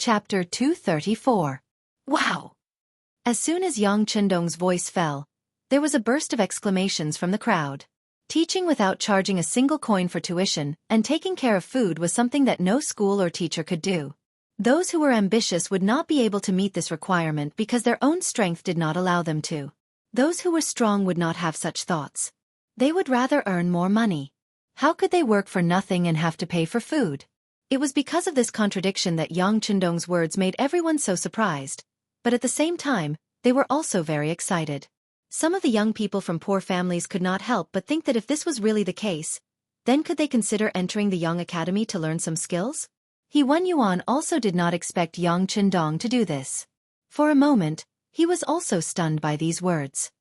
Chapter 234. Wow! As soon as Yang Chendong's voice fell, there was a burst of exclamations from the crowd. Teaching without charging a single coin for tuition and taking care of food was something that no school or teacher could do. Those who were ambitious would not be able to meet this requirement because their own strength did not allow them to. Those who were strong would not have such thoughts. They would rather earn more money. How could they work for nothing and have to pay for food? It was because of this contradiction that Yang Chendong's words made everyone so surprised, but at the same time, they were also very excited. Some of the young people from poor families could not help but think that if this was really the case, then could they consider entering the Yang Academy to learn some skills? Wen Yuan also did not expect Yang Chendong to do this. For a moment, he was also stunned by these words.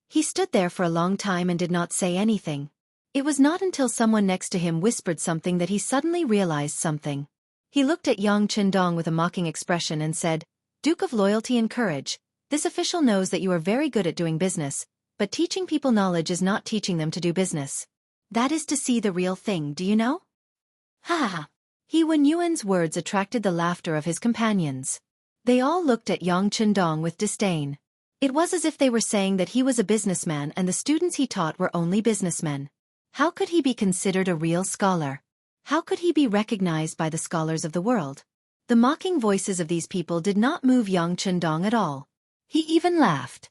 He stood there for a long time and did not say anything. It was not until someone next to him whispered something that he suddenly realized something. He looked at Yang Chendong with a mocking expression and said, "Duke of Loyalty and Courage, this official knows that you are very good at doing business, but teaching people knowledge is not teaching them to do business. That is to see the real thing, do you know?" Ha ha ha. Wen Yuan's words attracted the laughter of his companions. They all looked at Yang Chendong with disdain. It was as if they were saying that he was a businessman and the students he taught were only businessmen. How could he be considered a real scholar? How could he be recognized by the scholars of the world? The mocking voices of these people did not move Yang Chendong at all. He even laughed.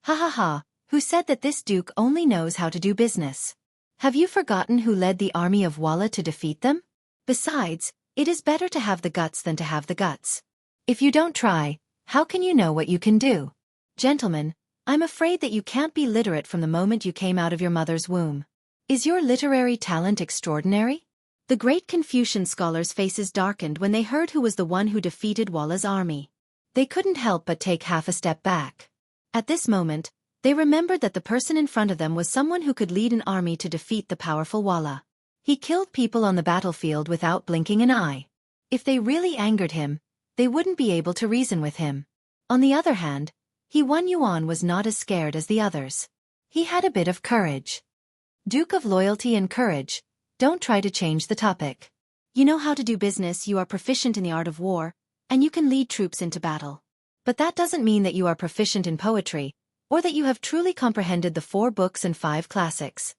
Ha ha ha, who said that this duke only knows how to do business? Have you forgotten who led the army of Walla to defeat them? Besides, it is better to have the guts than to have the guts. If you don't try, how can you know what you can do? Gentlemen, I'm afraid that you can't be literate from the moment you came out of your mother's womb. Is your literary talent extraordinary? The great Confucian scholars' faces darkened when they heard who was the one who defeated Walla's army. They couldn't help but take half a step back. At this moment, they remembered that the person in front of them was someone who could lead an army to defeat the powerful Walla. He killed people on the battlefield without blinking an eye. If they really angered him, they wouldn't be able to reason with him. On the other hand, Wen Yuan was not as scared as the others. He had a bit of courage. Duke of Loyalty and Courage, don't try to change the topic. You know how to do business, you are proficient in the art of war, and you can lead troops into battle. But that doesn't mean that you are proficient in poetry, or that you have truly comprehended the 4 books and 5 classics.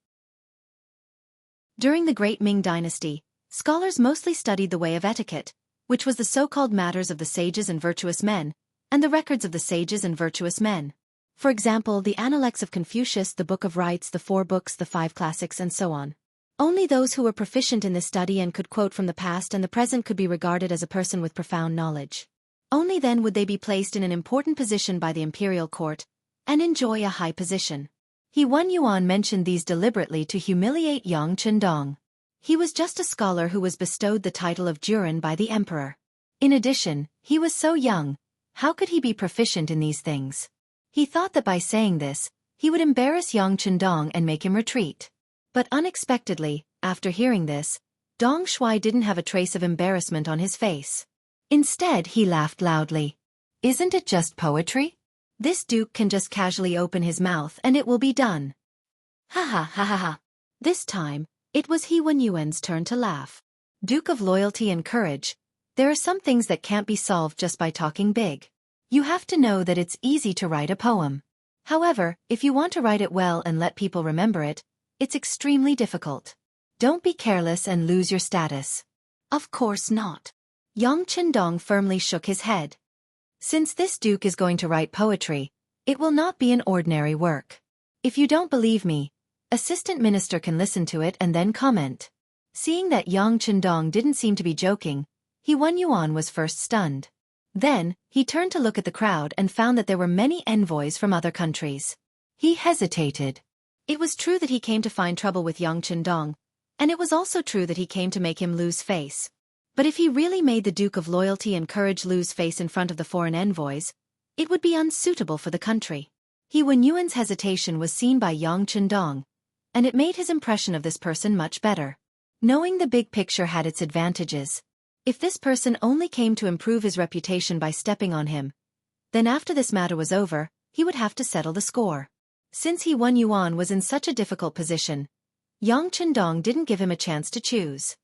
During the Great Ming Dynasty, scholars mostly studied the way of etiquette, which was the so-called matters of the sages and virtuous men, and the records of the sages and virtuous men. For example, the Analects of Confucius, the Book of Rites, the 4 books, the 5 classics, and so on. Only those who were proficient in this study and could quote from the past and the present could be regarded as a person with profound knowledge. Only then would they be placed in an important position by the imperial court, and enjoy a high position. Wen Yuan mentioned these deliberately to humiliate Yang Chendong. He was just a scholar who was bestowed the title of Juren by the emperor. In addition, he was so young. How could he be proficient in these things? He thought that by saying this, he would embarrass Yang Chendong and make him retreat. But unexpectedly, after hearing this, Dong Shuai didn't have a trace of embarrassment on his face. Instead, he laughed loudly. Isn't it just poetry? This duke can just casually open his mouth and it will be done. Ha ha ha ha ha. This time, it was Wen Yuan's turn to laugh. Duke of Loyalty and Courage, there are some things that can't be solved just by talking big. You have to know that it's easy to write a poem. However, if you want to write it well and let people remember it, it's extremely difficult. Don't be careless and lose your status. Of course not. Yang Chendong firmly shook his head. Since this duke is going to write poetry, it will not be an ordinary work. If you don't believe me, Assistant Minister can listen to it and then comment. Seeing that Yang Chendong didn't seem to be joking, Wen Yuan was first stunned. Then, he turned to look at the crowd and found that there were many envoys from other countries. He hesitated. It was true that he came to find trouble with Yang Chendong, and it was also true that he came to make him lose face. But if he really made the Duke of Loyalty and Courage lose face in front of the foreign envoys, it would be unsuitable for the country. Wen Yuan's hesitation was seen by Yang Chendong, and it made his impression of this person much better. Knowing the big picture had its advantages. If this person only came to improve his reputation by stepping on him, then after this matter was over, he would have to settle the score. Since Wen Yuan was in such a difficult position, Yang Chendong didn't give him a chance to choose.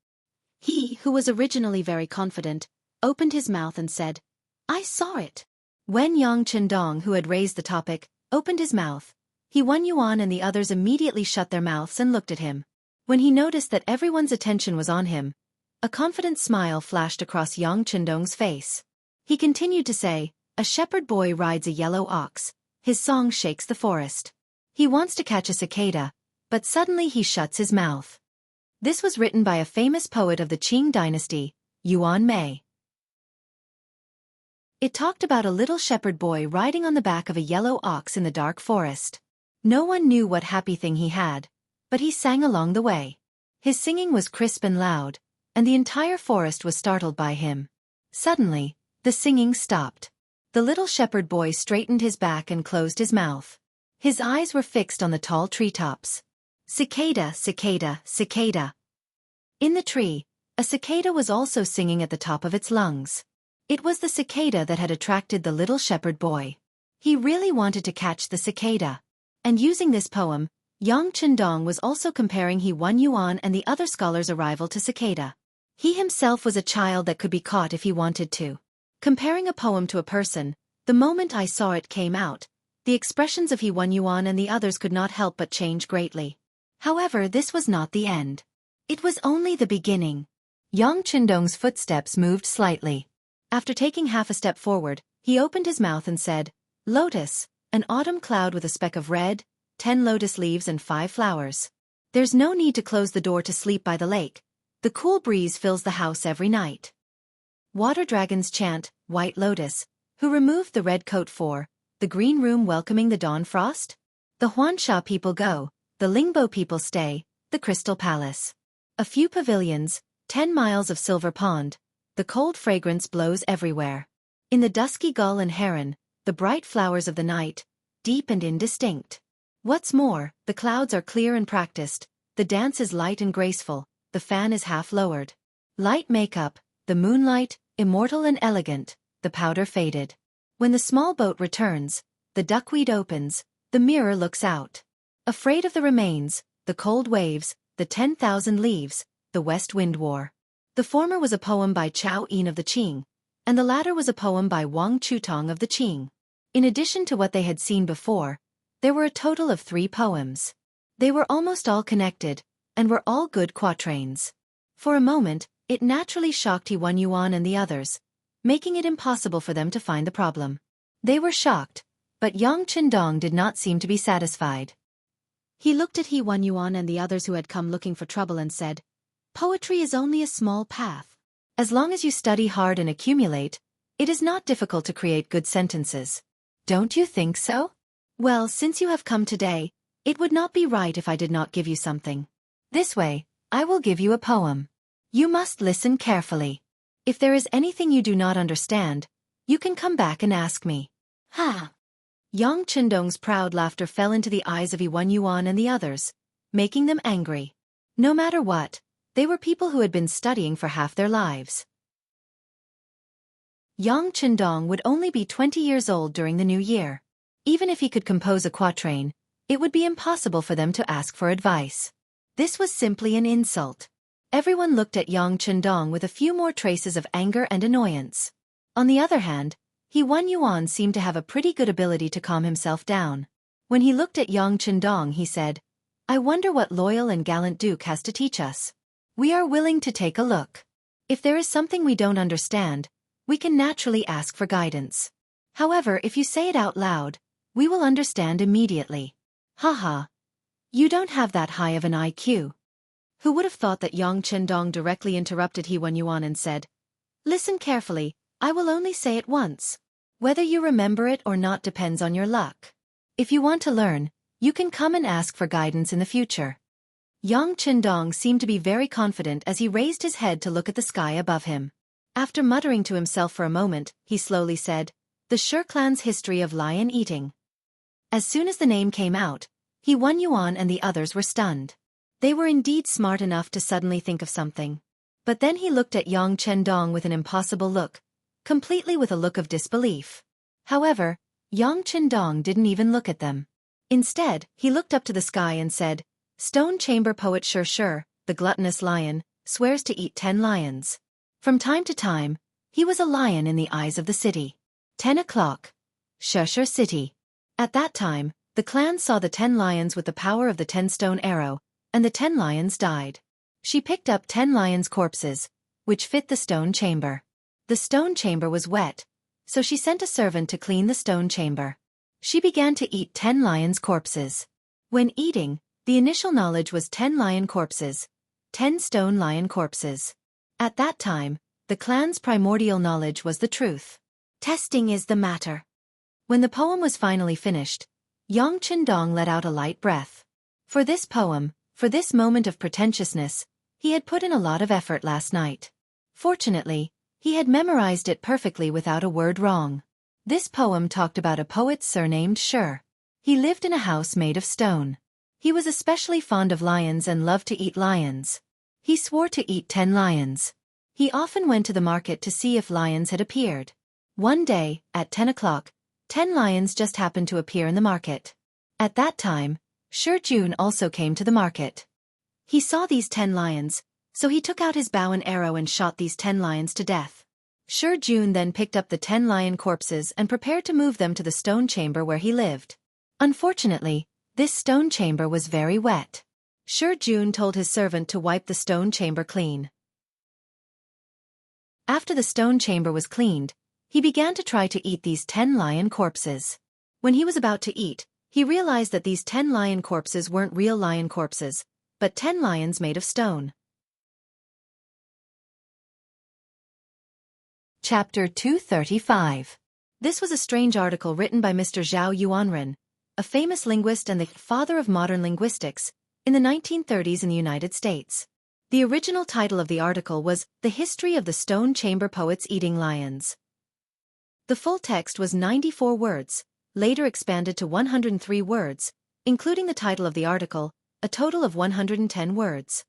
He, who was originally very confident, opened his mouth and said, "I saw it." When Yang Chendong, who had raised the topic, opened his mouth, He Wan Yuan and the others immediately shut their mouths and looked at him. When he noticed that everyone's attention was on him, a confident smile flashed across Yang Chendong's face. He continued to say, "A shepherd boy rides a yellow ox. His song shakes the forest. He wants to catch a cicada, but suddenly he shuts his mouth." This was written by a famous poet of the Qing dynasty, Yuan Mei. It talked about a little shepherd boy riding on the back of a yellow ox in the dark forest. No one knew what happy thing he had, but he sang along the way. His singing was crisp and loud, and the entire forest was startled by him. Suddenly, the singing stopped. The little shepherd boy straightened his back and closed his mouth. His eyes were fixed on the tall treetops. Cicada, cicada, cicada. In the tree, a cicada was also singing at the top of its lungs. It was the cicada that had attracted the little shepherd boy. He really wanted to catch the cicada. And using this poem, Yang Chendong was also comparing He Wan Yuan and the other scholars' arrival to cicada. He himself was a child that could be caught if he wanted to. Comparing a poem to a person, the moment I saw it came out, the expressions of He Wan Yuan and the others could not help but change greatly. However, this was not the end. It was only the beginning. Yang Chendong's footsteps moved slightly. After taking half a step forward, he opened his mouth and said, "Lotus, an autumn cloud with a speck of red, 10 lotus leaves and 5 flowers. There's no need to close the door to sleep by the lake. The cool breeze fills the house every night. Water dragons chant, White Lotus, who removed the red coat for, the green room welcoming the dawn frost? The Huansha people go, the Lingbo people stay, the Crystal Palace. A few pavilions, 10 miles of silver pond, the cold fragrance blows everywhere. In the dusky gull and heron, the bright flowers of the night, deep and indistinct. What's more, the clouds are clear and practiced, the dance is light and graceful, the fan is half lowered. Light makeup, the moonlight, immortal and elegant, the powder faded. When the small boat returns, the duckweed opens, the mirror looks out. Afraid of the remains, the cold waves, the 10,000 leaves, the west wind war. The former was a poem by Chao Yin of the Qing, and the latter was a poem by Wang Chutong of the Qing. In addition to what they had seen before, there were a total of 3 poems. They were almost all connected, and were all good quatrains. For a moment, it naturally shocked He Wan Yuan and the others, making it impossible for them to find the problem. They were shocked, but Yang Chendong did not seem to be satisfied. He looked at He Wan Yuan and the others who had come looking for trouble and said, "Poetry is only a small path. As long as you study hard and accumulate, it is not difficult to create good sentences. Don't you think so? Well, since you have come today, it would not be right if I did not give you something. This way, I will give you a poem. You must listen carefully. If there is anything you do not understand, you can come back and ask me." Ha! Yang Chendong's proud laughter fell into the eyes of He Wan Yuan and the others, making them angry. No matter what, they were people who had been studying for half their lives. Yang Chendong would only be 20 years old during the new year. Even if he could compose a quatrain, it would be impossible for them to ask for advice. This was simply an insult. Everyone looked at Yang Chendong with a few more traces of anger and annoyance. On the other hand, He Wan Yuan seemed to have a pretty good ability to calm himself down. When he looked at Yang Chendong, he said, "I wonder what loyal and gallant Duke has to teach us. We are willing to take a look. If there is something we don't understand, we can naturally ask for guidance. However, if you say it out loud, we will understand immediately." Haha. You don't have that high of an IQ. Who would have thought that Yang Chendong directly interrupted He Wan Yuan and said, "Listen carefully, I will only say it once. Whether you remember it or not depends on your luck. If you want to learn, you can come and ask for guidance in the future." Yang Chendong seemed to be very confident as he raised his head to look at the sky above him. After muttering to himself for a moment, he slowly said, "The Shi clan's history of lion eating." As soon as the name came out, He Wan Yuan and the others were stunned. They were indeed smart enough to suddenly think of something. But then he looked at Yang Chendong with an impossible look, completely with a look of disbelief. However, Yang Chendong didn't even look at them. Instead, he looked up to the sky and said, "Stone chamber poet Shi, the gluttonous lion, swears to eat 10 lions. From time to time, He was a lion in the eyes of the city. 10 o'clock. Xianxia City. At that time, the clan saw the 10 lions with the power of the 10-stone arrow, and the 10 lions died. She picked up 10 lions' corpses, which fit the stone chamber. The stone chamber was wet, so she sent a servant to clean the stone chamber. She began to eat 10 lions' corpses. When eating, the initial knowledge was 10 lion corpses, 10 stone lion corpses. At that time, the clan's primordial knowledge was the truth. Testing is the matter. When the poem was finally finished, Yang Qindong let out a light breath. For this poem, for this moment of pretentiousness, he had put in a lot of effort last night. Fortunately, he had memorized it perfectly without a word wrong. This poem talked about a poet surnamed Shi. He lived in a house made of stone. He was especially fond of lions and loved to eat lions. He swore to eat 10 lions. He often went to the market to see if lions had appeared. One day, at 10 o'clock, 10 lions just happened to appear in the market. At that time, Shi Jun also came to the market. He saw these 10 lions, so he took out his bow and arrow and shot these 10 lions to death. Shi Jun then picked up the 10 lion corpses and prepared to move them to the stone chamber where he lived. Unfortunately, this stone chamber was very wet. Shi Jun told his servant to wipe the stone chamber clean. After the stone chamber was cleaned, he began to try to eat these 10 lion corpses. When he was about to eat, he realized that these 10 lion corpses weren't real lion corpses, but 10 lions made of stone. Chapter 235. This was a strange article written by Mr. Zhao Yuanren, a famous linguist and the father of modern linguistics, in the 1930s in the United States. The original title of the article was The History of the Stone Chamber Poets Eating Lions. The full text was 94 words, later expanded to 103 words, including the title of the article, a total of 110 words.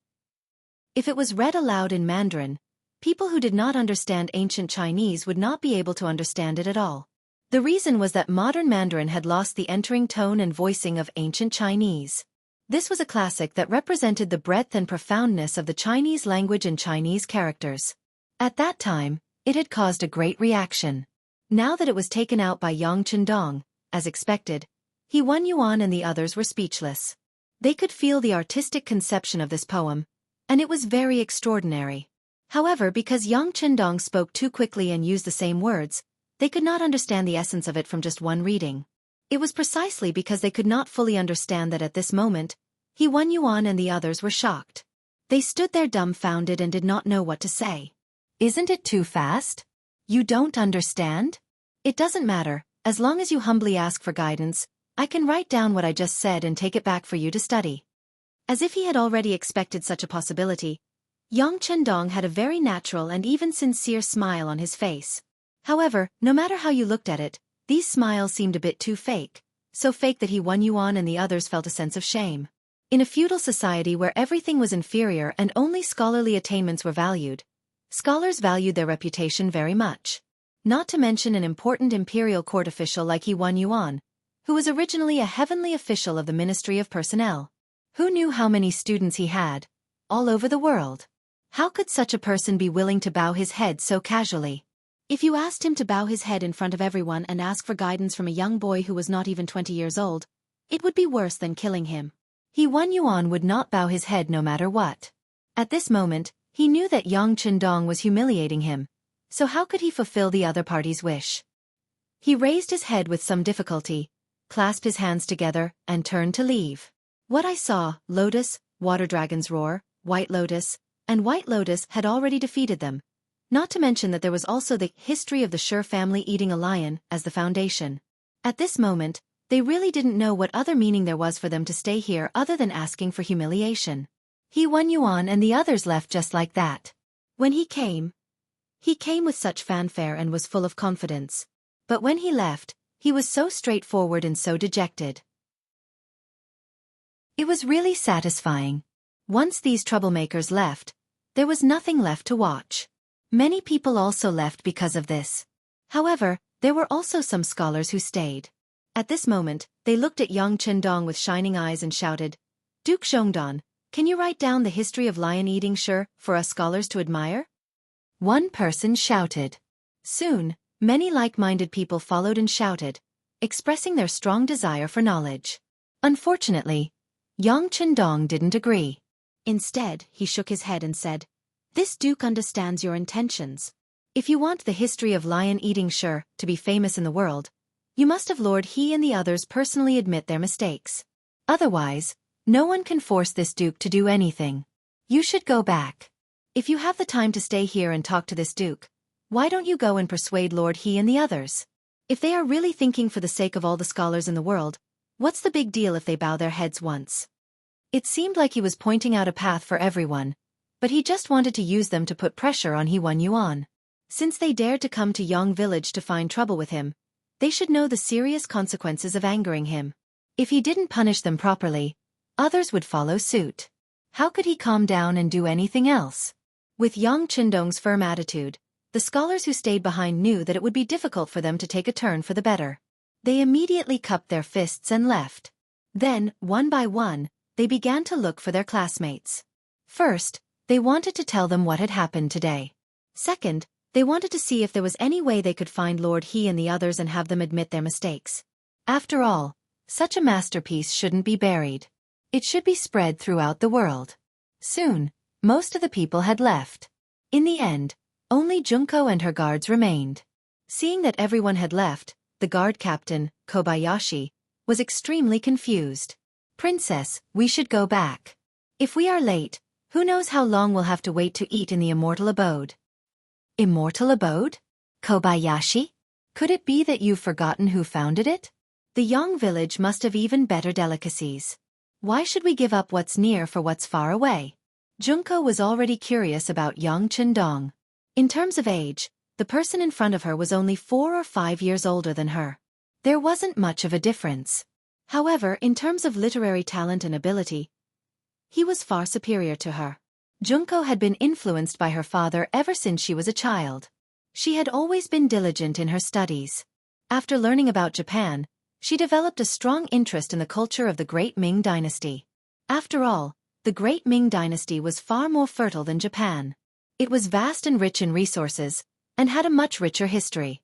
If it was read aloud in Mandarin, people who did not understand ancient Chinese would not be able to understand it at all. The reason was that modern Mandarin had lost the entering tone and voicing of ancient Chinese. This was a classic that represented the breadth and profoundness of the Chinese language and Chinese characters. At that time, it had caused a great reaction. Now that it was taken out by Yang Qindong, as expected, He Wan Yuan and the others were speechless. They could feel the artistic conception of this poem, and it was very extraordinary. However, because Yang Qindong spoke too quickly and used the same words, they could not understand the essence of it from just one reading. It was precisely because they could not fully understand that at this moment, He Wan Yuan and the others were shocked. They stood there dumbfounded and did not know what to say. Isn't it too fast? You don't understand? It doesn't matter, as long as you humbly ask for guidance, I can write down what I just said and take it back for you to study. As if he had already expected such a possibility, Yang Qindong had a very natural and even sincere smile on his face. However, no matter how you looked at it, these smiles seemed a bit too fake, so fake that He Wan Yuan and the others felt a sense of shame. In a feudal society where everything was inferior and only scholarly attainments were valued, scholars valued their reputation very much. Not to mention an important imperial court official like He Wan Yuan, who was originally a heavenly official of the Ministry of Personnel. Who knew how many students he had? All over the world. How could such a person be willing to bow his head so casually? If you asked him to bow his head in front of everyone and ask for guidance from a young boy who was not even 20 years old, it would be worse than killing him. He Wan Yuan would not bow his head no matter what. At this moment, he knew that Yang Qindong was humiliating him, so how could he fulfill the other party's wish? He raised his head with some difficulty, clasped his hands together, and turned to leave. What I saw, Lotus, Water Dragon's Roar, White Lotus, and White Lotus had already defeated them. Not to mention that there was also the history of the Shi family eating a lion as the foundation. At this moment, they really didn't know what other meaning there was for them to stay here other than asking for humiliation. He Wan Yuan and the others left just like that. When he came with such fanfare and was full of confidence. But when he left, he was so straightforward and so dejected. It was really satisfying. Once these troublemakers left, there was nothing left to watch. Many people also left because of this. However, there were also some scholars who stayed. At this moment, they looked at Yang Qindong with shining eyes and shouted, Duke Zhongdan, can you write down the history of lion-eating Shi for us scholars to admire? One person shouted. Soon, many like-minded people followed and shouted, expressing their strong desire for knowledge. Unfortunately, Yang Chendong didn't agree. Instead, he shook his head and said, "This duke understands your intentions. If you want the history of lion-eating Shi to be famous in the world, you must have Lord He and the others personally admit their mistakes. Otherwise, no one can force this duke to do anything. You should go back. If you have the time to stay here and talk to this duke, why don't you go and persuade Lord He and the others? If they are really thinking for the sake of all the scholars in the world, what's the big deal if they bow their heads once?" It seemed like he was pointing out a path for everyone, but he just wanted to use them to put pressure on He Wan Yuan. Since they dared to come to Yang village to find trouble with him, they should know the serious consequences of angering him. If he didn't punish them properly, others would follow suit. How could he calm down and do anything else? With Yang Chendong's firm attitude, the scholars who stayed behind knew that it would be difficult for them to take a turn for the better. They immediately cupped their fists and left. Then, one by one, they began to look for their classmates. First, they wanted to tell them what had happened today. Second, they wanted to see if there was any way they could find Lord He and the others and have them admit their mistakes. After all, such a masterpiece shouldn't be buried. It should be spread throughout the world. Soon, most of the people had left. In the end, only Junko and her guards remained. Seeing that everyone had left, the guard captain, Kobayashi, was extremely confused. "Princess, we should go back. If we are late, who knows how long we'll have to wait to eat in the immortal abode." "Immortal abode? Kobayashi? Could it be that you've forgotten who founded it? The Yang village must have even better delicacies. Why should we give up what's near for what's far away?" Junko was already curious about Yang Chendong. In terms of age, the person in front of her was only 4 or 5 years older than her. There wasn't much of a difference. However, in terms of literary talent and ability, he was far superior to her. Junko had been influenced by her father ever since she was a child. She had always been diligent in her studies. After learning about Japan, she developed a strong interest in the culture of the Great Ming Dynasty. After all, the Great Ming Dynasty was far more fertile than Japan. It was vast and rich in resources, and had a much richer history.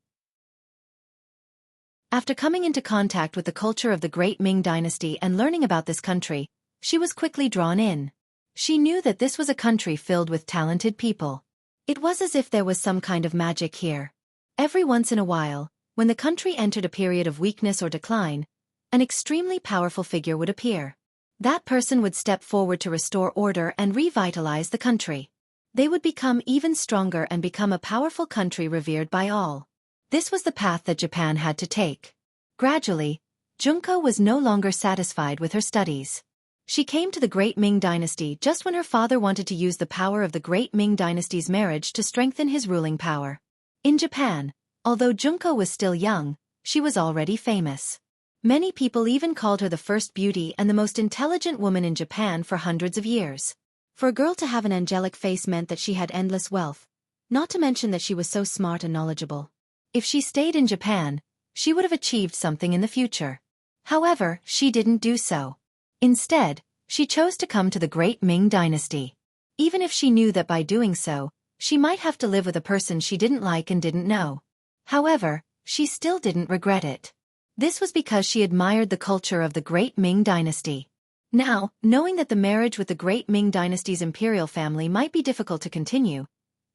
After coming into contact with the culture of the Great Ming Dynasty and learning about this country, she was quickly drawn in. She knew that this was a country filled with talented people. It was as if there was some kind of magic here. Every once in a while, when the country entered a period of weakness or decline, an extremely powerful figure would appear. That person would step forward to restore order and revitalize the country. They would become even stronger and become a powerful country revered by all. This was the path that Japan had to take. Gradually, Junko was no longer satisfied with her studies. She came to the Great Ming Dynasty just when her father wanted to use the power of the Great Ming Dynasty's marriage to strengthen his ruling power. In Japan, although Junko was still young, she was already famous. Many people even called her the first beauty and the most intelligent woman in Japan for hundreds of years. For a girl to have an angelic face meant that she had endless wealth, not to mention that she was so smart and knowledgeable. If she stayed in Japan, she would have achieved something in the future. However, she didn't do so. Instead, she chose to come to the Great Ming Dynasty. Even if she knew that by doing so, she might have to live with a person she didn't like and didn't know. However, she still didn't regret it. This was because she admired the culture of the Great Ming Dynasty. Now, knowing that the marriage with the Great Ming Dynasty's Imperial family might be difficult to continue,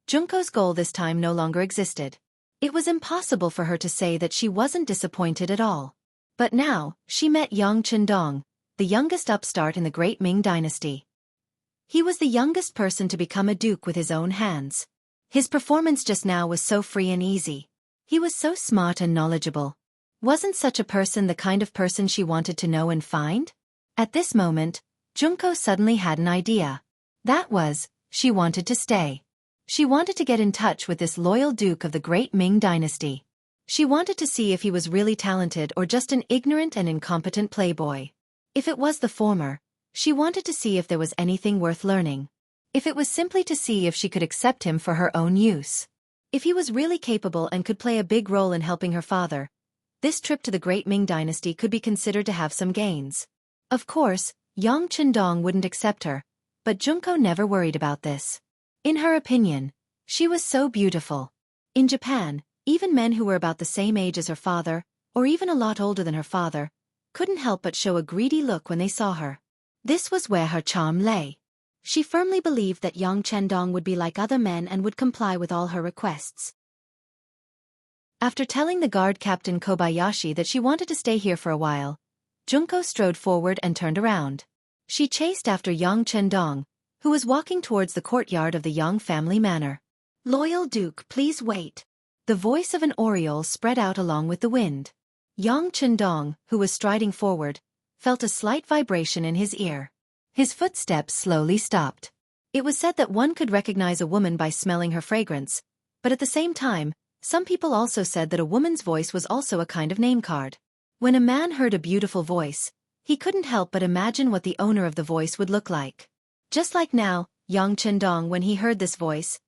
Junko's goal this time no longer existed. It was impossible for her to say that she wasn't disappointed at all. But now, she met Yang Chendong, the youngest upstart in the Great Ming Dynasty. He was the youngest person to become a duke with his own hands. His performance just now was so free and easy. He was so smart and knowledgeable. Wasn't such a person the kind of person she wanted to know and find? At this moment, Junko suddenly had an idea. That was, she wanted to stay. She wanted to get in touch with this loyal duke of the Great Ming Dynasty. She wanted to see if he was really talented or just an ignorant and incompetent playboy. If it was the former, she wanted to see if there was anything worth learning. If it was simply to see if she could accept him for her own use. If he was really capable and could play a big role in helping her father, this trip to the Great Ming Dynasty could be considered to have some gains. Of course, Yang Chendong wouldn't accept her, but Junko never worried about this. In her opinion, she was so beautiful. In Japan, Even men who were about the same age as her father, or even a lot older than her father, couldn't help but show a greedy look when they saw her. This was where her charm lay. She firmly believed that Yang Chendong would be like other men and would comply with all her requests. After telling the guard captain Kobayashi that she wanted to stay here for a while, Junko strode forward and turned around. She chased after Yang Chendong, who was walking towards the courtyard of the Yang family manor. "Loyal Duke, please wait." The voice of an oriole spread out along with the wind. Yang Chendong, who was striding forward, felt a slight vibration in his ear. His footsteps slowly stopped. It was said that one could recognize a woman by smelling her fragrance, but at the same time, some people also said that a woman's voice was also a kind of name card. When a man heard a beautiful voice, he couldn't help but imagine what the owner of the voice would look like. Just like now, Yang Chendong, when he heard this voice,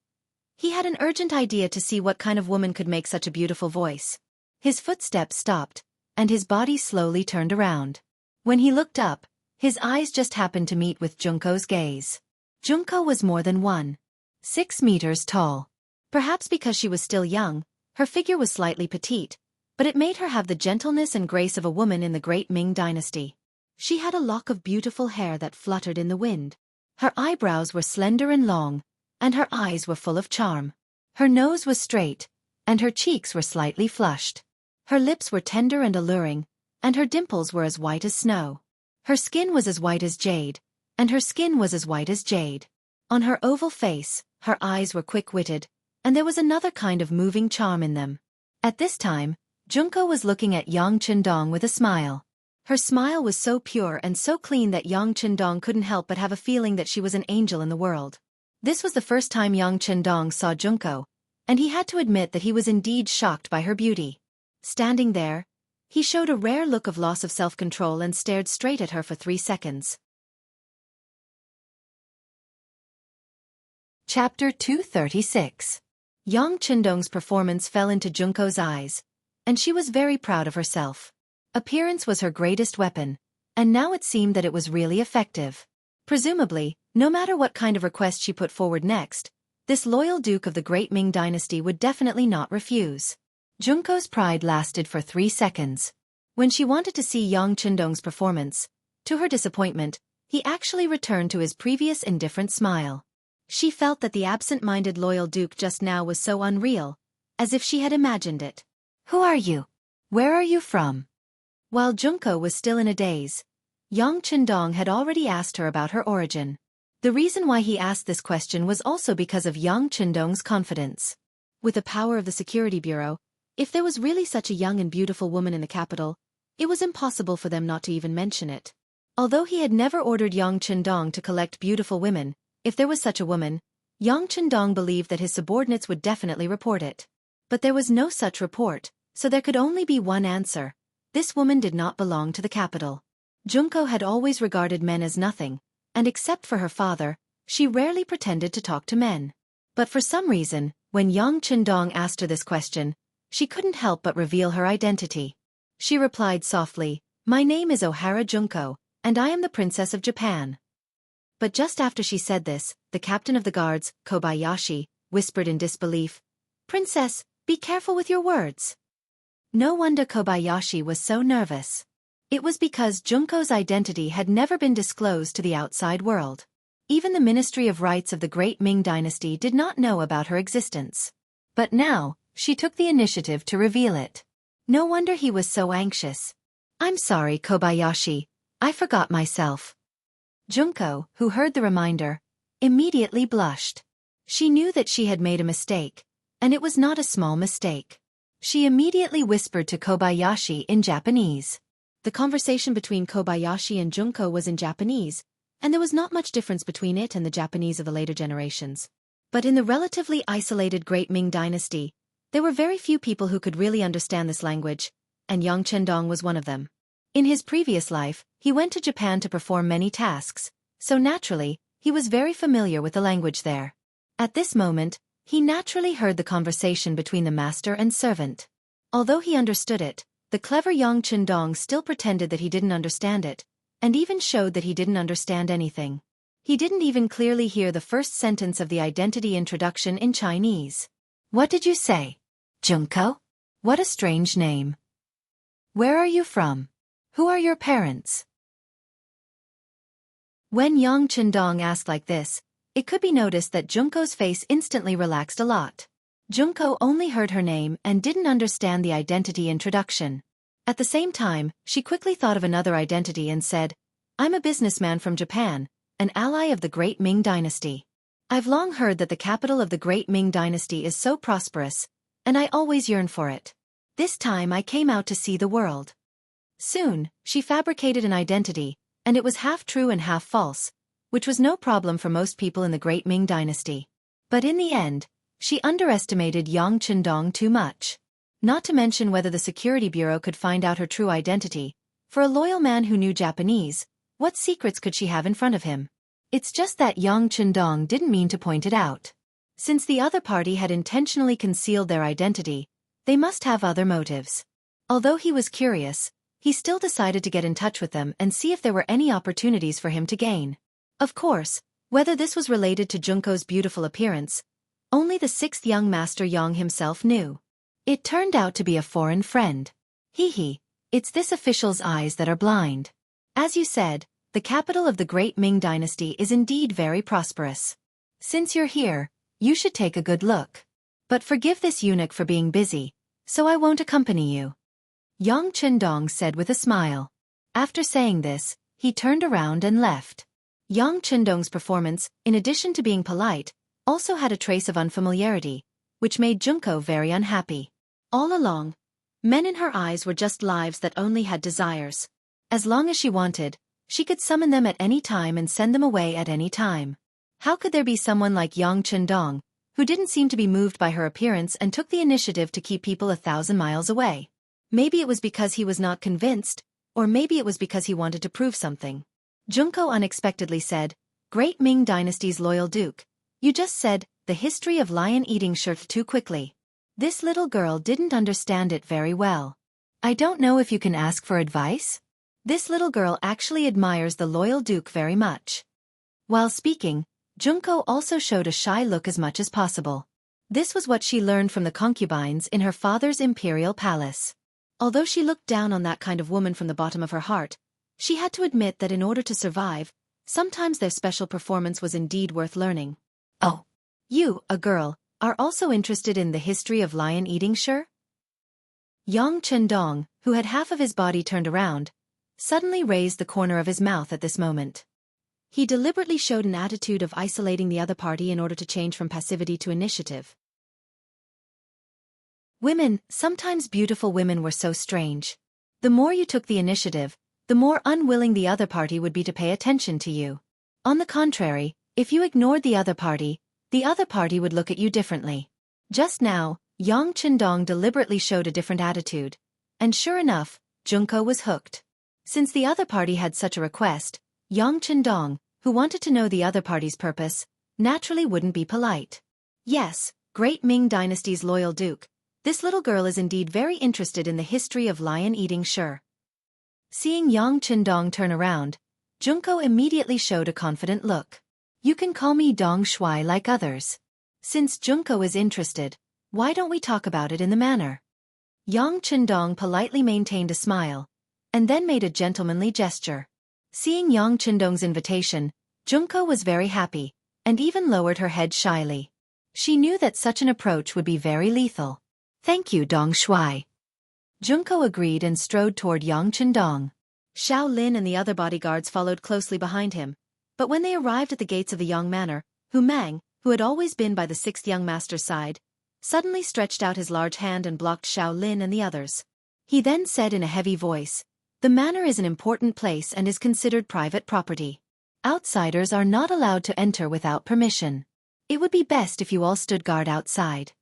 he had an urgent idea to see what kind of woman could make such a beautiful voice. His footsteps stopped, and his body slowly turned around. When he looked up, his eyes just happened to meet with Junko's gaze. Junko was more than 1.6 meters tall. Perhaps because she was still young, her figure was slightly petite, but it made her have the gentleness and grace of a woman in the great Ming dynasty. She had a lock of beautiful hair that fluttered in the wind. Her eyebrows were slender and long, and her eyes were full of charm. Her nose was straight, and her cheeks were slightly flushed. Her lips were tender and alluring, and her dimples were as white as snow. Her skin was as white as jade, and her skin was as white as jade. On her oval face, her eyes were quick-witted, and there was another kind of moving charm in them. At this time, Junko was looking at Yang Chendong with a smile. Her smile was so pure and so clean that Yang Chendong couldn't help but have a feeling that she was an angel in the world. This was the first time Yang Chendong saw Junko, and he had to admit that he was indeed shocked by her beauty. Standing there, he showed a rare look of loss of self-control and stared straight at her for 3 seconds. Chapter 236. Yang Chendong's performance fell into Junko's eyes, and she was very proud of herself. Appearance was her greatest weapon, and now it seemed that it was really effective. Presumably, no matter what kind of request she put forward next, this loyal duke of the great Ming dynasty would definitely not refuse. Junko's pride lasted for 3 seconds. When she wanted to see Yang Chendong's performance, to her disappointment, he actually returned to his previous indifferent smile. She felt that the absent-minded loyal duke just now was so unreal, as if she had imagined it. "Who are you? Where are you from?" While Junko was still in a daze, Yang Chendong had already asked her about her origin. The reason why he asked this question was also because of Yang Chendong's confidence. With the power of the Security Bureau, if there was really such a young and beautiful woman in the capital, it was impossible for them not to even mention it. Although he had never ordered Yang Chendong to collect beautiful women, if there was such a woman, Yang Chendong believed that his subordinates would definitely report it. But there was no such report, so there could only be one answer. This woman did not belong to the capital. Junko had always regarded men as nothing, and except for her father, she rarely pretended to talk to men. But for some reason, when Yang Chendong asked her this question, she couldn't help but reveal her identity. She replied softly, "My name is Ohara Junko, and I am the Princess of Japan." But just after she said this, the captain of the guards, Kobayashi, whispered in disbelief, "Princess, be careful with your words." No wonder Kobayashi was so nervous. It was because Junko's identity had never been disclosed to the outside world. Even the Ministry of Rights of the Great Ming Dynasty did not know about her existence. But now, she took the initiative to reveal it. No wonder he was so anxious. "I'm sorry, Kobayashi, I forgot myself." Junko, who heard the reminder, immediately blushed. She knew that she had made a mistake, and it was not a small mistake. She immediately whispered to Kobayashi in Japanese. The conversation between Kobayashi and Junko was in Japanese, and there was not much difference between it and the Japanese of the later generations. But in the relatively isolated Great Ming Dynasty, there were very few people who could really understand this language, and Yang Chendong was one of them. In his previous life, he went to Japan to perform many tasks, so naturally, he was very familiar with the language there. At this moment, he naturally heard the conversation between the master and servant. Although he understood it, the clever Yang Chendong still pretended that he didn't understand it, and even showed that he didn't understand anything. He didn't even clearly hear the first sentence of the identity introduction in Chinese. "What did you say?" Junko? What a strange name. Where are you from? Who are your parents? When Yang Chendong asked like this, it could be noticed that Junko's face instantly relaxed a lot. Junko only heard her name and didn't understand the identity introduction. At the same time, she quickly thought of another identity and said, I'm a businessman from Japan, an ally of the Great Ming Dynasty. I've long heard that the capital of the Great Ming Dynasty is so prosperous, and I always yearn for it. This time I came out to see the world. Soon, she fabricated an identity, and it was half true and half false, which was no problem for most people in the Great Ming Dynasty. But in the end, she underestimated Yang Chendong too much. Not to mention whether the security bureau could find out her true identity. For a loyal man who knew Japanese, what secrets could she have in front of him? It's just that Yang Chendong didn't mean to point it out. Since the other party had intentionally concealed their identity, they must have other motives. Although he was curious, he still decided to get in touch with them and see if there were any opportunities for him to gain. Of course, whether this was related to Junko's beautiful appearance, only the sixth young master Yang himself knew. It turned out to be a foreign friend. It's this official's eyes that are blind. As you said, the capital of the Great Ming Dynasty is indeed very prosperous. Since you're here, you should take a good look. But forgive this eunuch for being busy, so I won't accompany you. Yang Chendong said with a smile. After saying this, he turned around and left. Yang Chendong's performance, in addition to being polite, also had a trace of unfamiliarity, which made Junko very unhappy. All along, men in her eyes were just lives that only had desires. As long as she wanted, she could summon them at any time and send them away at any time. How could there be someone like Yang Chendong, who didn't seem to be moved by her appearance and took the initiative to keep people 1,000 miles away? Maybe it was because he was not convinced, or maybe it was because he wanted to prove something. Junko unexpectedly said, Great Ming Dynasty's loyal duke, you just said, the history of lion-eating shirt too quickly. This little girl didn't understand it very well. I don't know if you can ask for advice? This little girl actually admires the loyal duke very much. While speaking, Junko also showed a shy look as much as possible. This was what she learned from the concubines in her father's imperial palace. Although she looked down on that kind of woman from the bottom of her heart, she had to admit that in order to survive, sometimes their special performance was indeed worth learning. Oh, you, a girl, are also interested in the history of lion-eating sure? Yang Chendong, who had half of his body turned around, suddenly raised the corner of his mouth at this moment. He deliberately showed an attitude of isolating the other party in order to change from passivity to initiative. Women, sometimes beautiful women, were so strange. The more you took the initiative, the more unwilling the other party would be to pay attention to you. On the contrary, if you ignored the other party would look at you differently. Just now, Yang Chendong deliberately showed a different attitude, and sure enough, Junko was hooked. Since the other party had such a request, Yang Chendong, who wanted to know the other party's purpose, naturally wouldn't be polite. Yes, Great Ming Dynasty's loyal duke, this little girl is indeed very interested in the history of lion-eating sure. Seeing Yang Chendong turn around, Junko immediately showed a confident look. You can call me Dong Shuai like others. Since Junko is interested, why don't we talk about it in the manner? Yang Chendong politely maintained a smile, and then made a gentlemanly gesture. Seeing Yang Chendong's invitation, Junko was very happy, and even lowered her head shyly. She knew that such an approach would be very lethal. Thank you, Dong Shuai. Junko agreed and strode toward Yang Chendong. Xiao Lin and the other bodyguards followed closely behind him, but when they arrived at the gates of the Yang Manor, Hu Mang, who had always been by the sixth young master's side, suddenly stretched out his large hand and blocked Xiao Lin and the others. He then said in a heavy voice, The manor is an important place and is considered private property. Outsiders are not allowed to enter without permission. It would be best if you all stood guard outside.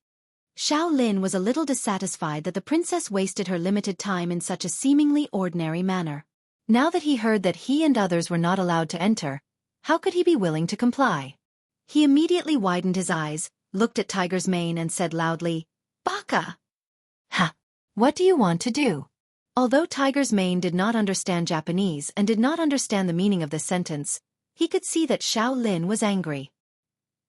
Xiao Lin was a little dissatisfied that the princess wasted her limited time in such a seemingly ordinary manner. Now that he heard that he and others were not allowed to enter, how could he be willing to comply? He immediately widened his eyes, looked at Tiger's Mane and said loudly, Baka! Ha! What do you want to do? Although Tiger's Mane did not understand Japanese and did not understand the meaning of this sentence, he could see that Xiao Lin was angry.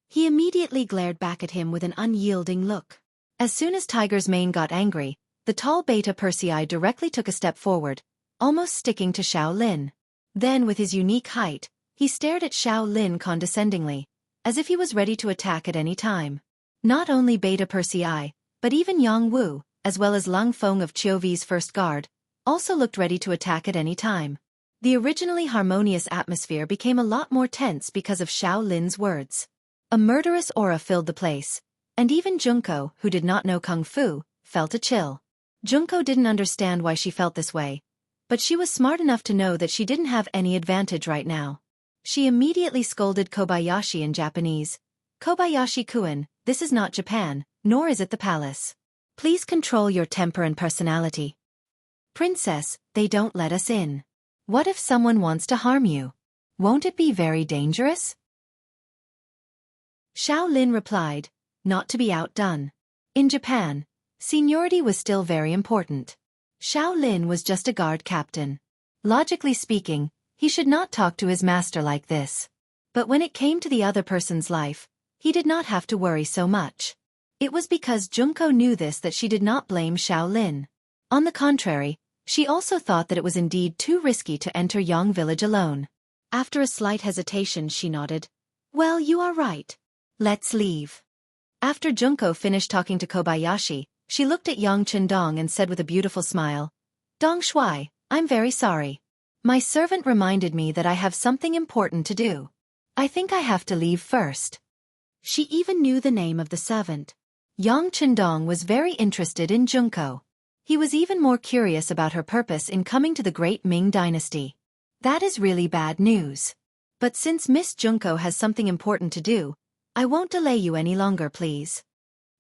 He immediately glared back at him with an unyielding look. As soon as Tiger's Mane got angry, the tall Beta Persei directly took a step forward, almost sticking to Xiao Lin. Then with his unique height, he stared at Xiao Lin condescendingly, as if he was ready to attack at any time. Not only Beta Persei, but even Yang Wu, as well as Lung Feng of Chiovi's first guard, also looked ready to attack at any time. The originally harmonious atmosphere became a lot more tense because of Xiao Lin's words. A murderous aura filled the place, and even Junko, who did not know Kung Fu, felt a chill. Junko didn't understand why she felt this way, but she was smart enough to know that she didn't have any advantage right now. She immediately scolded Kobayashi in Japanese. "Kobayashi-kun, this is not Japan, nor is it the palace. Please control your temper and personality. Princess, they don't let us in. What if someone wants to harm you? Won't it be very dangerous?" Xiao Lin replied, not to be outdone. In Japan, seniority was still very important. Xiao Lin was just a guard captain. Logically speaking, he should not talk to his master like this. But when it came to the other person's life, he did not have to worry so much. It was because Junko knew this that she did not blame Xiao Lin. On the contrary, she also thought that it was indeed too risky to enter Yang village alone. After a slight hesitation, she nodded. "Well, you are right. Let's leave." After Junko finished talking to Kobayashi, she looked at Yang Chendong and said with a beautiful smile, "Dong Shuai, I'm very sorry. My servant reminded me that I have something important to do. I think I have to leave first." She even knew the name of the servant. Yang Chendong was very interested in Junko. He was even more curious about her purpose in coming to the great Ming dynasty. "That is really bad news. But since Miss Junko has something important to do, I won't delay you any longer, please.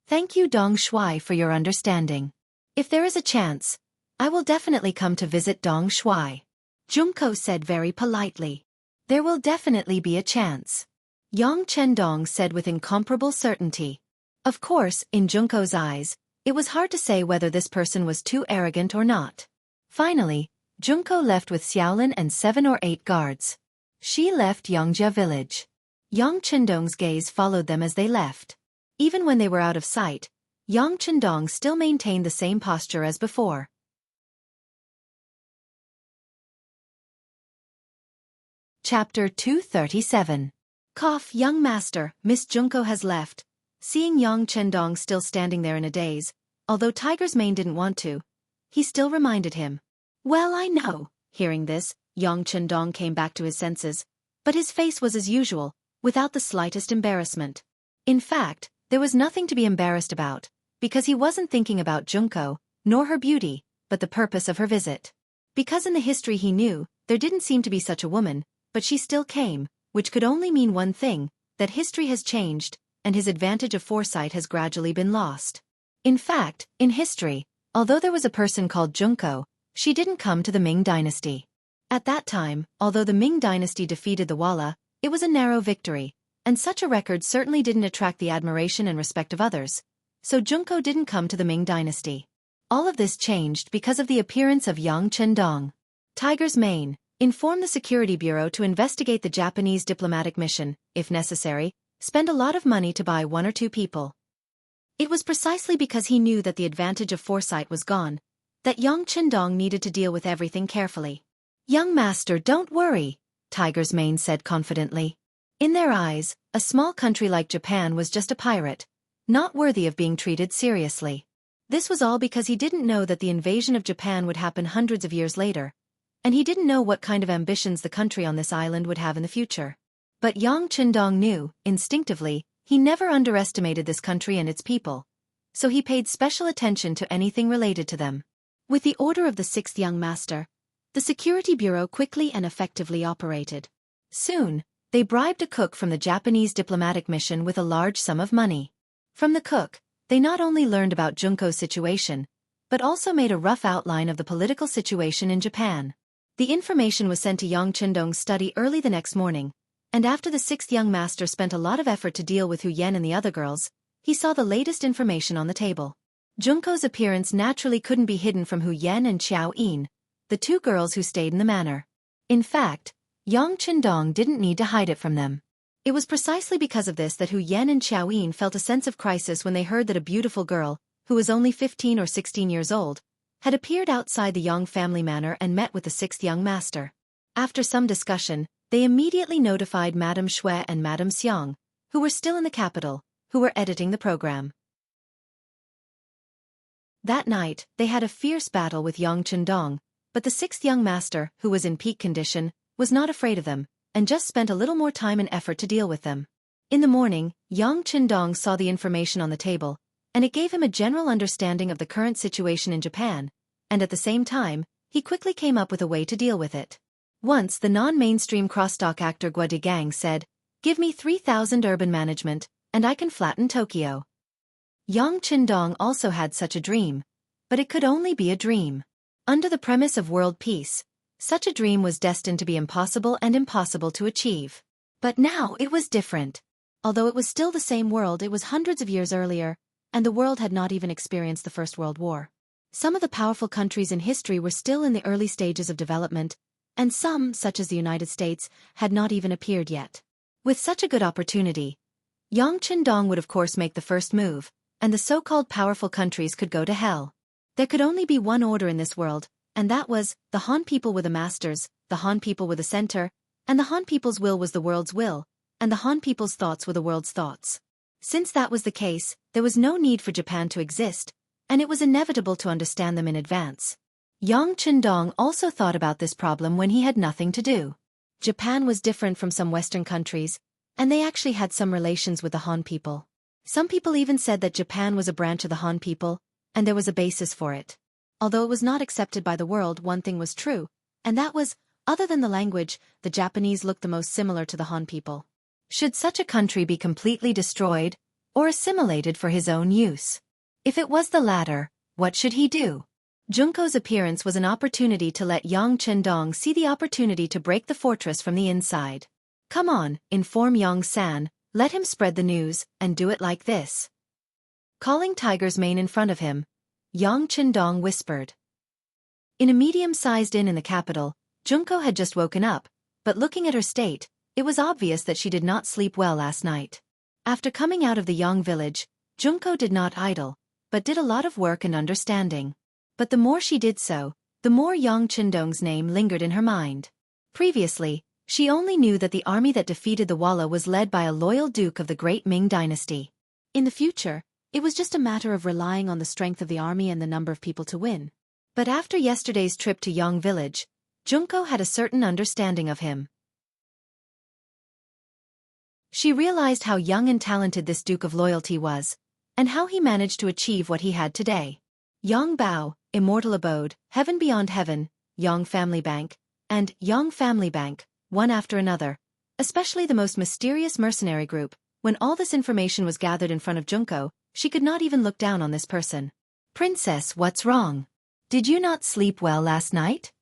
Thank you, Dong Shuai, for your understanding. If there is a chance, I will definitely come to visit Dong Shuai." Junko said very politely. "There will definitely be a chance," Yang Chendong said with incomparable certainty. Of course, in Junko's eyes, it was hard to say whether this person was too arrogant or not. Finally, Junko left with Xiaolin and 7 or 8 guards. She left Xianxia village. Yang Chendong's gaze followed them as they left. Even when they were out of sight, Yang Chendong still maintained the same posture as before. Chapter 237. Cough, young master, Miss Junko has left. Seeing Yang Chendong still standing there in a daze, although Tiger's Mane didn't want to, he still reminded him. "Well, I know." Hearing this, Yang Chendong came back to his senses, but his face was as usual, without the slightest embarrassment. In fact, there was nothing to be embarrassed about, because he wasn't thinking about Junko, nor her beauty, but the purpose of her visit. Because in the history he knew, there didn't seem to be such a woman, but she still came, which could only mean one thing, that history has changed, and his advantage of foresight has gradually been lost. In fact, in history, although there was a person called Junko, she didn't come to the Ming dynasty. At that time, although the Ming dynasty defeated the Walla, it was a narrow victory, and such a record certainly didn't attract the admiration and respect of others, so Junko didn't come to the Ming dynasty. All of this changed because of the appearance of Yang Chendong. Tiger's Mane, inform the Security Bureau to investigate the Japanese diplomatic mission, if necessary, spend a lot of money to buy 1 or 2 people. It was precisely because he knew that the advantage of foresight was gone, that Yang Chendong needed to deal with everything carefully. "Young master, don't worry," Tiger's Mane said confidently. In their eyes, a small country like Japan was just a pirate, not worthy of being treated seriously. This was all because he didn't know that the invasion of Japan would happen hundreds of years later, and he didn't know what kind of ambitions the country on this island would have in the future. But Yang Chendong knew, instinctively, he never underestimated this country and its people, so he paid special attention to anything related to them. With the order of the 6th young master, the Security Bureau quickly and effectively operated. Soon, they bribed a cook from the Japanese diplomatic mission with a large sum of money. From the cook, they not only learned about Junko's situation, but also made a rough outline of the political situation in Japan. The information was sent to Yang Chendong's study early the next morning, and after the 6th young master spent a lot of effort to deal with Hu Yen and the other girls, he saw the latest information on the table. Junko's appearance naturally couldn't be hidden from Hu Yen and Xiao Yin, the 2 girls who stayed in the manor. In fact, Yang Chendong didn't need to hide it from them. It was precisely because of this that Hu Yen and Xiao Yin felt a sense of crisis when they heard that a beautiful girl, who was only 15 or 16 years old, had appeared outside the Yang family manor and met with the sixth young master. After some discussion, they immediately notified Madame Shui and Madame Xiang, who were still in the capital, who were editing the program. That night, they had a fierce battle with Yang Chendong, but the sixth young master, who was in peak condition, was not afraid of them, and just spent a little more time and effort to deal with them. In the morning, Yang Chendong saw the information on the table, and it gave him a general understanding of the current situation in Japan, and at the same time, he quickly came up with a way to deal with it. Once the non-mainstream crosstalk actor Guo Digang said, "Give me 3,000 urban management, and I can flatten Tokyo." Yang Chendong also had such a dream, but it could only be a dream. Under the premise of world peace, such a dream was destined to be impossible and impossible to achieve. But now it was different. Although it was still the same world, it was hundreds of years earlier, and the world had not even experienced the First World War. Some of the powerful countries in history were still in the early stages of development, and some, such as the United States, had not even appeared yet. With such a good opportunity, Yang Chendong would of course make the first move, and the so-called powerful countries could go to hell. There could only be one order in this world, and that was, the Han people were the masters, the Han people were the center, and the Han people's will was the world's will, and the Han people's thoughts were the world's thoughts. Since that was the case, there was no need for Japan to exist, and it was inevitable to understand them in advance. Yang Chendong also thought about this problem when he had nothing to do. Japan was different from some Western countries, and they actually had some relations with the Han people. Some people even said that Japan was a branch of the Han people, and there was a basis for it. Although it was not accepted by the world, one thing was true, and that was, other than the language, the Japanese looked the most similar to the Han people. Should such a country be completely destroyed, or assimilated for his own use? If it was the latter, what should he do? Junko's appearance was an opportunity to let Yang Chendong see the opportunity to break the fortress from the inside. "Come on," inform Yang-san, "let him spread the news, and do it like this." Calling Tiger's mane in front of him, Yang Chendong whispered. In a medium-sized inn in the capital, Junko had just woken up, but looking at her state, it was obvious that she did not sleep well last night. After coming out of the Yang village, Junko did not idle, but did a lot of work and understanding. But the more she did so, the more Yang Chendong's name lingered in her mind. Previously, she only knew that the army that defeated the Walla was led by a loyal duke of the great Ming dynasty. In the future, it was just a matter of relying on the strength of the army and the number of people to win. But after yesterday's trip to Yang village, Junko had a certain understanding of him. She realized how young and talented this Duke of Loyalty was, and how he managed to achieve what he had today. Yang Bao, Immortal Abode, Heaven Beyond Heaven, Yang Family Bank, and Yang Family Bank, one after another, especially the most mysterious mercenary group. When all this information was gathered in front of Junko, she could not even look down on this person. "Princess, what's wrong? Did you not sleep well last night?"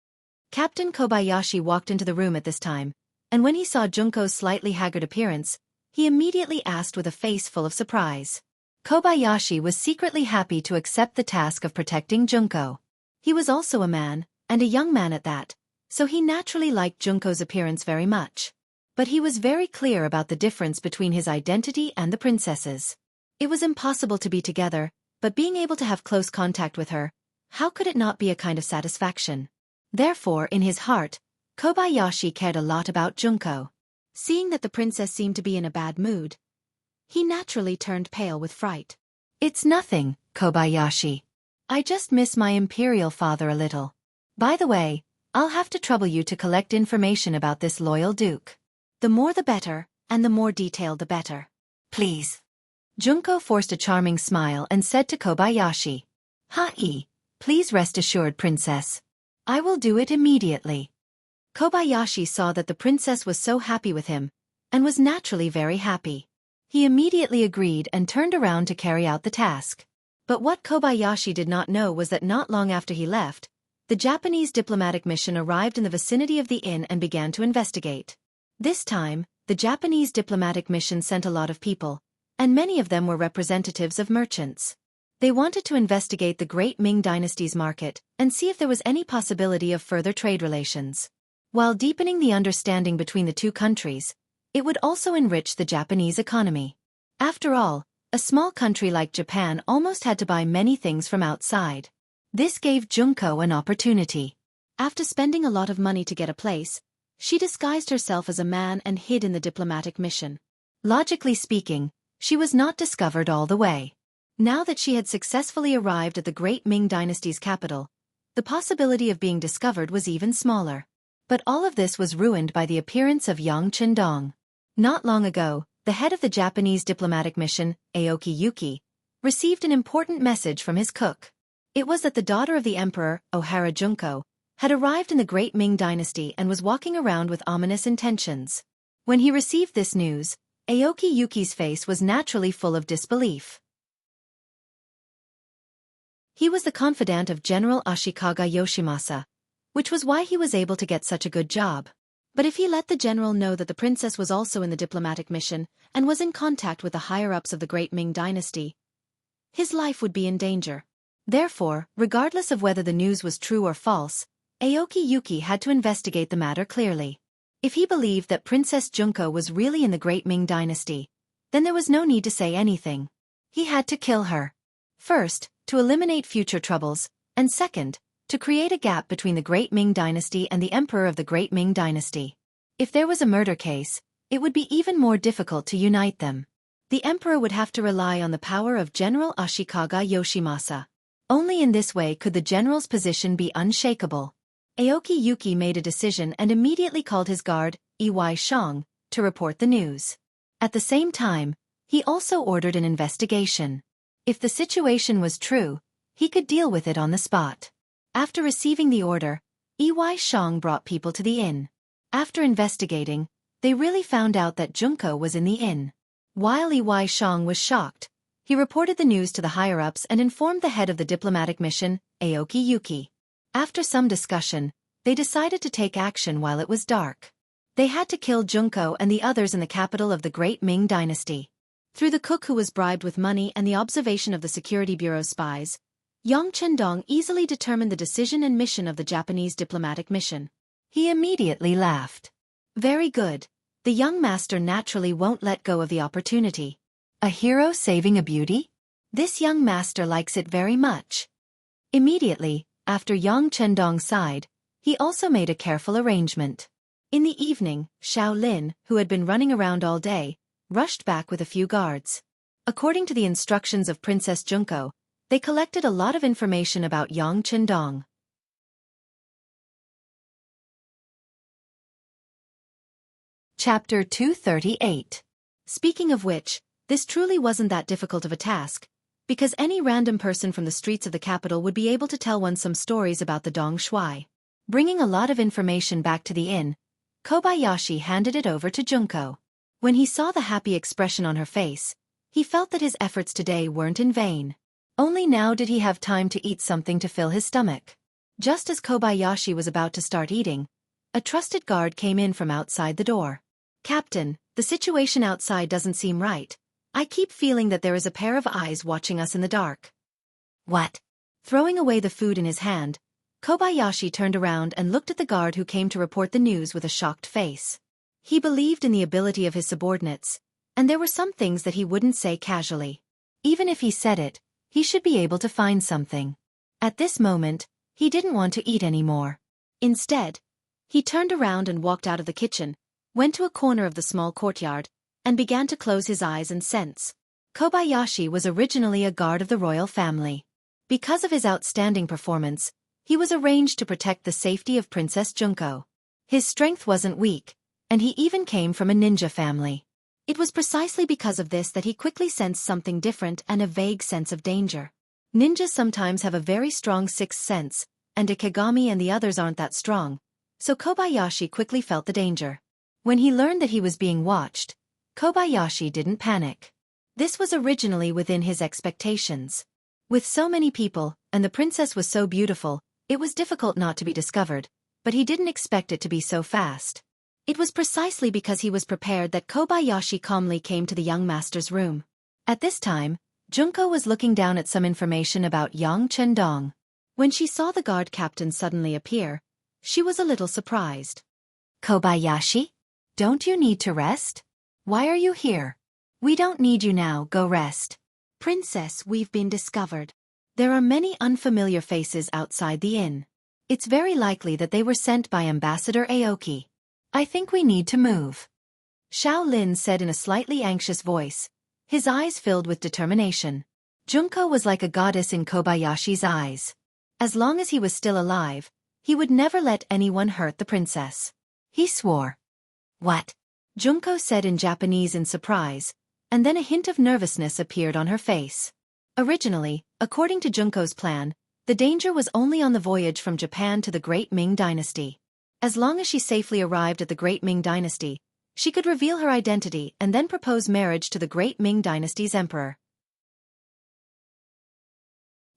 Captain Kobayashi walked into the room at this time, and when he saw Junko's slightly haggard appearance, he immediately asked with a face full of surprise. Kobayashi was secretly happy to accept the task of protecting Junko. He was also a man, and a young man at that, so he naturally liked Junko's appearance very much. But he was very clear about the difference between his identity and the princess's. It was impossible to be together, but being able to have close contact with her, how could it not be a kind of satisfaction? Therefore, in his heart, Kobayashi cared a lot about Junko. Seeing that the princess seemed to be in a bad mood, he naturally turned pale with fright. "It's nothing, Kobayashi. I just miss my Imperial father a little. By the way, I'll have to trouble you to collect information about this loyal duke. The more the better, and the more detailed the better. Please." Junko forced a charming smile and said to Kobayashi, "Hi, please rest assured, princess. I will do it immediately." Kobayashi saw that the princess was so happy with him, and was naturally very happy. He immediately agreed and turned around to carry out the task. But what Kobayashi did not know was that not long after he left, the Japanese diplomatic mission arrived in the vicinity of the inn and began to investigate. This time, the Japanese diplomatic mission sent a lot of people, and many of them were representatives of merchants. They wanted to investigate the great Ming dynasty's market and see if there was any possibility of further trade relations. While deepening the understanding between the two countries, it would also enrich the Japanese economy. After all, A small country like Japan almost had to buy many things from outside. This gave Junko an opportunity. After spending a lot of money to get a place, she disguised herself as a man and hid in the diplomatic mission. Logically speaking, she was not discovered all the way. Now that she had successfully arrived at the Great Ming Dynasty's capital, the possibility of being discovered was even smaller. But all of this was ruined by the appearance of Yang Chendong. Not long ago, the head of the Japanese diplomatic mission, Aoki Yuki, received an important message from his cook. It was that the daughter of the emperor, Ohara Junko, had arrived in the Great Ming Dynasty and was walking around with ominous intentions. When he received this news, Aoki Yuki's face was naturally full of disbelief. He was the confidant of General Ashikaga Yoshimasa, which was why he was able to get such a good job. But if he let the general know that the princess was also in the diplomatic mission and was in contact with the higher-ups of the Great Ming Dynasty, his life would be in danger. Therefore, regardless of whether the news was true or false, Aoki Yuki had to investigate the matter clearly. If he believed that Princess Junko was really in the Great Ming Dynasty, then there was no need to say anything. He had to kill her. First, to eliminate future troubles, and second, to create a gap between the Great Ming Dynasty and the Emperor of the Great Ming Dynasty. If there was a murder case, it would be even more difficult to unite them. The Emperor would have to rely on the power of General Ashikaga Yoshimasa. Only in this way could the general's position be unshakable. Aoki Yuki made a decision and immediately called his guard, Iwai Shang, to report the news. At the same time, he also ordered an investigation. If the situation was true, he could deal with it on the spot. After receiving the order, Iwai Shang brought people to the inn. After investigating, they really found out that Junko was in the inn. While Iwai Shang was shocked, he reported the news to the higher-ups and informed the head of the diplomatic mission, Aoki Yuki. After some discussion, they decided to take action while it was dark. They had to kill Junko and the others in the capital of the Great Ming Dynasty. Through the cook who was bribed with money and the observation of the Security Bureau's spies, Yang Chendong easily determined the decision and mission of the Japanese diplomatic mission. He immediately laughed. Very good. The young master naturally won't let go of the opportunity. A hero saving a beauty? This young master likes it very much. Immediately, after Yang Chendong sighed, he also made a careful arrangement. In the evening, Xiao Lin, who had been running around all day, rushed back with a few guards. According to the instructions of Princess Junko, they collected a lot of information about Yang Chendong. Chapter 238. Speaking of which, this truly wasn't that difficult of a task, because any random person from the streets of the capital would be able to tell one some stories about the Dong Shui. Bringing a lot of information back to the inn, Kobayashi handed it over to Junko. When he saw the happy expression on her face, he felt that his efforts today weren't in vain. Only now did he have time to eat something to fill his stomach. Just as Kobayashi was about to start eating, a trusted guard came in from outside the door. "Captain, the situation outside doesn't seem right. I keep feeling that there is a pair of eyes watching us in the dark." "What?" Throwing away the food in his hand, Kobayashi turned around and looked at the guard who came to report the news with a shocked face. He believed in the ability of his subordinates, and there were some things that he wouldn't say casually. Even if he said it, he should be able to find something. At this moment, he didn't want to eat anymore. Instead, he turned around and walked out of the kitchen, went to a corner of the small courtyard, and began to close his eyes and sense. Kobayashi was originally a guard of the royal family. Because of his outstanding performance, he was arranged to protect the safety of Princess Junko. His strength wasn't weak, and he even came from a ninja family. It was precisely because of this that he quickly sensed something different and a vague sense of danger. Ninjas sometimes have a very strong sixth sense, and Ikigami and the others aren't that strong, so Kobayashi quickly felt the danger. When he learned that he was being watched, Kobayashi didn't panic. This was originally within his expectations. With so many people, and the princess was so beautiful, it was difficult not to be discovered, but he didn't expect it to be so fast. It was precisely because he was prepared that Kobayashi calmly came to the young master's room. At this time, Junko was looking down at some information about Yang Chendong. When she saw the guard captain suddenly appear, she was a little surprised. "Kobayashi? Don't you need to rest? Why are you here?" "We don't need you now, go rest." Princess, we've been discovered. There are many unfamiliar faces outside the inn. It's very likely that they were sent by Ambassador Aoki. I think we need to move. Xiao Lin said in a slightly anxious voice, his eyes filled with determination. Junko was like a goddess in Kobayashi's eyes. As long as he was still alive, he would never let anyone hurt the princess. He swore. What? Junko said in Japanese in surprise, and then a hint of nervousness appeared on her face. Originally, according to Junko's plan, the danger was only on the voyage from Japan to the Great Ming Dynasty. As long as she safely arrived at the Great Ming Dynasty, she could reveal her identity and then propose marriage to the Great Ming Dynasty's emperor.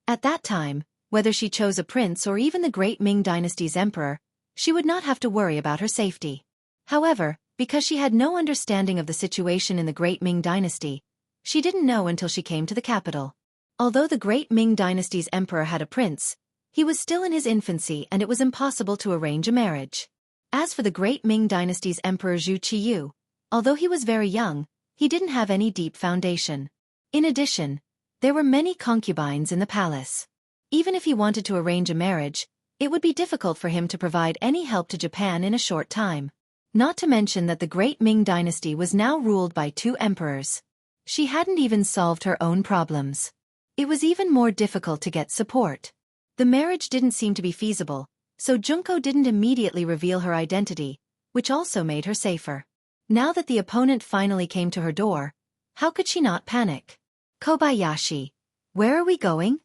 At that time, whether she chose a prince or even the Great Ming Dynasty's emperor, she would not have to worry about her safety. However, because she had no understanding of the situation in the Great Ming Dynasty, she didn't know until she came to the capital. Although the Great Ming Dynasty's emperor had a prince, he was still in his infancy and it was impossible to arrange a marriage. As for the Great Ming Dynasty's emperor Zhu Qiyu, although he was very young, he didn't have any deep foundation. In addition, there were many concubines in the palace. Even if he wanted to arrange a marriage, it would be difficult for him to provide any help to Japan in a short time. Not to mention that the Great Ming Dynasty was now ruled by 2 emperors. She hadn't even solved her own problems. It was even more difficult to get support. The marriage didn't seem to be feasible, so Junko didn't immediately reveal her identity, which also made her safer. Now that the opponent finally came to her door, how could she not panic? Kobayashi, where are we going?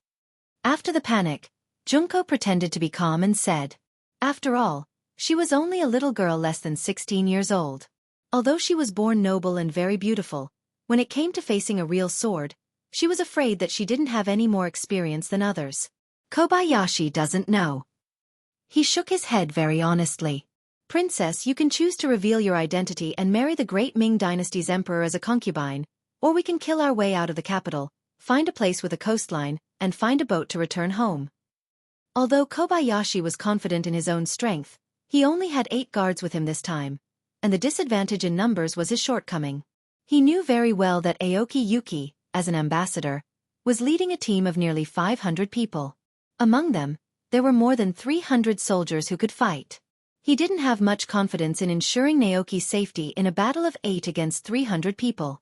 After the panic, Junko pretended to be calm and said. After all, she was only a little girl less than 16 years old. Although she was born noble and very beautiful, when it came to facing a real sword, she was afraid that she didn't have any more experience than others. Kobayashi doesn't know. He shook his head very honestly. Princess, you can choose to reveal your identity and marry the Great Ming Dynasty's emperor as a concubine, or we can kill our way out of the capital, find a place with a coastline, and find a boat to return home. Although Kobayashi was confident in his own strength, he only had 8 guards with him this time, and the disadvantage in numbers was his shortcoming. He knew very well that Aoki Yuki, as an ambassador, was leading a team of nearly 500 people. Among them, there were more than 300 soldiers who could fight. He didn't have much confidence in ensuring Naoki's safety in a battle of 8 against 300 people.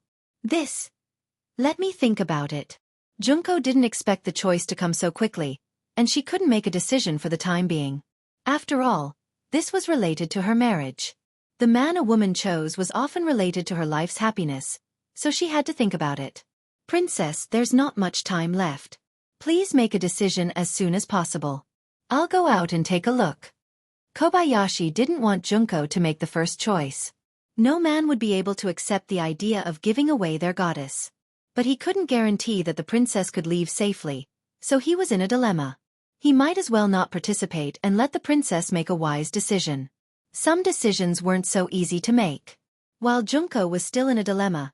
Let me think about it. Junko didn't expect the choice to come so quickly, and she couldn't make a decision for the time being. After all, this was related to her marriage. The man a woman chose was often related to her life's happiness, so she had to think about it. Princess, there's not much time left. Please make a decision as soon as possible. I'll go out and take a look. Kobayashi didn't want Junko to make the first choice. No man would be able to accept the idea of giving away their goddess. But he couldn't guarantee that the princess could leave safely, so he was in a dilemma. He might as well not participate and let the princess make a wise decision. Some decisions weren't so easy to make. While Junko was still in a dilemma,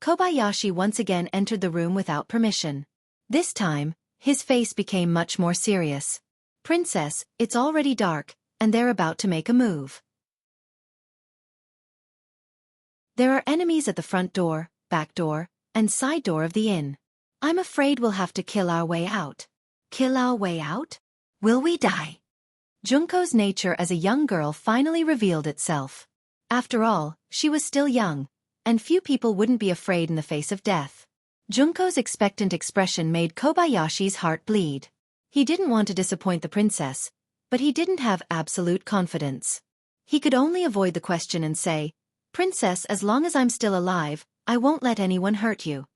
Kobayashi once again entered the room without permission. This time, his face became much more serious. Princess, it's already dark, and they're about to make a move. There are enemies at the front door, back door, and side door of the inn. I'm afraid we'll have to kill our way out. Kill our way out? Will we die? Junko's nature as a young girl finally revealed itself. After all, she was still young, and few people wouldn't be afraid in the face of death. Junko's expectant expression made Kobayashi's heart bleed. He didn't want to disappoint the princess, but he didn't have absolute confidence. He could only avoid the question and say, Princess, as long as I'm still alive, I won't let anyone hurt you.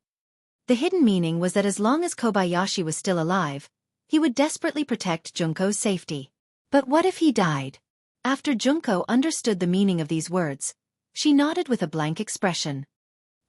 The hidden meaning was that as long as Kobayashi was still alive, he would desperately protect Junko's safety. But what if he died? After Junko understood the meaning of these words, she nodded with a blank expression.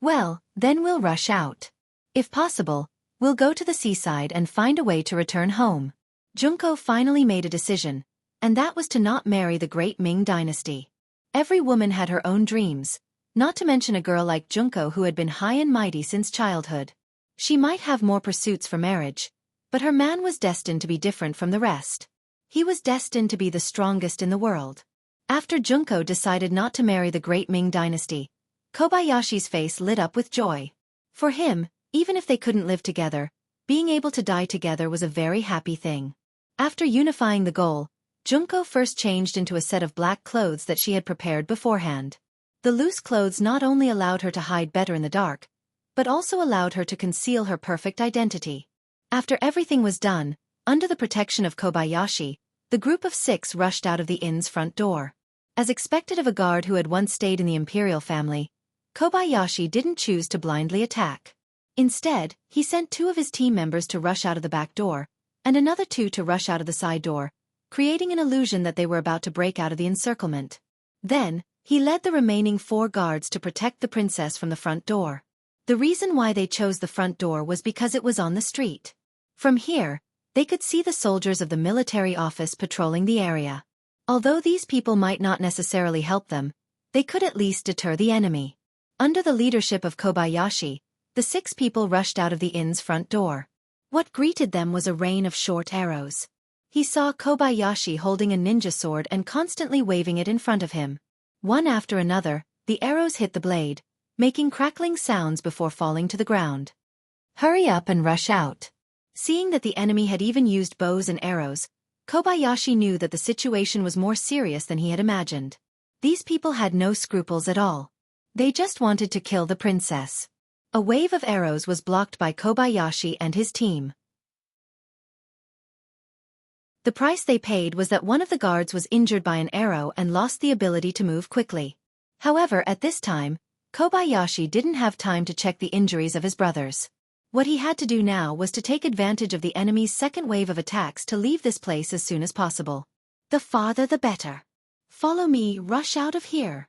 Well, then we'll rush out. If possible, we'll go to the seaside and find a way to return home. Junko finally made a decision, and that was to not marry the Great Ming Dynasty. Every woman had her own dreams, not to mention a girl like Junko who had been high and mighty since childhood. She might have more pursuits for marriage, but her man was destined to be different from the rest. He was destined to be the strongest in the world. After Junko decided not to marry the Great Ming Dynasty, Kobayashi's face lit up with joy. For him, Even if they couldn't live together, being able to die together was a very happy thing. After unifying the goal, Junko first changed into a set of black clothes that she had prepared beforehand. The loose clothes not only allowed her to hide better in the dark, but also allowed her to conceal her perfect identity. After everything was done, under the protection of Kobayashi, the group of 6 rushed out of the inn's front door. As expected of a guard who had once stayed in the Imperial family, Kobayashi didn't choose to blindly attack. Instead, he sent 2 of his team members to rush out of the back door, and another 2 to rush out of the side door, creating an illusion that they were about to break out of the encirclement. Then, he led the remaining 4 guards to protect the princess from the front door. The reason why they chose the front door was because it was on the street. From here, they could see the soldiers of the military office patrolling the area. Although these people might not necessarily help them, they could at least deter the enemy. Under the leadership of Kobayashi, the 6 people rushed out of the inn's front door. What greeted them was a rain of short arrows. He saw Kobayashi holding a ninja sword and constantly waving it in front of him. One after another, the arrows hit the blade, making crackling sounds before falling to the ground. Hurry up and rush out. Seeing that the enemy had even used bows and arrows, Kobayashi knew that the situation was more serious than he had imagined. These people had no scruples at all. They just wanted to kill the princess. A wave of arrows was blocked by Kobayashi and his team. The price they paid was that one of the guards was injured by an arrow and lost the ability to move quickly. However, at this time, Kobayashi didn't have time to check the injuries of his brothers. What he had to do now was to take advantage of the enemy's second wave of attacks to leave this place as soon as possible. The farther the better. Follow me, rush out of here.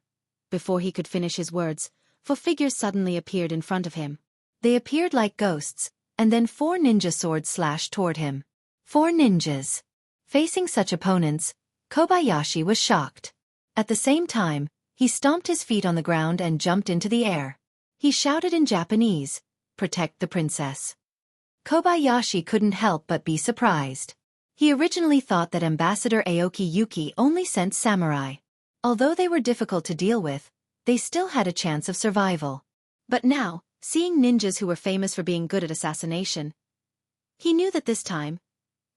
Before he could finish his words, 4 figures suddenly appeared in front of him. They appeared like ghosts, and then 4 ninja swords slashed toward him. 4 ninjas. Facing such opponents, Kobayashi was shocked. At the same time, he stomped his feet on the ground and jumped into the air. He shouted in Japanese, "Protect the princess." Kobayashi couldn't help but be surprised. He originally thought that Ambassador Aoki Yuki only sent samurai. Although they were difficult to deal with, they still had a chance of survival. But now, seeing ninjas who were famous for being good at assassination, he knew that this time,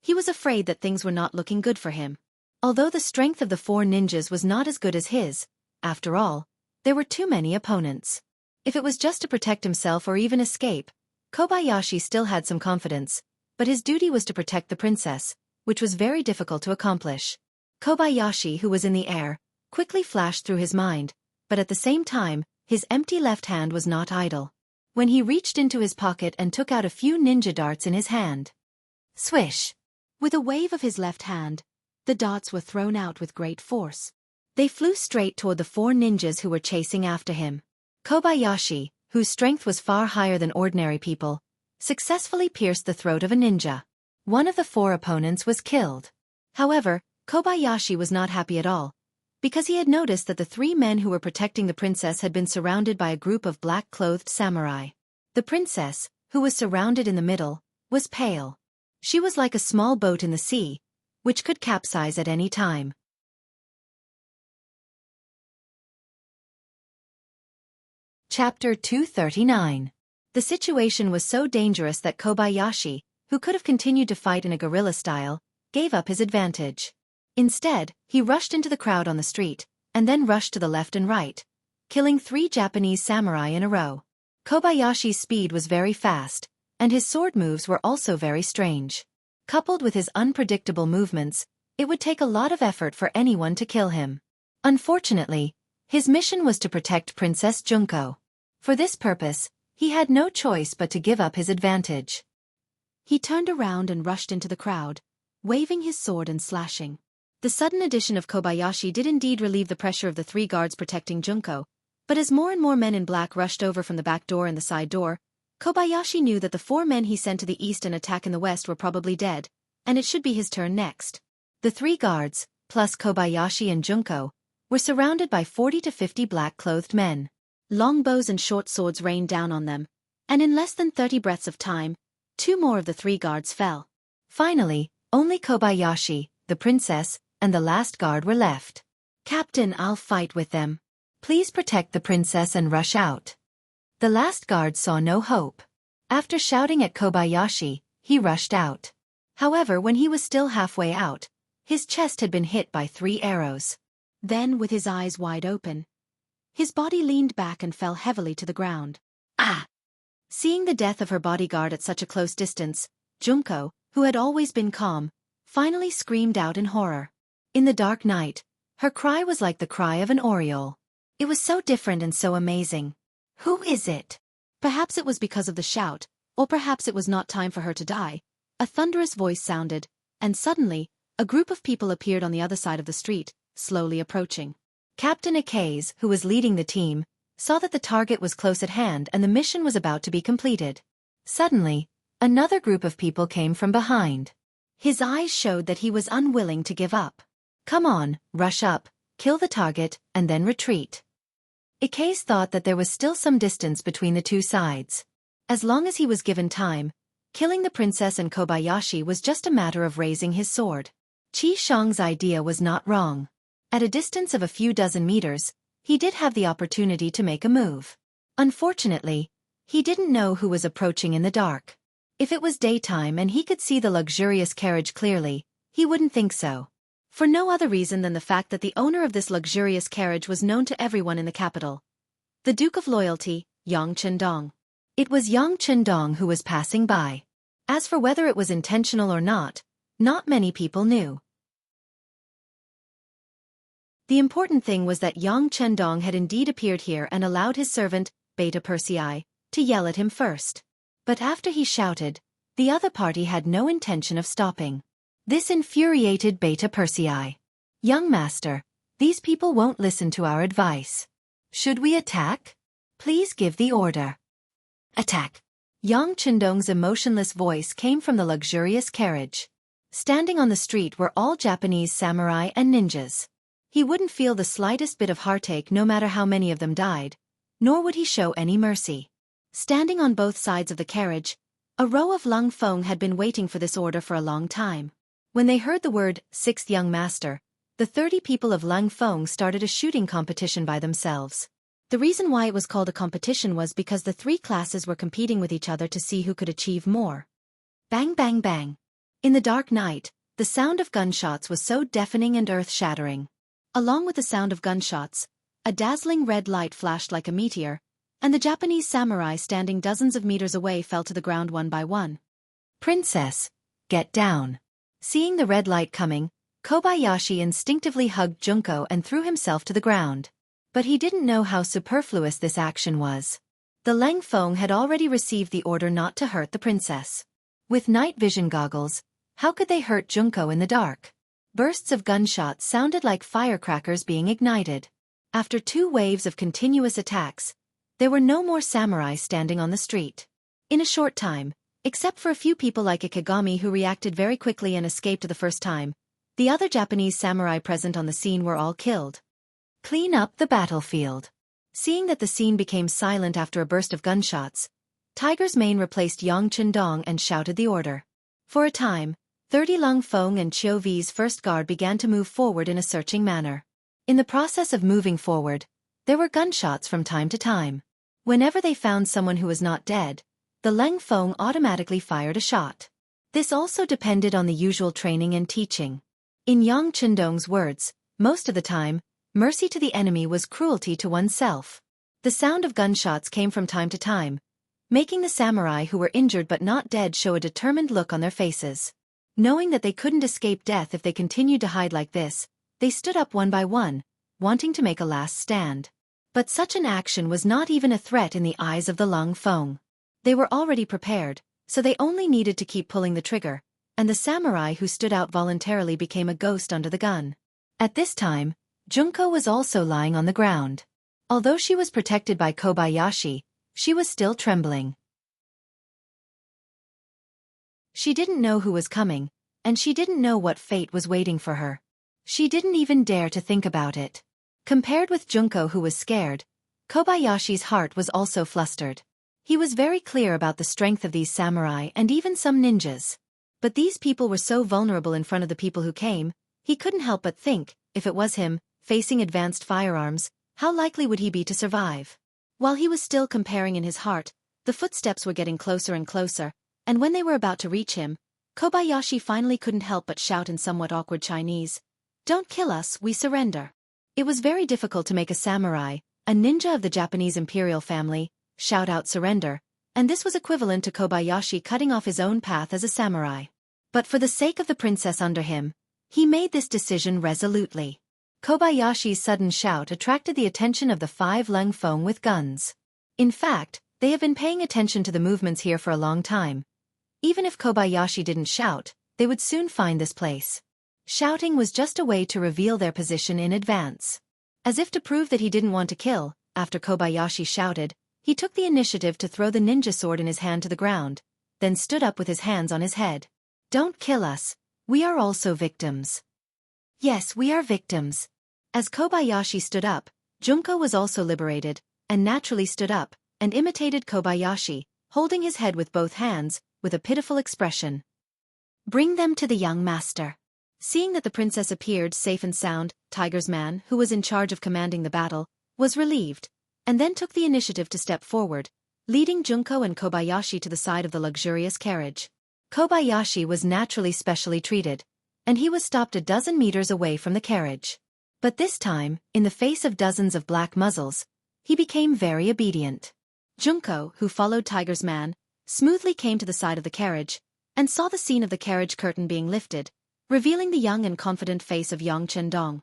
he was afraid that things were not looking good for him. Although the strength of the 4 ninjas was not as good as his, after all, there were too many opponents. If it was just to protect himself or even escape, Kobayashi still had some confidence, but his duty was to protect the princess, which was very difficult to accomplish. Kobayashi, who was in the air, quickly flashed through his mind, but at the same time, his empty left hand was not idle. When he reached into his pocket and took out a few ninja darts in his hand. Swish! With a wave of his left hand, the darts were thrown out with great force. They flew straight toward the 4 ninjas who were chasing after him. Kobayashi, whose strength was far higher than ordinary people, successfully pierced the throat of a ninja. One of the 4 opponents was killed. However, Kobayashi was not happy at all, because he had noticed that the 3 men who were protecting the princess had been surrounded by a group of black-clothed samurai. The princess, who was surrounded in the middle, was pale. She was like a small boat in the sea, which could capsize at any time. Chapter 239. The situation was so dangerous that Kobayashi, who could have continued to fight in a guerrilla style, gave up his advantage. Instead, he rushed into the crowd on the street, and then rushed to the left and right, killing 3 Japanese samurai in a row. Kobayashi's speed was very fast, and his sword moves were also very strange. Coupled with his unpredictable movements, it would take a lot of effort for anyone to kill him. Unfortunately, his mission was to protect Princess Junko. For this purpose, he had no choice but to give up his advantage. He turned around and rushed into the crowd, waving his sword and slashing. The sudden addition of Kobayashi did indeed relieve the pressure of the 3 guards protecting Junko, but as more and more men in black rushed over from the back door and the side door, Kobayashi knew that the 4 men he sent to the east and attack in the west were probably dead, and it should be his turn next. The 3 guards, plus Kobayashi and Junko, were surrounded by 40 to 50 black-clothed men. Long bows and short swords rained down on them, and in less than 30 breaths of time, 2 more of the 3 guards fell. Finally, only Kobayashi, the princess, and the last guard were left. "Captain, I'll fight with them. Please protect the princess and rush out." The last guard saw no hope. After shouting at Kobayashi, he rushed out. However, when he was still halfway out, his chest had been hit by 3 arrows. Then, with his eyes wide open, his body leaned back and fell heavily to the ground. Ah! Seeing the death of her bodyguard at such a close distance, Junko, who had always been calm, finally screamed out in horror. In the dark night, her cry was like the cry of an oriole. It was so different and so amazing. Who is it? Perhaps it was because of the shout, or perhaps it was not time for her to die. A thunderous voice sounded, and suddenly, a group of people appeared on the other side of the street, slowly approaching. Captain Akaze, who was leading the team, saw that the target was close at hand and the mission was about to be completed. Suddenly, another group of people came from behind. His eyes showed that he was unwilling to give up. Come on, rush up, kill the target, and then retreat. Akaze thought that there was still some distance between the two sides. As long as he was given time, killing the princess and Kobayashi was just a matter of raising his sword. Qi Shang's idea was not wrong. At a distance of a few dozen meters, he did have the opportunity to make a move. Unfortunately, he didn't know who was approaching in the dark. If it was daytime and he could see the luxurious carriage clearly, he wouldn't think so. For no other reason than the fact that the owner of this luxurious carriage was known to everyone in the capital. The Duke of Loyalty, Yang Chendong. It was Yang Chendong who was passing by. As for whether it was intentional or not many people knew. The important thing was that Yang Chendong had indeed appeared here and allowed his servant, Beta Persei, to yell at him first. But after he shouted, the other party had no intention of stopping. This infuriated Beta Persei. Young master, these people won't listen to our advice. Should we attack? Please give the order. Attack. Yang Chendong's emotionless voice came from the luxurious carriage. Standing on the street were all Japanese samurai and ninjas. He wouldn't feel the slightest bit of heartache no matter how many of them died, nor would he show any mercy. Standing on both sides of the carriage, a row of Lung Feng had been waiting for this order for a long time. When they heard the word, 6th young master, the 30 people of Lung Feng started a shooting competition by themselves. The reason why it was called a competition was because the 3 classes were competing with each other to see who could achieve more. Bang bang bang. In the dark night, the sound of gunshots was so deafening and earth-shattering. Along with the sound of gunshots, a dazzling red light flashed like a meteor, and the Japanese samurai standing dozens of meters away fell to the ground one by one. Princess, get down. Seeing the red light coming, Kobayashi instinctively hugged Junko and threw himself to the ground. But he didn't know how superfluous this action was. The Leng Feng had already received the order not to hurt the princess. With night vision goggles, how could they hurt Junko in the dark? Bursts of gunshots sounded like firecrackers being ignited. After 2 waves of continuous attacks, there were no more samurai standing on the street. In a short time, except for a few people like Ikigami who reacted very quickly and escaped the first time, the other Japanese samurai present on the scene were all killed. Clean up the battlefield. Seeing that the scene became silent after a burst of gunshots, Tiger's Mane replaced Yang Chendong and shouted the order. For a time, 30 Lung Feng and Chiu V's first guard began to move forward in a searching manner. In the process of moving forward, there were gunshots from time to time. Whenever they found someone who was not dead, the Leng Feng automatically fired a shot. This also depended on the usual training and teaching. In Yang Chendong's words, most of the time, mercy to the enemy was cruelty to oneself. The sound of gunshots came from time to time, making the samurai who were injured but not dead show a determined look on their faces. Knowing that they couldn't escape death if they continued to hide like this, they stood up one by one, wanting to make a last stand. But such an action was not even a threat in the eyes of the Lung Feng. They were already prepared, so they only needed to keep pulling the trigger, and the samurai who stood out voluntarily became a ghost under the gun. At this time, Junko was also lying on the ground. Although she was protected by Kobayashi, she was still trembling. She didn't know who was coming, and she didn't know what fate was waiting for her. She didn't even dare to think about it. Compared with Junko who was scared, Kobayashi's heart was also flustered. He was very clear about the strength of these samurai and even some ninjas. But these people were so vulnerable in front of the people who came, he couldn't help but think, if it was him, facing advanced firearms, how likely would he be to survive? While he was still comparing in his heart, The footsteps were getting closer and closer, and when they were about to reach him, Kobayashi finally couldn't help but shout in somewhat awkward Chinese, "Don't kill us, we surrender." It was very difficult to make a samurai, a ninja of the Japanese Imperial family, shout out surrender, and this was equivalent to Kobayashi cutting off his own path as a samurai. But for the sake of the princess under him, he made this decision resolutely. Kobayashi's sudden shout attracted the attention of the 5 Leng Feng with guns. In fact, they have been paying attention to the movements here for a long time. Even if Kobayashi didn't shout, they would soon find this place. Shouting was just a way to reveal their position in advance. As if to prove that he didn't want to kill, after Kobayashi shouted, he took the initiative to throw the ninja sword in his hand to the ground, then stood up with his hands on his head. "Don't kill us, we are also victims." "Yes, we are victims." As Kobayashi stood up, Junko was also liberated, and naturally stood up, and imitated Kobayashi, holding his head with both hands, with a pitiful expression. "Bring them to the young master." Seeing that the princess appeared safe and sound, Tiger's man, who was in charge of commanding the battle, was relieved, and then took the initiative to step forward, leading Junko and Kobayashi to the side of the luxurious carriage. Kobayashi was naturally specially treated, and he was stopped a dozen meters away from the carriage. But this time, in the face of dozens of black muzzles, he became very obedient. Junko, who followed Tiger's man, smoothly came to the side of the carriage, and saw the scene of the carriage curtain being lifted, revealing the young and confident face of Yang Chendong.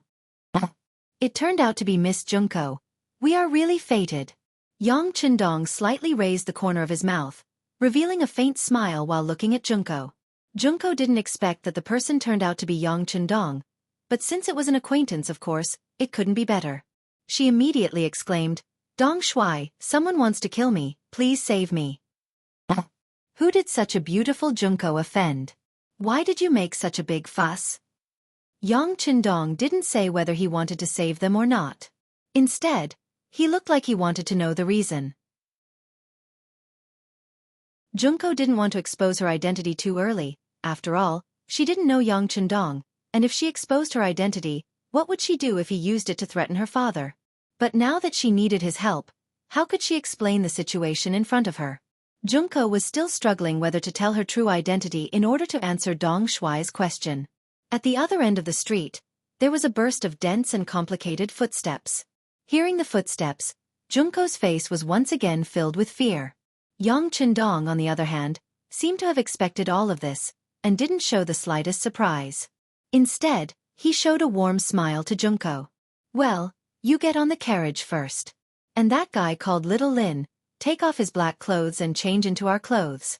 It turned out to be Miss Junko. "We are really fated." Yang Chendong slightly raised the corner of his mouth, revealing a faint smile while looking at Junko. Junko didn't expect that the person turned out to be Yang Chendong, but since it was an acquaintance, of course, it couldn't be better. She immediately exclaimed, "Dong Shuai, someone wants to kill me, please save me." Who did such a beautiful Junko offend? Why did you make such a big fuss? Yang Chendong didn't say whether he wanted to save them or not. Instead, he looked like he wanted to know the reason. Junko didn't want to expose her identity too early. After all, she didn't know Yang Chendong, and if she exposed her identity, what would she do if he used it to threaten her father? But now that she needed his help, how could she explain the situation in front of her? Junko was still struggling whether to tell her true identity in order to answer Dong Shuai's question. At the other end of the street, there was a burst of dense and complicated footsteps. Hearing the footsteps, Junko's face was once again filled with fear. Yang Chendong, on the other hand, seemed to have expected all of this, and didn't show the slightest surprise. Instead, he showed a warm smile to Junko. "Well, you get on the carriage first. And that guy called Little Lin, take off his black clothes and change into our clothes."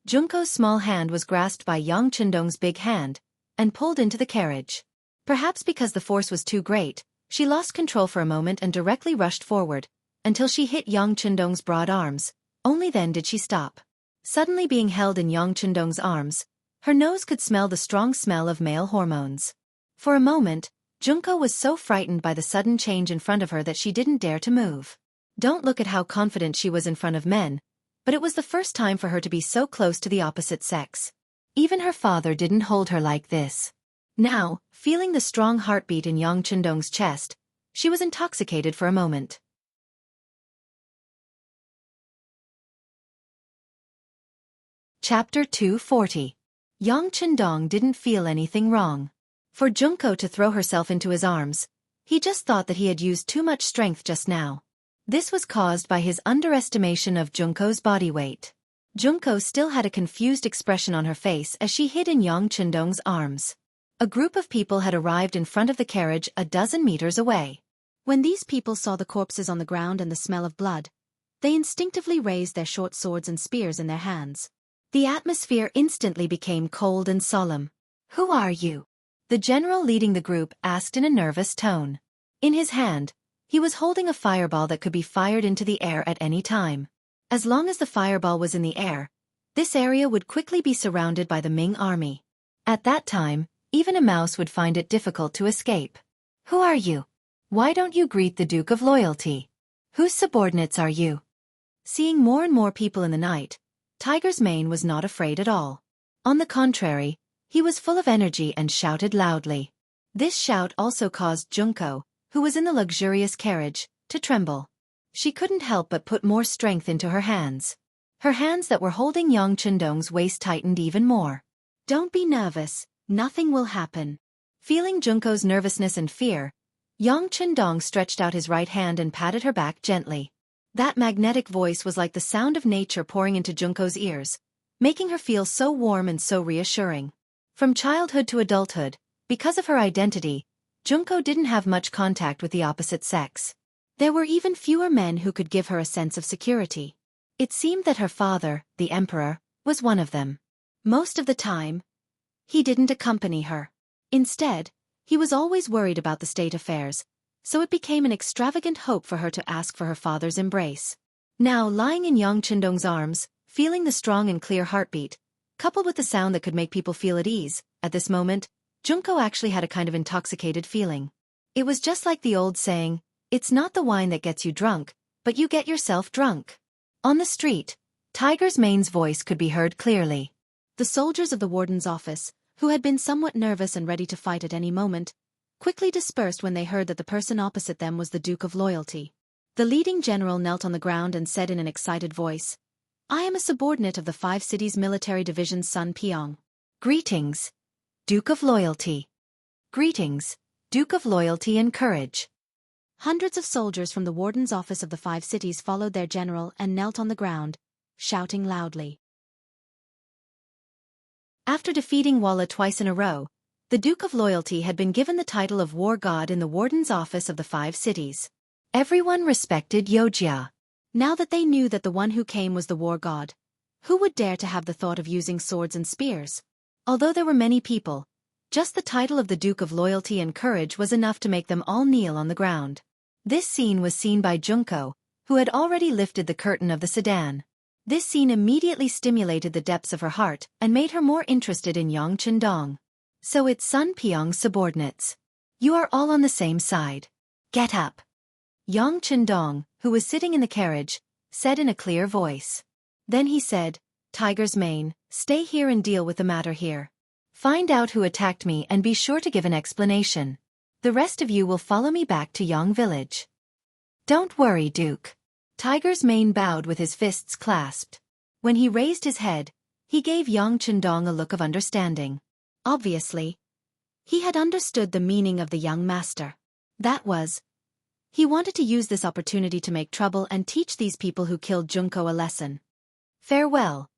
Junko's small hand was grasped by Yang Chendong's big hand, and pulled into the carriage. Perhaps because the force was too great, she lost control for a moment and directly rushed forward, until she hit Yang Chendong's broad arms. Only then did she stop. Suddenly being held in Yang Chendong's arms, her nose could smell the strong smell of male hormones. For a moment, Junko was so frightened by the sudden change in front of her that she didn't dare to move. Don't look at how confident she was in front of men, but it was the first time for her to be so close to the opposite sex. Even her father didn't hold her like this. Now, feeling the strong heartbeat in Yang Chendong's chest, she was intoxicated for a moment. Chapter 240. Yang Chendong didn't feel anything wrong. For Junko to throw herself into his arms, he just thought that he had used too much strength just now. This was caused by his underestimation of Junko's body weight. Junko still had a confused expression on her face as she hid in Yang Chendong's arms. A group of people had arrived in front of the carriage a dozen meters away. When these people saw the corpses on the ground and the smell of blood, they instinctively raised their short swords and spears in their hands. The atmosphere instantly became cold and solemn. "Who are you?" the general leading the group asked in a nervous tone. In his hand, he was holding a fireball that could be fired into the air at any time. As long as the fireball was in the air, this area would quickly be surrounded by the Ming army. At that time, even a mouse would find it difficult to escape. "Who are you? Why don't you greet the Duke of Loyalty? Whose subordinates are you?" Seeing more and more people in the night, Tiger's mane was not afraid at all. On the contrary, he was full of energy and shouted loudly. This shout also caused Junko, who was in the luxurious carriage, to tremble. She couldn't help but put more strength into her hands. Her hands that were holding Yang Chendong's waist tightened even more. "Don't be nervous, nothing will happen." Feeling Junko's nervousness and fear, Yang Chendong stretched out his right hand and patted her back gently. That magnetic voice was like the sound of nature pouring into Junko's ears, making her feel so warm and so reassuring. From childhood to adulthood, because of her identity, Junko didn't have much contact with the opposite sex. There were even fewer men who could give her a sense of security. It seemed that her father, the emperor, was one of them. Most of the time, he didn't accompany her. Instead, he was always worried about the state affairs, so it became an extravagant hope for her to ask for her father's embrace. Now, lying in Yang Chendong's arms, feeling the strong and clear heartbeat, coupled with the sound that could make people feel at ease, at this moment, Junko actually had a kind of intoxicated feeling. It was just like the old saying, "It's not the wine that gets you drunk, but you get yourself drunk." On the street, Tiger's Mane's voice could be heard clearly. The soldiers of the warden's office, who had been somewhat nervous and ready to fight at any moment, quickly dispersed when they heard that the person opposite them was the Duke of Loyalty. The leading general knelt on the ground and said in an excited voice, "I am a subordinate of the 5 Cities Military Division's Sun Piong. Greetings, Duke of Loyalty. Greetings, Duke of Loyalty and Courage." Hundreds of soldiers from the warden's office of the 5 cities followed their general and knelt on the ground, shouting loudly. After defeating Walla twice in a row, the Duke of Loyalty had been given the title of War God in the warden's office of the 5 cities. Everyone respected Wuxia. Now that they knew that the one who came was the War God, who would dare to have the thought of using swords and spears? Although there were many people, just the title of the Duke of Loyalty and Courage was enough to make them all kneel on the ground. This scene was seen by Junko, who had already lifted the curtain of the sedan. This scene immediately stimulated the depths of her heart and made her more interested in Yang Chendong. "So it's Sun Piong's subordinates. You are all on the same side. Get up." Yang Chendong, who was sitting in the carriage, said in a clear voice. Then he said, "Tiger's Mane, stay here and deal with the matter here. Find out who attacked me and be sure to give an explanation. The rest of you will follow me back to Yang Village." "Don't worry, Duke." Tiger's Mane bowed with his fists clasped. When he raised his head, he gave Yang Chendong a look of understanding. Obviously, he had understood the meaning of the young master. That was, he wanted to use this opportunity to make trouble and teach these people who killed Junko a lesson. "Farewell,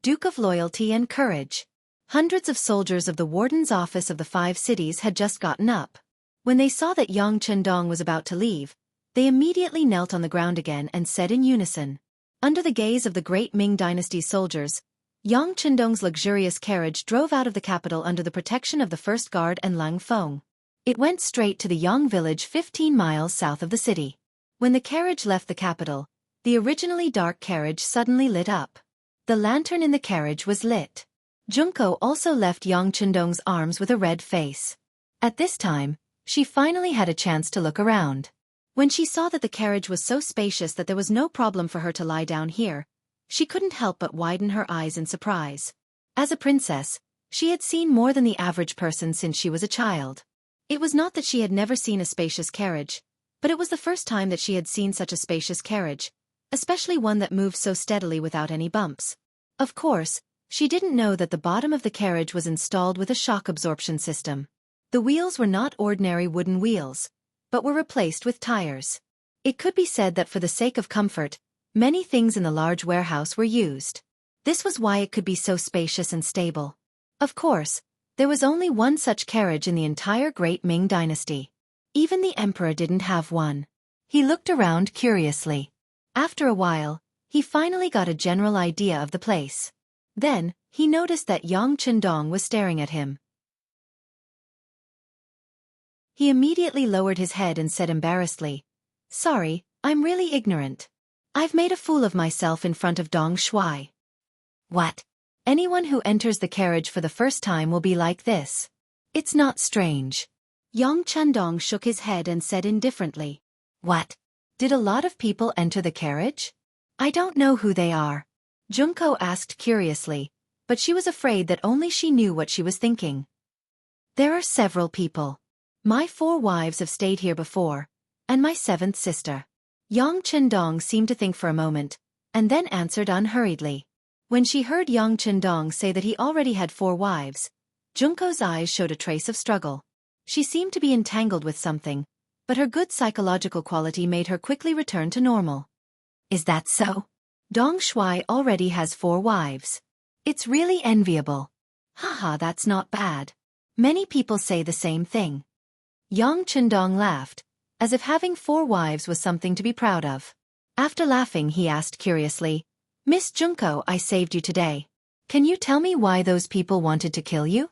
Duke of Loyalty and Courage." Hundreds of soldiers of the warden's office of the 5 cities had just gotten up. When they saw that Yang Chendong was about to leave, they immediately knelt on the ground again and said in unison. Under the gaze of the great Ming Dynasty's soldiers, Yang Chendong's luxurious carriage drove out of the capital under the protection of the First Guard and Lang Feng. It went straight to the Yang village 15 miles south of the city. When the carriage left the capital, the originally dark carriage suddenly lit up. The lantern in the carriage was lit. Junko also left Yang Chendong's arms with a red face. At this time, she finally had a chance to look around. When she saw that the carriage was so spacious that there was no problem for her to lie down here, she couldn't help but widen her eyes in surprise. As a princess, she had seen more than the average person since she was a child. It was not that she had never seen a spacious carriage, but it was the first time that she had seen such a spacious carriage, especially one that moved so steadily without any bumps. Of course, she didn't know that the bottom of the carriage was installed with a shock absorption system. The wheels were not ordinary wooden wheels, but were replaced with tires. It could be said that for the sake of comfort, many things in the large warehouse were used. This was why it could be so spacious and stable. Of course, there was only one such carriage in the entire Great Ming Dynasty. Even the emperor didn't have one. He looked around curiously. After a while, he finally got a general idea of the place. Then, he noticed that Yang Chendong was staring at him. He immediately lowered his head and said embarrassedly, "Sorry, I'm really ignorant. I've made a fool of myself in front of Dong Shuai." "What? Anyone who enters the carriage for the first time will be like this. It's not strange." Yang Chendong shook his head and said indifferently, "What? Did a lot of people enter the carriage? I don't know who they are." Junko asked curiously, but she was afraid that only she knew what she was thinking. "There are several people. My 4 wives have stayed here before, and my 7th sister." Yang Chendong seemed to think for a moment, and then answered unhurriedly. When she heard Yang Qindong say that he already had 4 wives, Junko's eyes showed a trace of struggle. She seemed to be entangled with something, but her good psychological quality made her quickly return to normal. Is that so? Dong Shuai already has 4 wives. It's really enviable. Haha, that's not bad. Many people say the same thing. Yang Qindong laughed, as if having 4 wives was something to be proud of. After laughing, he asked curiously, Miss Junko, I saved you today. Can you tell me why those people wanted to kill you?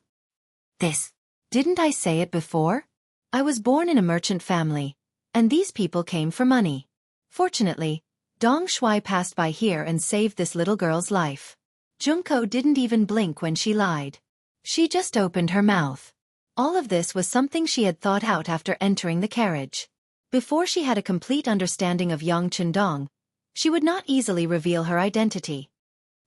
Didn't I say it before? I was born in a merchant family, and these people came for money. Fortunately, Dong Shuai passed by here and saved this little girl's life. Junko didn't even blink when she lied. She just opened her mouth. All of this was something she had thought out after entering the carriage. Before she had a complete understanding of Yang Qindong, she would not easily reveal her identity.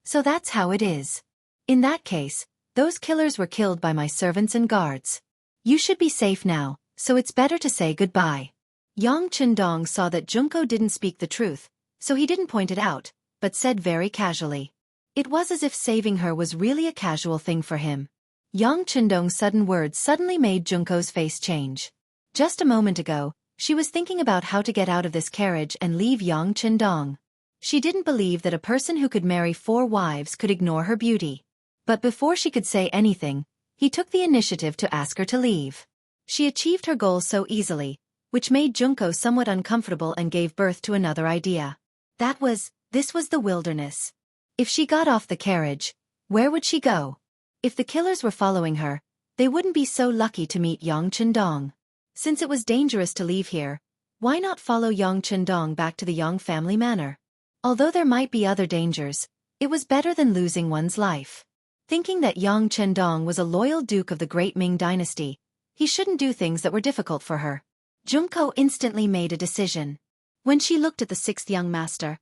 So that's how it is. In that case, those killers were killed by my servants and guards. You should be safe now, so it's better to say goodbye. Yang Qindong saw that Junko didn't speak the truth, so he didn't point it out, but said very casually. It was as if saving her was really a casual thing for him. Yang Qindong's sudden words suddenly made Junko's face change. Just a moment ago, she was thinking about how to get out of this carriage and leave Yang Qindong. She didn't believe that a person who could marry 4 wives could ignore her beauty. But before she could say anything, he took the initiative to ask her to leave. She achieved her goal so easily, which made Junko somewhat uncomfortable and gave birth to another idea. This was the wilderness. If she got off the carriage, where would she go? If the killers were following her, they wouldn't be so lucky to meet Yang Qindong. Since it was dangerous to leave here, why not follow Yang Qindong back to the Yang family manor? Although there might be other dangers, it was better than losing one's life. Thinking that Yang Qindong was a loyal duke of the great Ming dynasty, he shouldn't do things that were difficult for her. Junko instantly made a decision. When she looked at the 6th young master,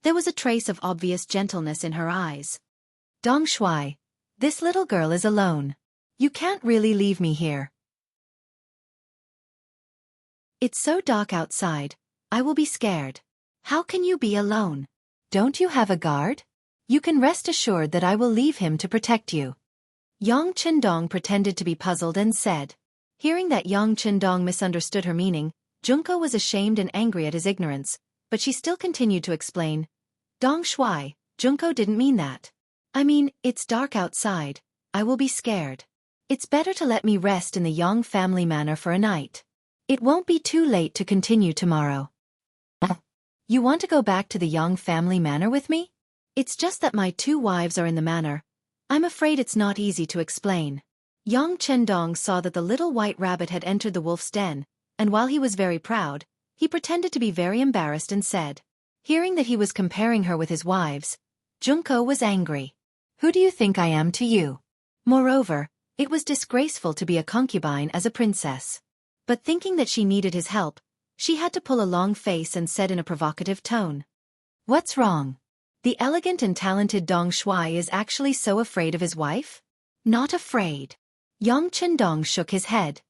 there was a trace of obvious gentleness in her eyes. Dong Shuai, this little girl is alone. You can't really leave me here. It's so dark outside, I will be scared. How can you be alone? Don't you have a guard? You can rest assured that I will leave him to protect you. Yang Qindong pretended to be puzzled and said. Hearing that Yang Qindong misunderstood her meaning, Junko was ashamed and angry at his ignorance, but she still continued to explain. Dong Shuai, Junko didn't mean that. I mean, it's dark outside, I will be scared. It's better to let me rest in the Yang family manor for a night. It won't be too late to continue tomorrow. You want to go back to the Yang family manor with me? It's just that my 2 wives are in the manor. I'm afraid it's not easy to explain. Yang Qindong saw that the little white rabbit had entered the wolf's den, and while he was very proud, he pretended to be very embarrassed and said. Hearing that he was comparing her with his wives, Junko was angry. Who do you think I am to you? Moreover, it was disgraceful to be a concubine as a princess. But thinking that she needed his help, she had to pull a long face and said in a provocative tone. What's wrong? The elegant and talented Dong Shuai is actually so afraid of his wife? Not afraid. Yang Qindong shook his head.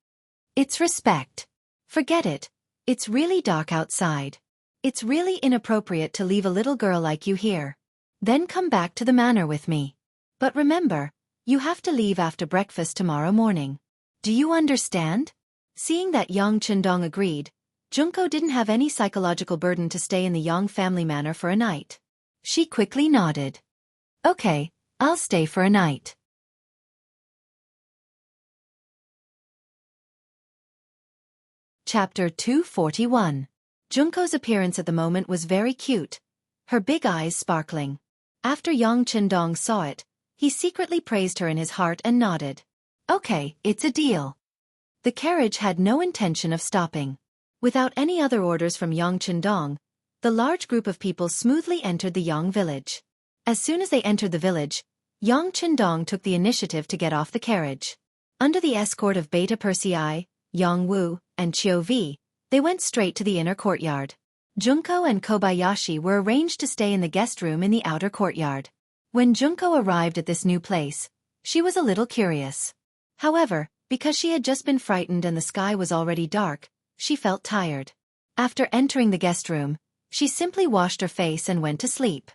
It's respect. Forget it. It's really dark outside. It's really inappropriate to leave a little girl like you here. Then come back to the manor with me. But remember, you have to leave after breakfast tomorrow morning. Do you understand? Seeing that Yang Qindong agreed, Junko didn't have any psychological burden to stay in the Yang family manor for a night. She quickly nodded. Okay, I'll stay for a night. Chapter 241. Junko's appearance at the moment was very cute, her big eyes sparkling. After Yang Qindong saw it, he secretly praised her in his heart and nodded. Okay, it's a deal. The carriage had no intention of stopping. Without any other orders from Yang Qindong, the large group of people smoothly entered the Yang village. As soon as they entered the village, Yang Qindong took the initiative to get off the carriage. Under the escort of Beta Persei, Yang Wu, and Qiu Vi, they went straight to the inner courtyard. Junko and Kobayashi were arranged to stay in the guest room in the outer courtyard. When Junko arrived at this new place, she was a little curious. However, because she had just been frightened and the sky was already dark, she felt tired. After entering the guest room, she simply washed her face and went to sleep.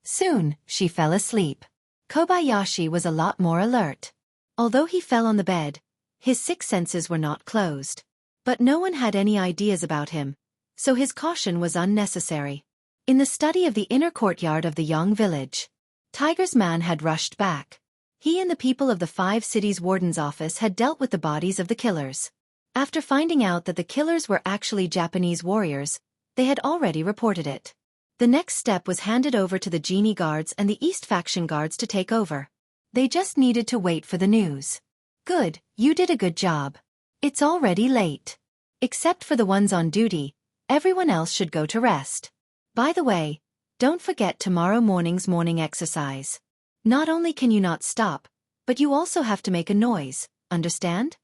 Soon, she fell asleep. Kobayashi was a lot more alert. Although he fell on the bed, his six senses were not closed. But no one had any ideas about him, so his caution was unnecessary. In the study of the inner courtyard of the Yang village, Tiger's man had rushed back. He and the people of the 5 cities warden's office had dealt with the bodies of the killers. After finding out that the killers were actually Japanese warriors, they had already reported it. The next step was handed over to the Genie guards and the East faction guards to take over. They just needed to wait for the news. Good, you did a good job. It's already late. Except for the ones on duty, everyone else should go to rest. By the way, don't forget tomorrow morning's morning exercise. Not only can you not stop, but you also have to make a noise, understand?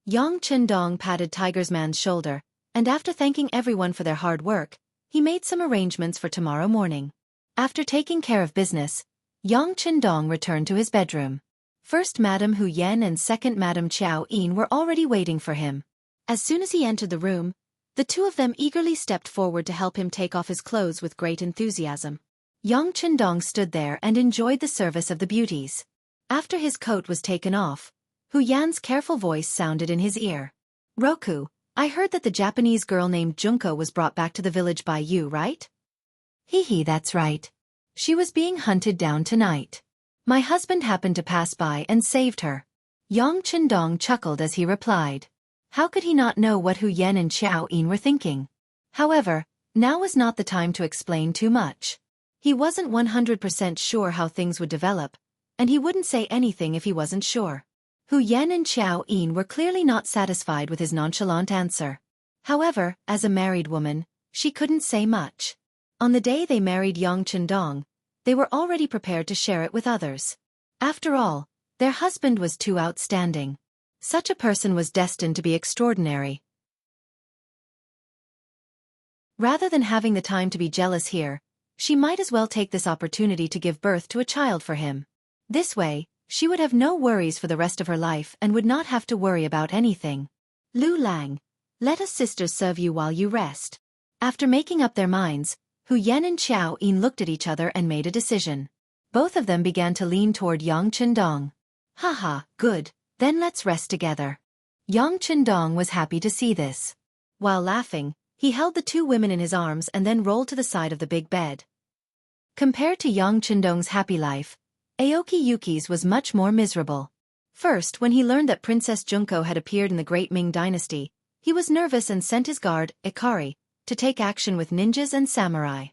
Yang Chendong patted Tiger's man's shoulder, and after thanking everyone for their hard work, he made some arrangements for tomorrow morning. After taking care of business, Yang Chendong returned to his bedroom. First Madame Hu Yan and second Madame Qiao Yin were already waiting for him. As soon as he entered the room, the two of them eagerly stepped forward to help him take off his clothes with great enthusiasm. Yang Chendong stood there and enjoyed the service of the beauties. After his coat was taken off, Hu Yan's careful voice sounded in his ear. Roku, I heard that the Japanese girl named Junko was brought back to the village by you, right? Hee, that's right. She was being hunted down tonight. My husband happened to pass by and saved her. Yang Chendong chuckled as he replied. How could he not know what Hu Yan and Xiao Yin were thinking? However, now was not the time to explain too much. He wasn't 100% sure how things would develop, and he wouldn't say anything if he wasn't sure. Hu Yan and Xiao Yin were clearly not satisfied with his nonchalant answer. However, as a married woman, she couldn't say much. On the day they married Yang Chendong, they were already prepared to share it with others. After all, their husband was too outstanding. Such a person was destined to be extraordinary. Rather than having the time to be jealous here, she might as well take this opportunity to give birth to a child for him. This way, she would have no worries for the rest of her life and would not have to worry about anything. Lu Lang, let us sisters serve you while you rest. After making up their minds, Hu Yan and Xiao Yin looked at each other and made a decision. Both of them began to lean toward Yang Chendong. Haha, good, then let's rest together. Yang Chendong was happy to see this. While laughing, he held the two women in his arms and then rolled to the side of the big bed. Compared to Yang Chendong's happy life, Aoki Yuki's was much more miserable. First, when he learned that Princess Junko had appeared in the Great Ming Dynasty, he was nervous and sent his guard, Ikari, to take action with ninjas and samurai.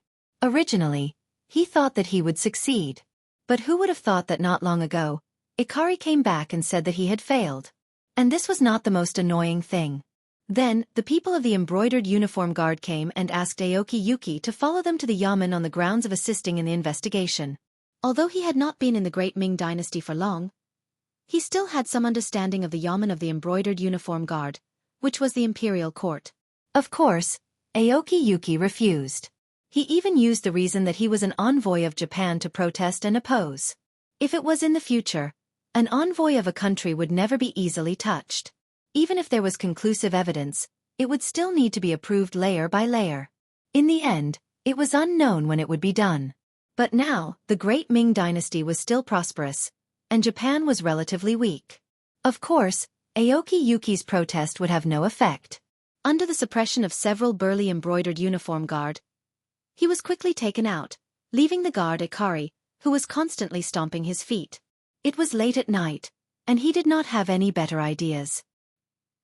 Originally, he thought that he would succeed. But who would have thought that not long ago, Ikari came back and said that he had failed. And this was not the most annoying thing. Then, the people of the embroidered uniform guard came and asked Aoki Yuki to follow them to the yamen on the grounds of assisting in the investigation. Although he had not been in the Great Ming Dynasty for long, he still had some understanding of the yamen of the embroidered uniform guard, which was the Imperial court. Of course, Aoki Yuki refused. He even used the reason that he was an envoy of Japan to protest and oppose. If it was in the future, an envoy of a country would never be easily touched. Even if there was conclusive evidence, it would still need to be approved layer by layer. In the end, it was unknown when it would be done. But now, the Great Ming Dynasty was still prosperous, and Japan was relatively weak. Of course, Aoki Yuki's protest would have no effect. Under the suppression of several burly embroidered uniform guard, he was quickly taken out, leaving the guard Ikari, who was constantly stomping his feet. It was late at night, and he did not have any better ideas.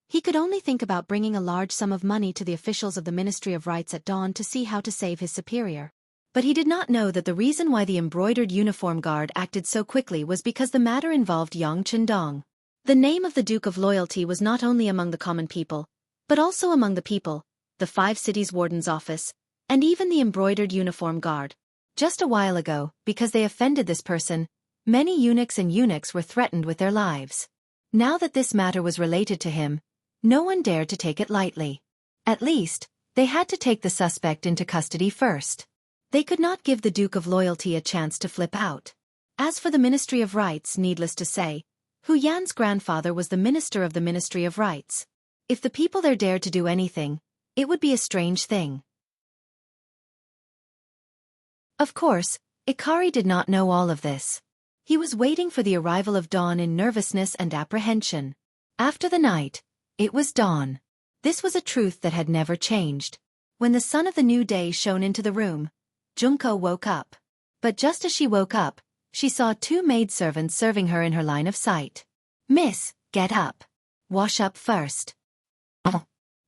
He could only think about bringing a large sum of money to the officials of the Ministry of Rights at dawn to see how to save his superior. But he did not know that the reason why the embroidered uniform guard acted so quickly was because the matter involved Yang Chendong. The name of the Duke of Loyalty was not only among the common people, but also among the people, the 5 cities warden's office, and even the embroidered uniform guard. Just a while ago, because they offended this person, many eunuchs were threatened with their lives. Now that this matter was related to him, no one dared to take it lightly. At least, they had to take the suspect into custody first. They could not give the Duke of Loyalty a chance to flip out. As for the Ministry of Rights, needless to say, Hu Yan's grandfather was the minister of the Ministry of Rights. If the people there dared to do anything, it would be a strange thing. Of course, Ikari did not know all of this. He was waiting for the arrival of dawn in nervousness and apprehension. After the night, it was dawn. This was a truth that had never changed. When the sun of the new day shone into the room, Junko woke up. But just as she woke up, she saw two maidservants serving her in her line of sight. "Miss, get up. Wash up first."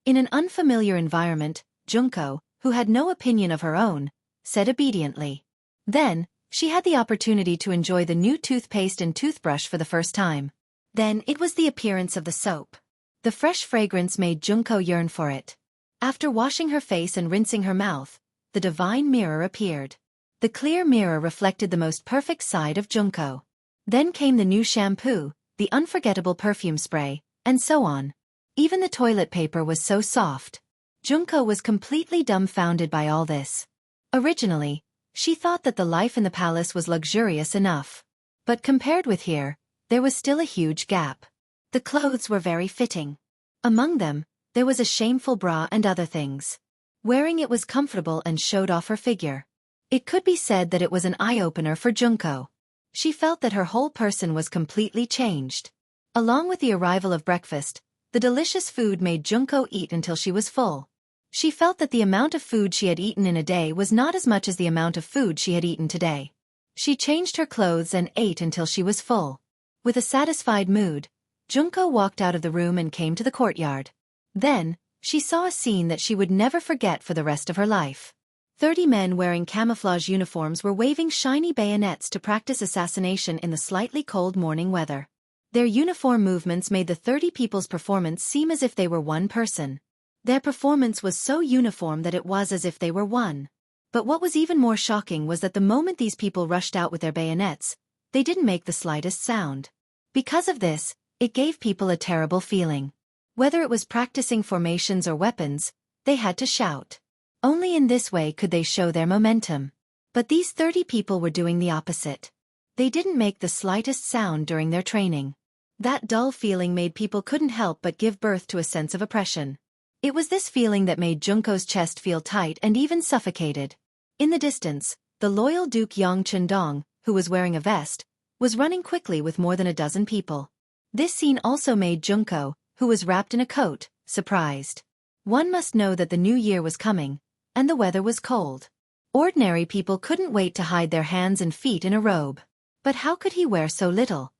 In an unfamiliar environment, Junko, who had no opinion of her own, said obediently. Then, she had the opportunity to enjoy the new toothpaste and toothbrush for the first time. Then it was the appearance of the soap. The fresh fragrance made Junko yearn for it. After washing her face and rinsing her mouth, the divine mirror appeared. The clear mirror reflected the most perfect side of Junko. Then came the new shampoo, the unforgettable perfume spray, and so on. Even the toilet paper was so soft. Junko was completely dumbfounded by all this. Originally, she thought that the life in the palace was luxurious enough. But compared with here, there was still a huge gap. The clothes were very fitting. Among them, there was a shameful bra and other things. Wearing it was comfortable and showed off her figure. It could be said that it was an eye-opener for Junko. She felt that her whole person was completely changed. Along with the arrival of breakfast, the delicious food made Junko eat until she was full. She felt that the amount of food she had eaten in a day was not as much as the amount of food she had eaten today. She changed her clothes and ate until she was full. With a satisfied mood, Junko walked out of the room and came to the courtyard. Then, she saw a scene that she would never forget for the rest of her life. 30 men wearing camouflage uniforms were waving shiny bayonets to practice assassination in the slightly cold morning weather. Their uniform movements made the 30 people's performance seem as if they were one person. Their performance was so uniform that it was as if they were one. But what was even more shocking was that the moment these people rushed out with their bayonets, they didn't make the slightest sound. Because of this, it gave people a terrible feeling. Whether it was practicing formations or weapons, they had to shout. Only in this way could they show their momentum. But these 30 people were doing the opposite. They didn't make the slightest sound during their training. That dull feeling made people couldn't help but give birth to a sense of oppression. It was this feeling that made Junko's chest feel tight and even suffocated. In the distance, the loyal Duke Yang Chendong, who was wearing a vest, was running quickly with more than a dozen people. This scene also made Junko, who was wrapped in a coat, surprised. One must know that the new year was coming, and the weather was cold. Ordinary people couldn't wait to hide their hands and feet in a robe. But how could he wear so little?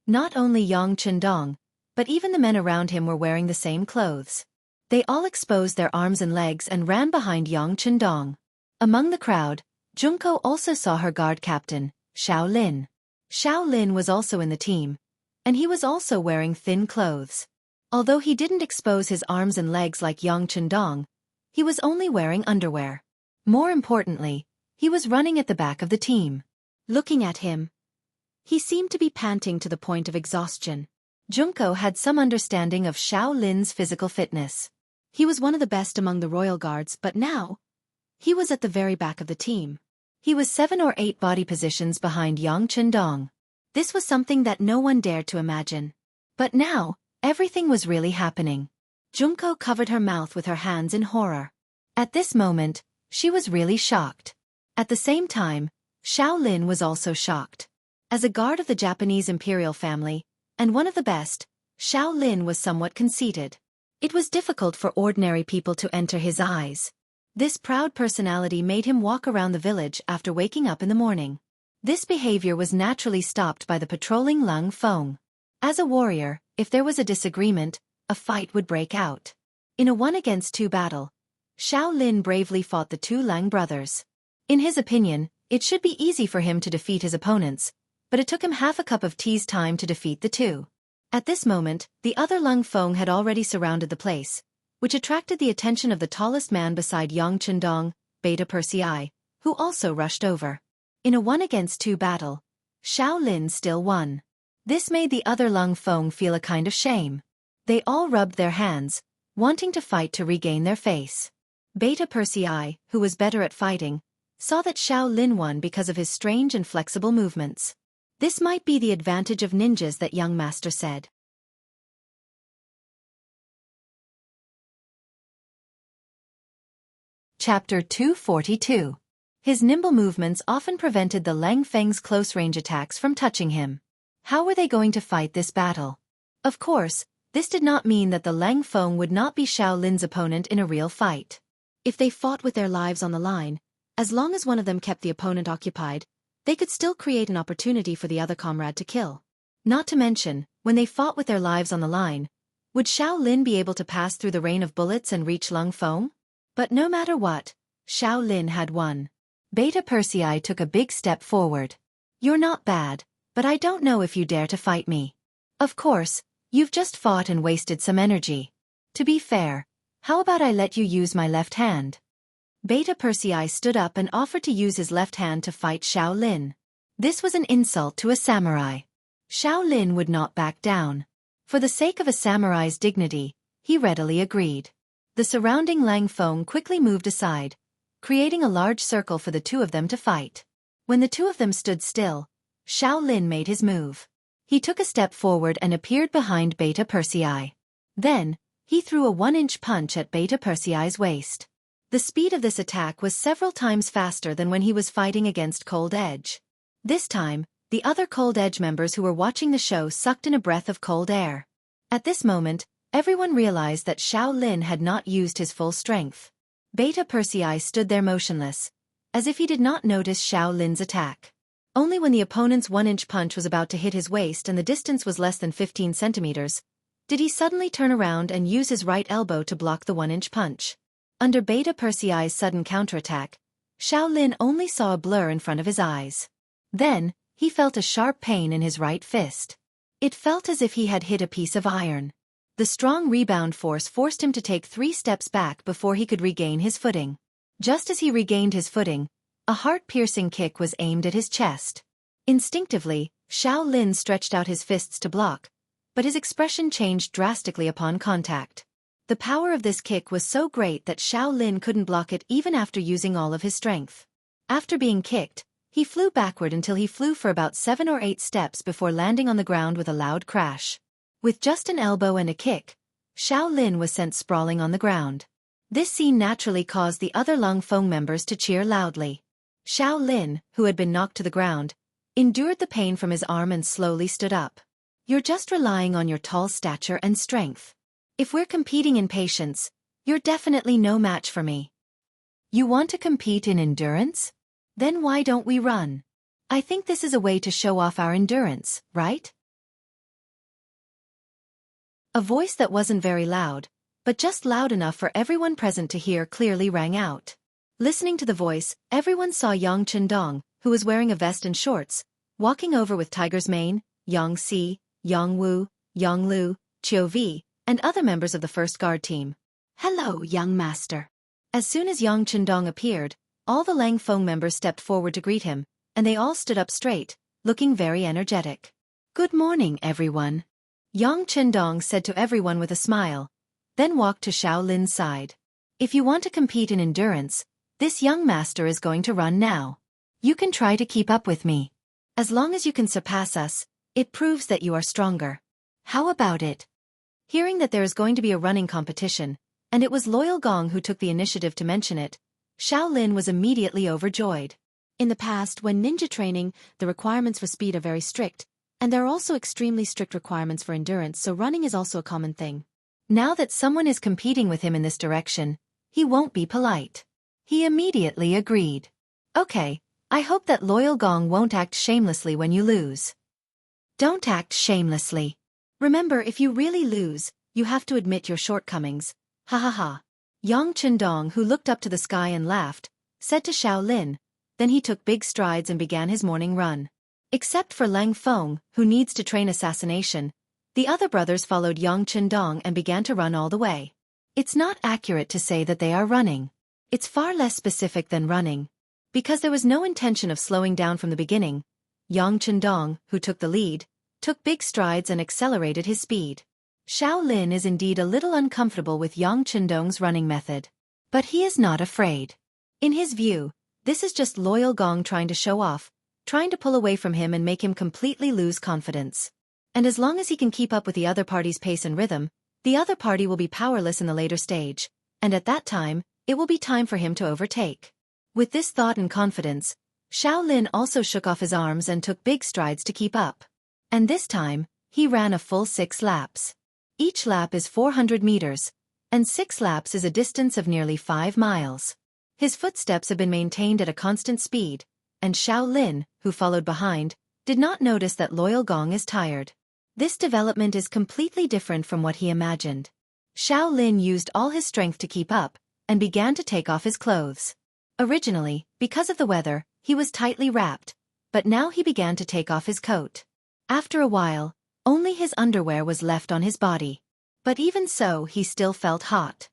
Not only Yang Chendong, but even the men around him were wearing the same clothes. They all exposed their arms and legs and ran behind Yang Chendong. Among the crowd, Junko also saw her guard captain, Xiao Lin. Xiao Lin was also in the team, and he was also wearing thin clothes. Although he didn't expose his arms and legs like Yang Chendong, he was only wearing underwear. More importantly, he was running at the back of the team. Looking at him, he seemed to be panting to the point of exhaustion. Junko had some understanding of Xiao Lin's physical fitness. He was one of the best among the royal guards, but now, he was at the very back of the team. He was 7 or 8 body positions behind Yang Chendong. This was something that no one dared to imagine. But now, everything was really happening. Junko covered her mouth with her hands in horror. At this moment, she was really shocked. At the same time, Xiao Lin was also shocked. As a guard of the Japanese Imperial family, and one of the best, Xiao Lin was somewhat conceited. It was difficult for ordinary people to enter his eyes. This proud personality made him walk around the village after waking up in the morning. This behavior was naturally stopped by the patrolling Lung Feng. As a warrior, if there was a disagreement, a fight would break out. In a 1-against-2 battle, Xiao Lin bravely fought the 2 Lang brothers. In his opinion, it should be easy for him to defeat his opponents, but it took him half a cup of tea's time to defeat the 2. At this moment, the other Lung Feng had already surrounded the place, which attracted the attention of the tallest man beside Yang Chendong, Beta Persei, who also rushed over. In a 1-against-2 battle, Xiao Lin still won. This made the other Lung Feng feel a kind of shame. They all rubbed their hands, wanting to fight to regain their face. Beta Persei, who was better at fighting, saw that Xiao Lin won because of his strange and flexible movements. This might be the advantage of ninjas, that young master said. Chapter 242. His nimble movements often prevented the Lang Feng's close-range attacks from touching him. How were they going to fight this battle? Of course, this did not mean that the Lang Feng would not be Xiao Lin's opponent in a real fight. If they fought with their lives on the line, as long as one of them kept the opponent occupied, they could still create an opportunity for the other comrade to kill. Not to mention, when they fought with their lives on the line, would Xiao Lin be able to pass through the rain of bullets and reach Lang Feng? But no matter what, Xiao Lin had won. Beta Persei took a big step forward. You're not bad, but I don't know if you dare to fight me. Of course, you've just fought and wasted some energy. To be fair, how about I let you use my left hand? Beta Persei stood up and offered to use his left hand to fight Xiao Lin. This was an insult to a samurai. Xiao Lin would not back down. For the sake of a samurai's dignity, he readily agreed. The surrounding Lang Feng quickly moved aside, creating a large circle for the two of them to fight. When the two of them stood still, Xiao Lin made his move. He took a step forward and appeared behind Beta Persei. Then, he threw a 1-inch punch at Beta Persei's waist. The speed of this attack was several times faster than when he was fighting against Cold Edge. This time, the other Cold Edge members who were watching the show sucked in a breath of cold air. At this moment, everyone realized that Xiao Lin had not used his full strength. Beta Persei stood there motionless, as if he did not notice Xiao Lin's attack. Only when the opponent's 1-inch punch was about to hit his waist and the distance was less than 15 centimeters, did he suddenly turn around and use his right elbow to block the 1-inch punch. Under Beta Persei's sudden counterattack, Xiao Lin only saw a blur in front of his eyes. Then, he felt a sharp pain in his right fist. It felt as if he had hit a piece of iron. The strong rebound force forced him to take 3 steps back before he could regain his footing. Just as he regained his footing, a heart-piercing kick was aimed at his chest. Instinctively, Xiao Lin stretched out his fists to block, but his expression changed drastically upon contact. The power of this kick was so great that Xiao Lin couldn't block it even after using all of his strength. After being kicked, he flew backward until he flew for about 7 or 8 steps before landing on the ground with a loud crash. With just an elbow and a kick, Xiao Lin was sent sprawling on the ground. This scene naturally caused the other Lang Feng members to cheer loudly. Xiao Lin, who had been knocked to the ground, endured the pain from his arm and slowly stood up. You're just relying on your tall stature and strength. If we're competing in patience, you're definitely no match for me. You want to compete in endurance? Then why don't we run? I think this is a way to show off our endurance, right? A voice that wasn't very loud, but just loud enough for everyone present to hear clearly rang out. Listening to the voice, everyone saw Yang Chendong, who was wearing a vest and shorts, walking over with Tiger's Mane, Yang Si, Yang Wu, Yang Lu, Chiu Vi, and other members of the first guard team. Hello, young master. As soon as Yang Chendong appeared, all the Lang Feng members stepped forward to greet him, and they all stood up straight, looking very energetic. Good morning, everyone. Yang Chendong said to everyone with a smile, then walked to Xiao Lin's side. If you want to compete in endurance, this young master is going to run now. You can try to keep up with me. As long as you can surpass us, it proves that you are stronger. How about it? Hearing that there is going to be a running competition, and it was Loyal Gong who took the initiative to mention it, Xiao Lin was immediately overjoyed. In the past, when ninja training, the requirements for speed are very strict, and there are also extremely strict requirements for endurance, so running is also a common thing. Now that someone is competing with him in this direction, he won't be polite. He immediately agreed. Okay, I hope that Loyal Gong won't act shamelessly when you lose. Don't act shamelessly. Remember, if you really lose, you have to admit your shortcomings. Ha ha ha. Yang Chendong, who looked up to the sky and laughed, said to Xiao Lin, then he took big strides and began his morning run. Except for Lang Feng, who needs to train assassination, the other brothers followed Yang Chendong and began to run all the way. It's not accurate to say that they are running. It's far less specific than running. Because there was no intention of slowing down from the beginning, Yang Chendong, who took the lead, took big strides and accelerated his speed. Xiao Lin is indeed a little uncomfortable with Yang Chendong's running method. But he is not afraid. In his view, this is just Loyal Gong trying to show off, trying to pull away from him and make him completely lose confidence. And as long as he can keep up with the other party's pace and rhythm, the other party will be powerless in the later stage, and at that time, it will be time for him to overtake. With this thought and confidence, Shaolin also shook off his arms and took big strides to keep up. And this time, he ran a full 6 laps. Each lap is 400 meters, and 6 laps is a distance of nearly 5 miles. His footsteps have been maintained at a constant speed, and Shaolin, who followed behind, did not notice that Loyal Gong is tired. This development is completely different from what he imagined. Shaolin used all his strength to keep up, and began to take off his clothes. Originally, because of the weather, he was tightly wrapped, but now he began to take off his coat. After a while, only his underwear was left on his body. But even so, he still felt hot.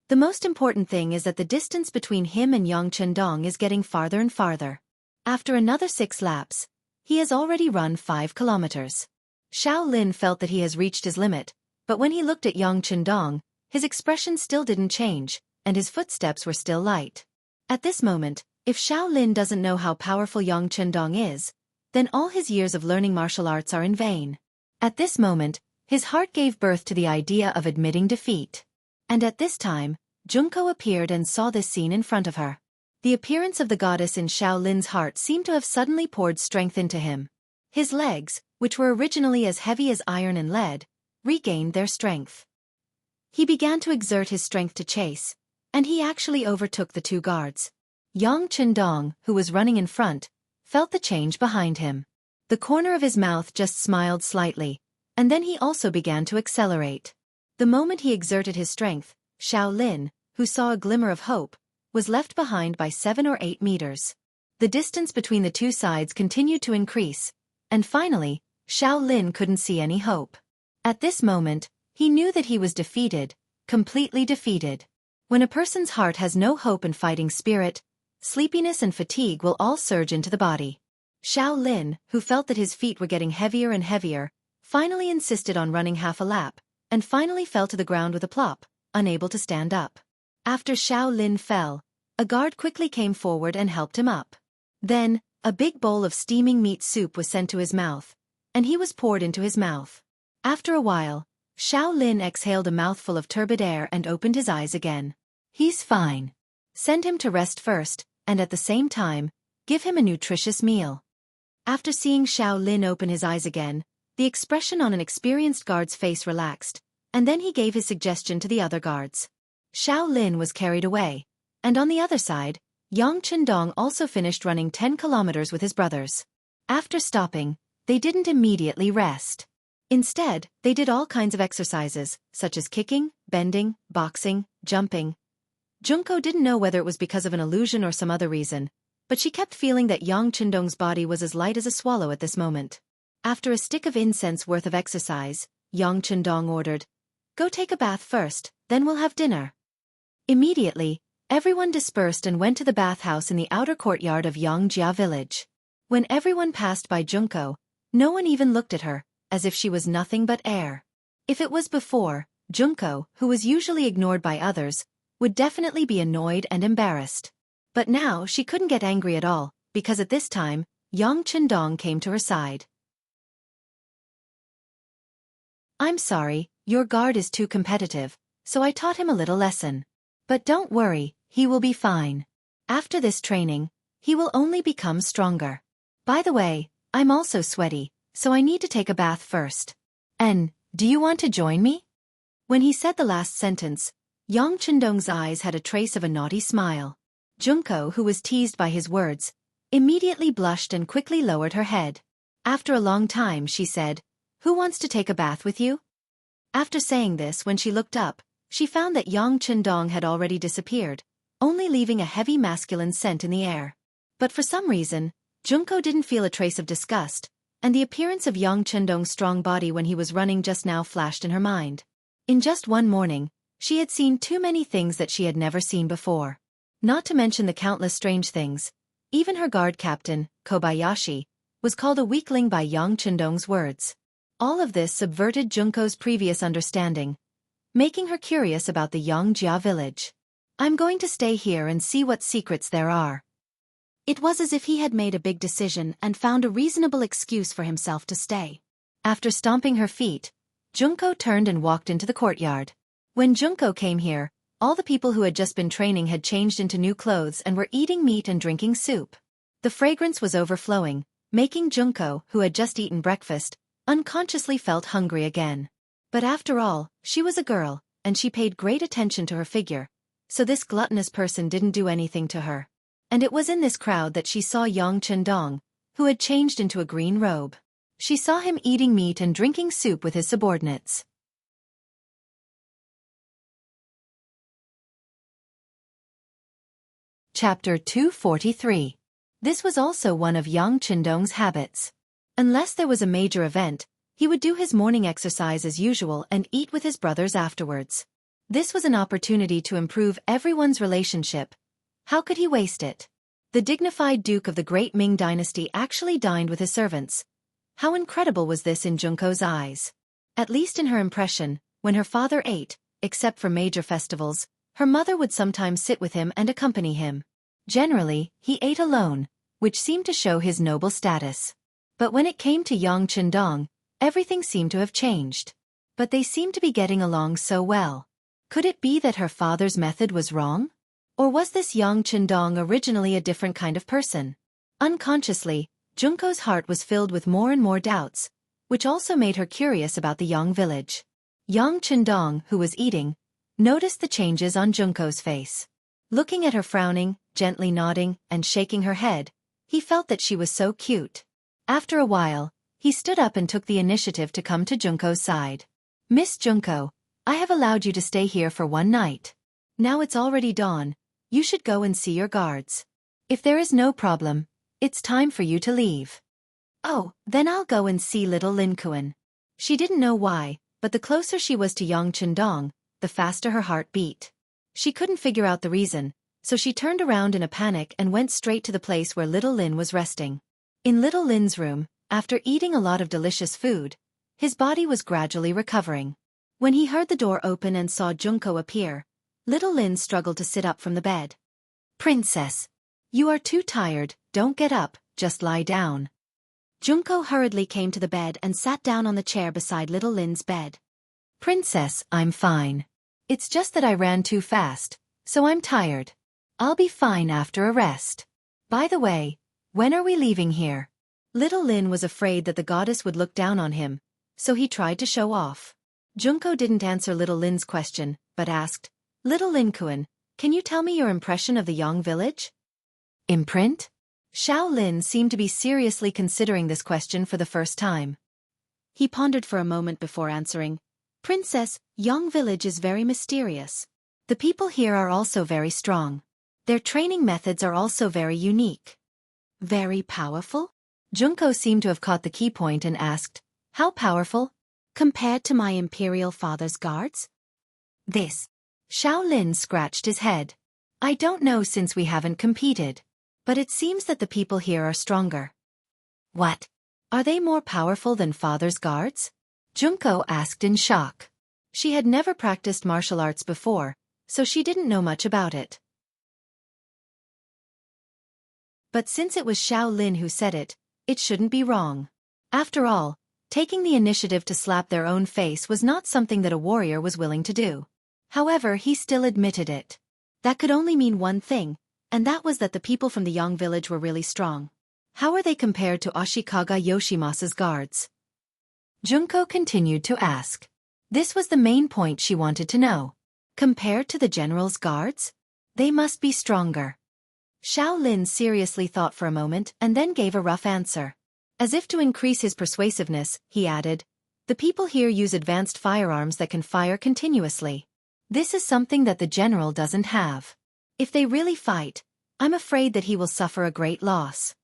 The most important thing is that the distance between him and Yang Chendong is getting farther and farther. After another 6 laps, he has already run 5 kilometers. Shaolin felt that he has reached his limit, but when he looked at Yang Chendong, his expression still didn't change, and his footsteps were still light. At this moment, if Shaolin doesn't know how powerful Yang Chendong is, then all his years of learning martial arts are in vain. At this moment, his heart gave birth to the idea of admitting defeat. And at this time, Junko appeared and saw this scene in front of her. The appearance of the goddess in Shaolin's heart seemed to have suddenly poured strength into him. His legs, which were originally as heavy as iron and lead, regained their strength. He began to exert his strength to chase, and he actually overtook the 2 guards. Yang Chendong, who was running in front, felt the change behind him. The corner of his mouth just smiled slightly, and then he also began to accelerate. The moment he exerted his strength, Shaolin, who saw a glimmer of hope, was left behind by 7 or 8 meters. The distance between the 2 sides continued to increase, and finally, Shaolin couldn't see any hope. At this moment, he knew that he was defeated, completely defeated. When a person's heart has no hope and fighting spirit, sleepiness and fatigue will all surge into the body. Shaolin, who felt that his feet were getting heavier and heavier, finally insisted on running half a lap, and finally fell to the ground with a plop, unable to stand up. After Shaolin fell, a guard quickly came forward and helped him up. Then, a big bowl of steaming meat soup was sent to his mouth, and he was poured into his mouth. After a while, Shaolin exhaled a mouthful of turbid air and opened his eyes again. He's fine. Send him to rest first, and at the same time, give him a nutritious meal. After seeing Shaolin open his eyes again, the expression on an experienced guard's face relaxed, and then he gave his suggestion to the other guards. Shaolin was carried away, and on the other side, Yang Chendong also finished running 10 kilometers with his brothers. After stopping, they didn't immediately rest. Instead, they did all kinds of exercises, such as kicking, bending, boxing, jumping. Junko didn't know whether it was because of an illusion or some other reason, but she kept feeling that Yang Chendong's body was as light as a swallow at this moment. After a stick of incense worth of exercise, Yang Chendong ordered, "Go take a bath first, then we'll have dinner." Immediately, everyone dispersed and went to the bathhouse in the outer courtyard of Xianxia village. When everyone passed by Junko, no one even looked at her, as if she was nothing but air. If it was before, Junko, who was usually ignored by others, would definitely be annoyed and embarrassed. But now she couldn't get angry at all, because at this time, Yang Chendong came to her side. "I'm sorry, your guard is too competitive, so I taught him a little lesson. But don't worry, he will be fine. After this training, he will only become stronger. By the way, I'm also sweaty, so I need to take a bath first. And, do you want to join me?" When he said the last sentence, Yang Chendong's eyes had a trace of a naughty smile. Junko, who was teased by his words, immediately blushed and quickly lowered her head. After a long time she said, "Who wants to take a bath with you?" After saying this, when she looked up, she found that Yang Chendong had already disappeared, only leaving a heavy masculine scent in the air. But for some reason, Junko didn't feel a trace of disgust, and the appearance of Yang Chendong's strong body when he was running just now flashed in her mind. In just one morning, she had seen too many things that she had never seen before. Not to mention the countless strange things. Even her guard captain, Kobayashi, was called a weakling by Yang Chendong's words. All of this subverted Junko's previous understanding, making her curious about the Xianxia village. "I'm going to stay here and see what secrets there are." It was as if he had made a big decision and found a reasonable excuse for himself to stay. After stomping her feet, Junko turned and walked into the courtyard. When Junko came here, all the people who had just been training had changed into new clothes and were eating meat and drinking soup. The fragrance was overflowing, making Junko, who had just eaten breakfast, unconsciously felt hungry again. But after all, she was a girl, and she paid great attention to her figure, so this gluttonous person didn't do anything to her. And it was in this crowd that she saw Yang Chendong, who had changed into a green robe. She saw him eating meat and drinking soup with his subordinates. Chapter 243. This was also one of Yang Chendong's habits. Unless there was a major event, he would do his morning exercise as usual and eat with his brothers afterwards. This was an opportunity to improve everyone's relationship. How could he waste it? The dignified Duke of the Great Ming Dynasty actually dined with his servants. How incredible was this in Junko's eyes? At least in her impression, when her father ate, except for major festivals, her mother would sometimes sit with him and accompany him. Generally, he ate alone, which seemed to show his noble status. But when it came to Yang Chendong, everything seemed to have changed. But they seemed to be getting along so well. Could it be that her father's method was wrong? Or was this Yang Chendong originally a different kind of person? Unconsciously, Junko's heart was filled with more and more doubts, which also made her curious about the Yang village. Yang Chendong, who was eating, noticed the changes on Junko's face. Looking at her frowning, gently nodding, and shaking her head, he felt that she was so cute. After a while, he stood up and took the initiative to come to Junko's side. "Miss Junko, I have allowed you to stay here for one night. Now it's already dawn, you should go and see your guards. If there is no problem, it's time for you to leave." "Oh, then I'll go and see little Lin Kuan." She didn't know why, but the closer she was to Yang Chendong, the faster her heart beat. She couldn't figure out the reason, so she turned around in a panic and went straight to the place where little Lin was resting. In little Lin's room, after eating a lot of delicious food, his body was gradually recovering. When he heard the door open and saw Junko appear, little Lin struggled to sit up from the bed. "Princess, you are too tired, don't get up, just lie down." Junko hurriedly came to the bed and sat down on the chair beside little Lin's bed. "Princess, I'm fine. It's just that I ran too fast, so I'm tired. I'll be fine after a rest. By the way, when are we leaving here?" Little Lin was afraid that the goddess would look down on him, so he tried to show off. Junko didn't answer little Lin's question, but asked, "Little Lin Kuan, can you tell me your impression of the Yang village?" "Imprint?" Xiao Lin seemed to be seriously considering this question for the first time. He pondered for a moment before answering, "Princess, Yang village is very mysterious. The people here are also very strong. Their training methods are also very unique." "Very powerful?" Junko seemed to have caught the key point and asked, "How powerful? Compared to my Imperial father's guards?" "This." Xiao Lin scratched his head. "I don't know since we haven't competed. But it seems that the people here are stronger." "What? Are they more powerful than father's guards?" Junko asked in shock. She had never practiced martial arts before, so she didn't know much about it. But since it was Xiao Lin who said it, it shouldn't be wrong. After all, taking the initiative to slap their own face was not something that a warrior was willing to do. However, he still admitted it. That could only mean one thing, and that was that the people from the Yang village were really strong. How are they compared to Ashikaga Yoshimasa's guards? Junko continued to ask. This was the main point she wanted to know. Compared to the general's guards? They must be stronger. Xiao Lin seriously thought for a moment and then gave a rough answer. As if to increase his persuasiveness, he added, "The people here use advanced firearms that can fire continuously. This is something that the general doesn't have. If they really fight, I'm afraid that he will suffer a great loss."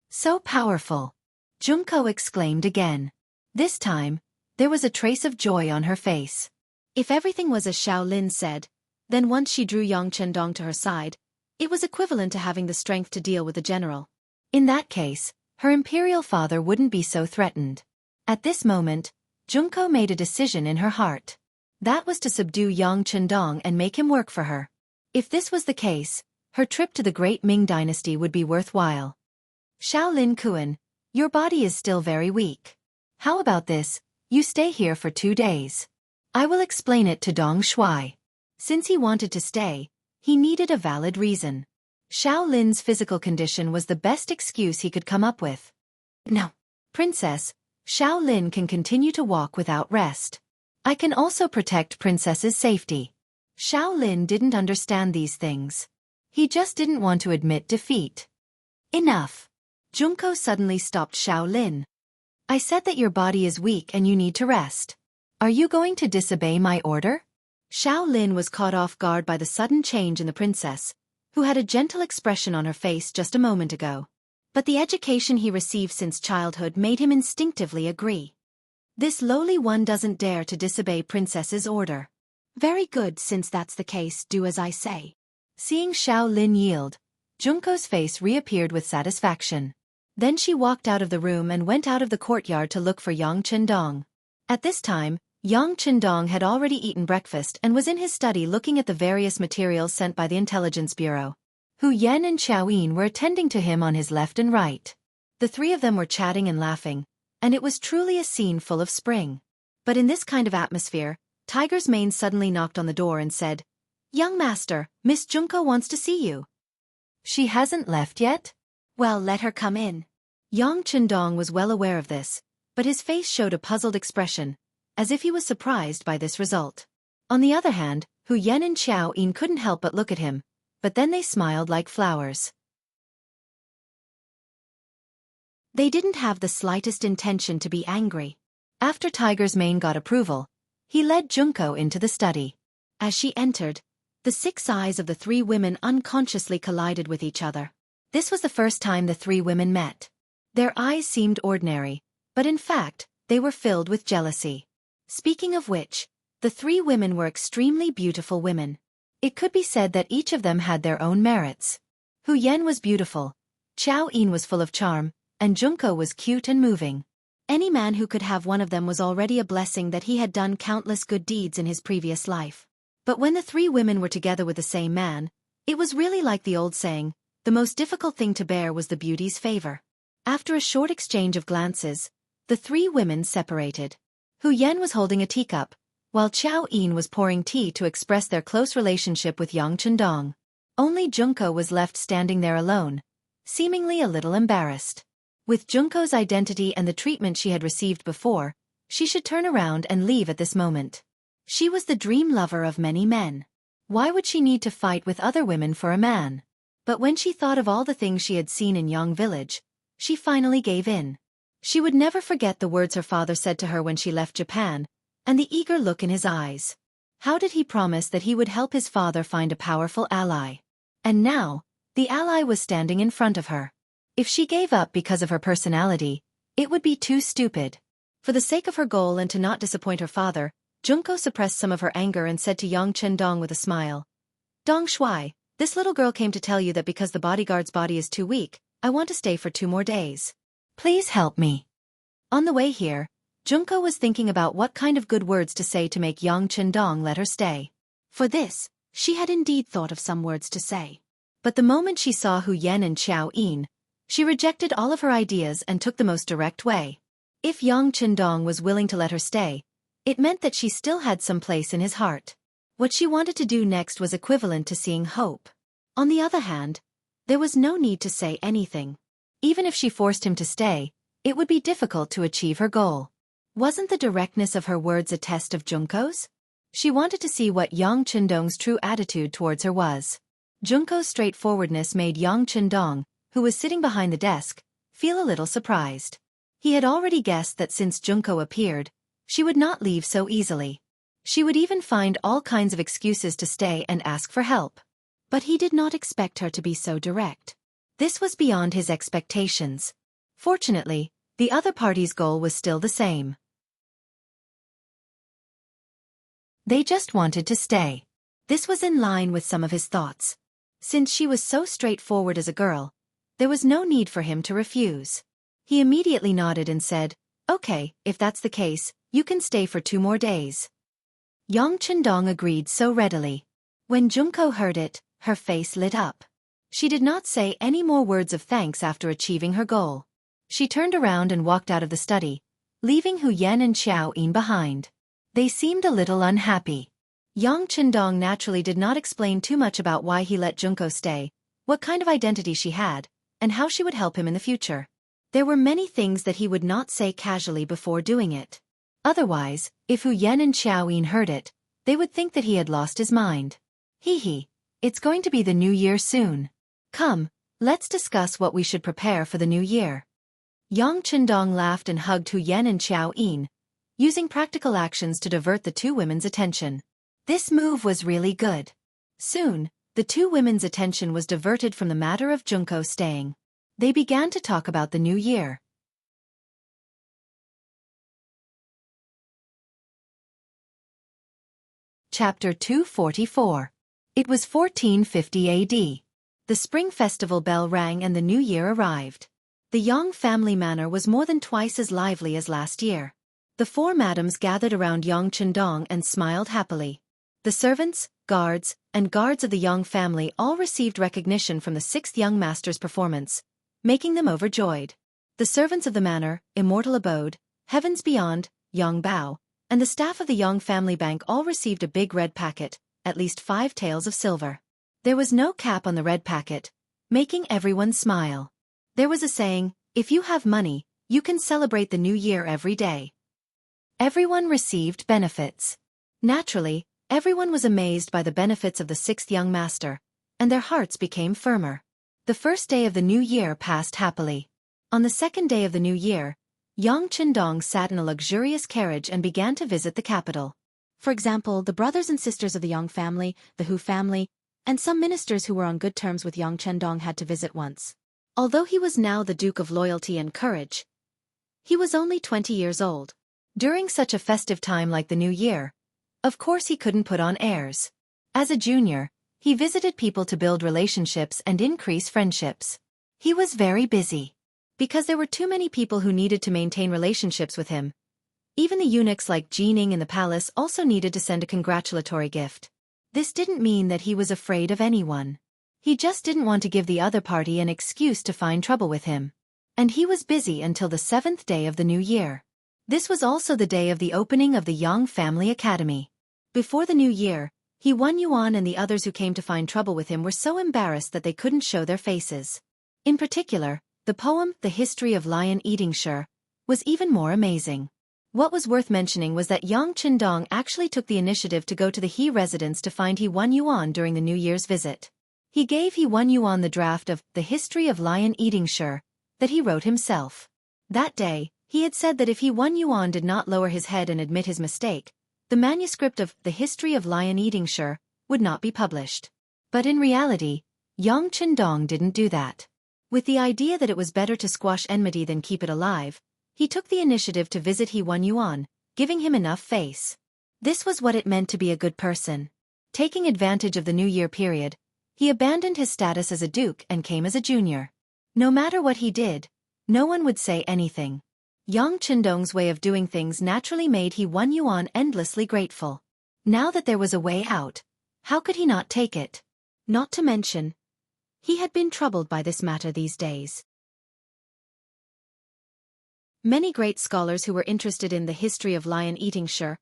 "So powerful!" Junko exclaimed again. This time, there was a trace of joy on her face. If everything was as Xiao Lin said, then once she drew Yang Chendong to her side, it was equivalent to having the strength to deal with the general. In that case, her imperial father wouldn't be so threatened. At this moment, Junko made a decision in her heart. That was to subdue Yang Chendong and make him work for her. If this was the case, her trip to the Great Ming Dynasty would be worthwhile. "Xiao Lin Kuan, your body is still very weak. How about this, you stay here for 2 days. I will explain it to Dong Shuai. Since he wanted to stay, he needed a valid reason. Xiao Lin's physical condition was the best excuse he could come up with. No, Princess, Xiao Lin can continue to walk without rest. I can also protect Princess's safety. Xiao Lin didn't understand these things. He just didn't want to admit defeat. Enough. Junko suddenly stopped Xiao Lin. I said that your body is weak and you need to rest. Are you going to disobey my order? Xiao Lin was caught off guard by the sudden change in the princess, who had a gentle expression on her face just a moment ago. But the education he received since childhood made him instinctively agree. This lowly one doesn't dare to disobey princess's order. Very good, since that's the case, do as I say. Seeing Xiao Lin yield, Junko's face reappeared with satisfaction. Then she walked out of the room and went out of the courtyard to look for Yang Chendong. At this time, Yang Chendong had already eaten breakfast and was in his study looking at the various materials sent by the Intelligence Bureau. Hu Yan and Xiao Yin were attending to him on his left and right. The three of them were chatting and laughing, and it was truly a scene full of spring. But in this kind of atmosphere, Tiger's Mane suddenly knocked on the door and said, "Young master, Miss Junko wants to see you." "She hasn't left yet?" "Well, let her come in." Yang Chendong was well aware of this, but his face showed a puzzled expression, as if he was surprised by this result. On the other hand, Hu Yan and Xiao Yin couldn't help but look at him, but then they smiled like flowers. They didn't have the slightest intention to be angry. After Tiger's Mane got approval, he led Junko into the study. As she entered, the 6 eyes of the 3 women unconsciously collided with each other. This was the first time the 3 women met. Their eyes seemed ordinary, but in fact, they were filled with jealousy. Speaking of which, the 3 women were extremely beautiful women. It could be said that each of them had their own merits. Hu Yan was beautiful, Xiao Yin was full of charm, and Junko was cute and moving. Any man who could have one of them was already a blessing that he had done countless good deeds in his previous life. But when the 3 women were together with the same man, it was really like the old saying, the most difficult thing to bear was the beauty's favor. After a short exchange of glances, the 3 women separated. Hu Yan was holding a teacup, while Xiao Yin was pouring tea to express their close relationship with Yang Chendong. Only Junko was left standing there alone, seemingly a little embarrassed. With Junko's identity and the treatment she had received before, she should turn around and leave at this moment. She was the dream lover of many men. Why would she need to fight with other women for a man? But when she thought of all the things she had seen in Yang Village, she finally gave in. She would never forget the words her father said to her when she left Japan, and the eager look in his eyes. How did he promise that he would help his father find a powerful ally? And now, the ally was standing in front of her. If she gave up because of her personality, it would be too stupid. For the sake of her goal and to not disappoint her father, Junko suppressed some of her anger and said to Yang Chendong with a smile, "Dong Shuai, this little girl came to tell you that because the bodyguard's body is too weak, I want to stay for 2 more days. Please help me." On the way here, Junko was thinking about what kind of good words to say to make Yang Chendong let her stay. For this, she had indeed thought of some words to say. But the moment she saw Hu Yan and Xiao Yin, she rejected all of her ideas and took the most direct way. If Yang Chendong was willing to let her stay, it meant that she still had some place in his heart. What she wanted to do next was equivalent to seeing hope. On the other hand, there was no need to say anything. Even if she forced him to stay, it would be difficult to achieve her goal. Wasn't the directness of her words a test of Junko's? She wanted to see what Yang Chendong's true attitude towards her was. Junko's straightforwardness made Yang Chendong, who was sitting behind the desk, feel a little surprised. He had already guessed that since Junko appeared, she would not leave so easily. She would even find all kinds of excuses to stay and ask for help. But he did not expect her to be so direct. This was beyond his expectations. Fortunately, the other party's goal was still the same. They just wanted to stay. This was in line with some of his thoughts. Since she was so straightforward as a girl, there was no need for him to refuse. He immediately nodded and said, "Okay, if that's the case, you can stay for 2 more days." Yang Chendong agreed so readily. When Junko heard it, her face lit up. She did not say any more words of thanks after achieving her goal. She turned around and walked out of the study, leaving Hu Yan and Xiao Yin behind. They seemed a little unhappy. Yang Qindong naturally did not explain too much about why he let Junko stay, what kind of identity she had, and how she would help him in the future. There were many things that he would not say casually before doing it. Otherwise, if Hu Yen and Xiao Yin heard it, they would think that he had lost his mind. Hee, it's going to be the new year soon. Come, let's discuss what we should prepare for the new year. Yang Qindong laughed and hugged Hu Yen and Xiao Yin, using practical actions to divert the two women's attention. This move was really good. Soon, the two women's attention was diverted from the matter of Junko staying. They began to talk about the new year. Chapter 244. It was 1450 AD. The spring festival bell rang and the new year arrived. The Yang family manor was more than twice as lively as last year. The four madams gathered around Yang Qindong and smiled happily. The servants, guards, and guards of the Yang family all received recognition from the sixth young master's performance, making them overjoyed. The servants of the manor, Immortal Abode, Heavens Beyond, Yang Bao, and the staff of the Yang family bank all received a big red packet, at least 5 taels of silver. There was no cap on the red packet, making everyone smile. There was a saying, if you have money, you can celebrate the new year every day. Everyone received benefits. Naturally, everyone was amazed by the benefits of the sixth young master, and their hearts became firmer. The first day of the new year passed happily. On the second day of the new year, Yang Qindong sat in a luxurious carriage and began to visit the capital. For example, the brothers and sisters of the Yang family, the Hu family, and some ministers who were on good terms with Yang Qindong had to visit once. Although he was now the Duke of Loyalty and Courage, he was only 20 years old. During such a festive time like the New Year, of course he couldn't put on airs. As a junior, he visited people to build relationships and increase friendships. He was very busy. Because there were too many people who needed to maintain relationships with him. Even the eunuchs like Jining in the palace also needed to send a congratulatory gift. This didn't mean that he was afraid of anyone. He just didn't want to give the other party an excuse to find trouble with him. And he was busy until the 7th day of the new year. This was also the day of the opening of the Yang Family Academy. Before the new year, Wan Yuan and the others who came to find trouble with him were so embarrassed that they couldn't show their faces. In particular, the poem, The History of Lion-Eating Shi, was even more amazing. What was worth mentioning was that Yang Qindong actually took the initiative to go to the He residence to find Wan Yuan during the New Year's visit. He gave Wan Yuan the draft of The History of Lion-Eating Shi that he wrote himself. That day, he had said that if Wan Yuan did not lower his head and admit his mistake, the manuscript of The History of Lion-Eating Shi would not be published. But in reality, Yang Qindong didn't do that. With the idea that it was better to squash enmity than keep it alive, he took the initiative to visit Wan Yuan, giving him enough face. This was what it meant to be a good person. Taking advantage of the New Year period, he abandoned his status as a duke and came as a junior. No matter what he did, no one would say anything. Yang Qindong's way of doing things naturally made Wan Yuan endlessly grateful. Now that there was a way out, how could he not take it? Not to mention, he had been troubled by this matter these days. Many great scholars who were interested in the history of lion-eating Shi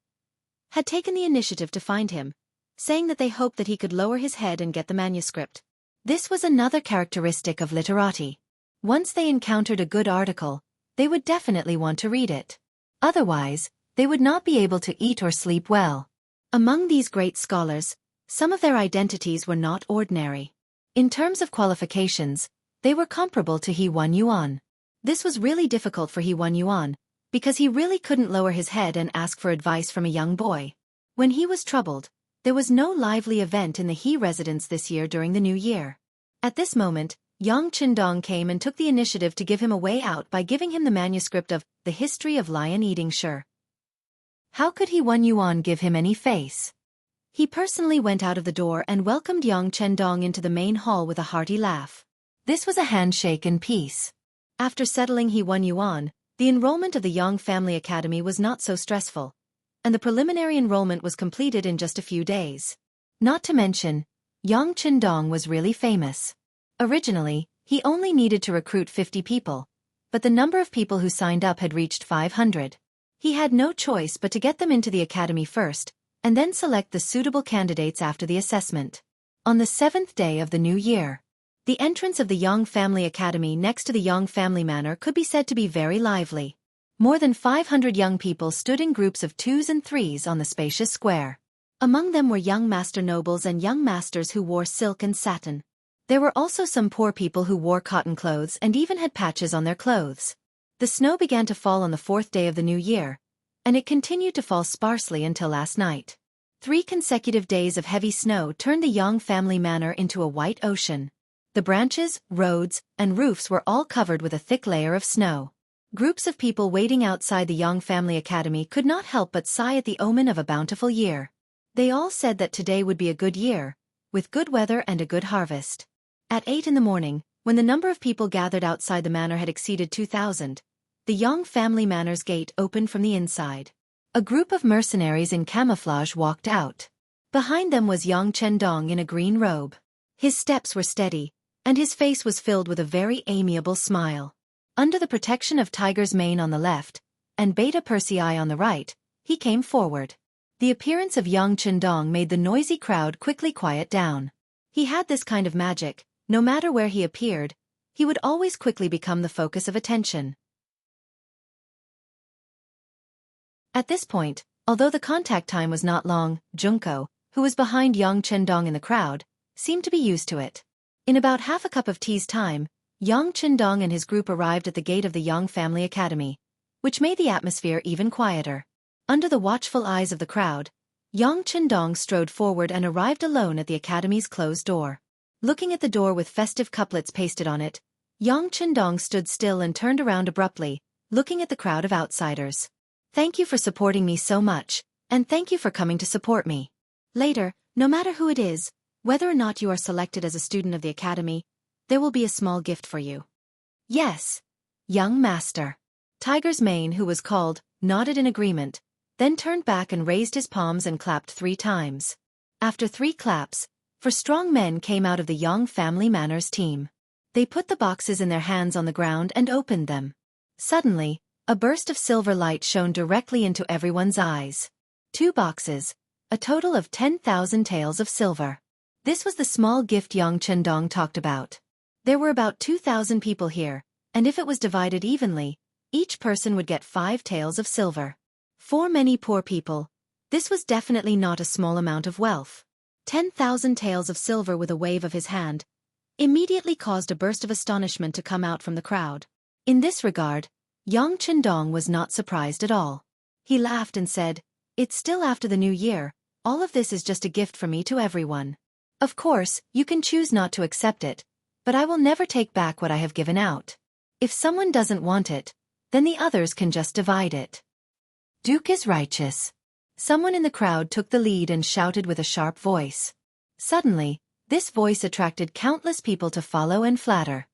had taken the initiative to find him, saying that they hoped that he could lower his head and get the manuscript. This was another characteristic of literati. Once they encountered a good article, they would definitely want to read it. Otherwise, they would not be able to eat or sleep well. Among these great scholars, some of their identities were not ordinary. In terms of qualifications, they were comparable to Wan Yuan. This was really difficult for Wan Yuan, because he really couldn't lower his head and ask for advice from a young boy. When he was troubled, there was no lively event in the He residence this year during the New Year. At this moment, Yang Qindong came and took the initiative to give him a way out by giving him the manuscript of The History of Lion-Eating Shi. How could Wan Yuan give him any face? He personally went out of the door and welcomed Yang Qindong into the main hall with a hearty laugh. This was a handshake and peace. After settling Wan Yuan, the enrollment of the Yang Family Academy was not so stressful, and the preliminary enrollment was completed in just a few days. Not to mention, Yang Qindong was really famous. Originally, he only needed to recruit 50 people, but the number of people who signed up had reached 500. He had no choice but to get them into the academy first, and then select the suitable candidates after the assessment. On the 7th day of the new year, the entrance of the Yang Family Academy next to the Yang Family Manor could be said to be very lively. More than 500 young people stood in groups of 2s and 3s on the spacious square. Among them were young master nobles and young masters who wore silk and satin. There were also some poor people who wore cotton clothes and even had patches on their clothes. The snow began to fall on the 4th day of the new year, and it continued to fall sparsely until last night. 3 consecutive days of heavy snow turned the Yang Family Manor into a white ocean. The branches, roads, and roofs were all covered with a thick layer of snow. Groups of people waiting outside the Yang Family Academy could not help but sigh at the omen of a bountiful year. They all said that today would be a good year, with good weather and a good harvest. At 8 in the morning, when the number of people gathered outside the manor had exceeded 2,000, the Yang Family Manor's gate opened from the inside. A group of mercenaries in camouflage walked out. Behind them was Yang Chendong in a green robe. His steps were steady, and his face was filled with a very amiable smile. Under the protection of Tiger's Mane on the left, and Beta Persei on the right, he came forward. The appearance of Yang Chendong made the noisy crowd quickly quiet down. He had this kind of magic. No matter where he appeared, he would always quickly become the focus of attention. At this point, although the contact time was not long, Junko, who was behind Yang Chendong in the crowd, seemed to be used to it. In about half a cup of tea's time, Yang Chendong and his group arrived at the gate of the Yang Family Academy, which made the atmosphere even quieter. Under the watchful eyes of the crowd, Yang Chendong strode forward and arrived alone at the academy's closed door. Looking at the door with festive couplets pasted on it, Yang Chendong stood still and turned around abruptly, looking at the crowd of outsiders. "Thank you for supporting me so much, and thank you for coming to support me. Later, no matter who it is, whether or not you are selected as a student of the academy, there will be a small gift for you." "Yes, young master." Tiger's Mane, who was called, nodded in agreement, then turned back and raised his palms and clapped 3 times. After 3 claps, 4 strong men came out of the Yang Family Manor's team. They put the boxes in their hands on the ground and opened them. Suddenly, a burst of silver light shone directly into everyone's eyes. 2 boxes, a total of 10,000 taels of silver. This was the small gift Yang Chendong talked about. There were about 2,000 people here, and if it was divided evenly, each person would get 5 taels of silver. For many poor people, this was definitely not a small amount of wealth. 10,000 taels of silver with a wave of his hand immediately caused a burst of astonishment to come out from the crowd. In this regard, Yang Chendong was not surprised at all. He laughed and said, "It's still after the new year, all of this is just a gift from me to everyone. Of course, you can choose not to accept it, but I will never take back what I have given out. If someone doesn't want it, then the others can just divide it." "Duke is righteous." Someone in the crowd took the lead and shouted with a sharp voice. Suddenly, this voice attracted countless people to follow and flatter.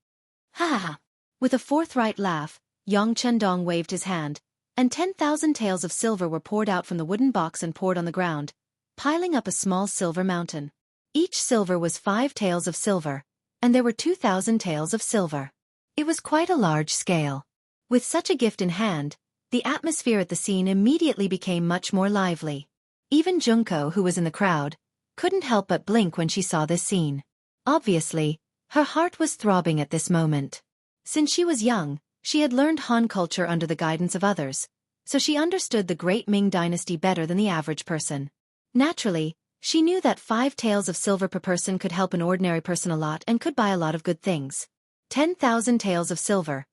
"Ha ha ha!" With a forthright laugh, Yang Chendong waved his hand, and 10,000 taels of silver were poured out from the wooden box and poured on the ground, piling up a small silver mountain. Each silver was 5 taels of silver, and there were 2,000 taels of silver. It was quite a large scale. With such a gift in hand, the atmosphere at the scene immediately became much more lively. Even Junko, who was in the crowd, couldn't help but blink when she saw this scene. Obviously, her heart was throbbing at this moment. Since she was young, she had learned Han culture under the guidance of others, so she understood the great Ming dynasty better than the average person. Naturally, she knew that 5 taels of silver per person could help an ordinary person a lot and could buy a lot of good things. 10,000 taels of silver.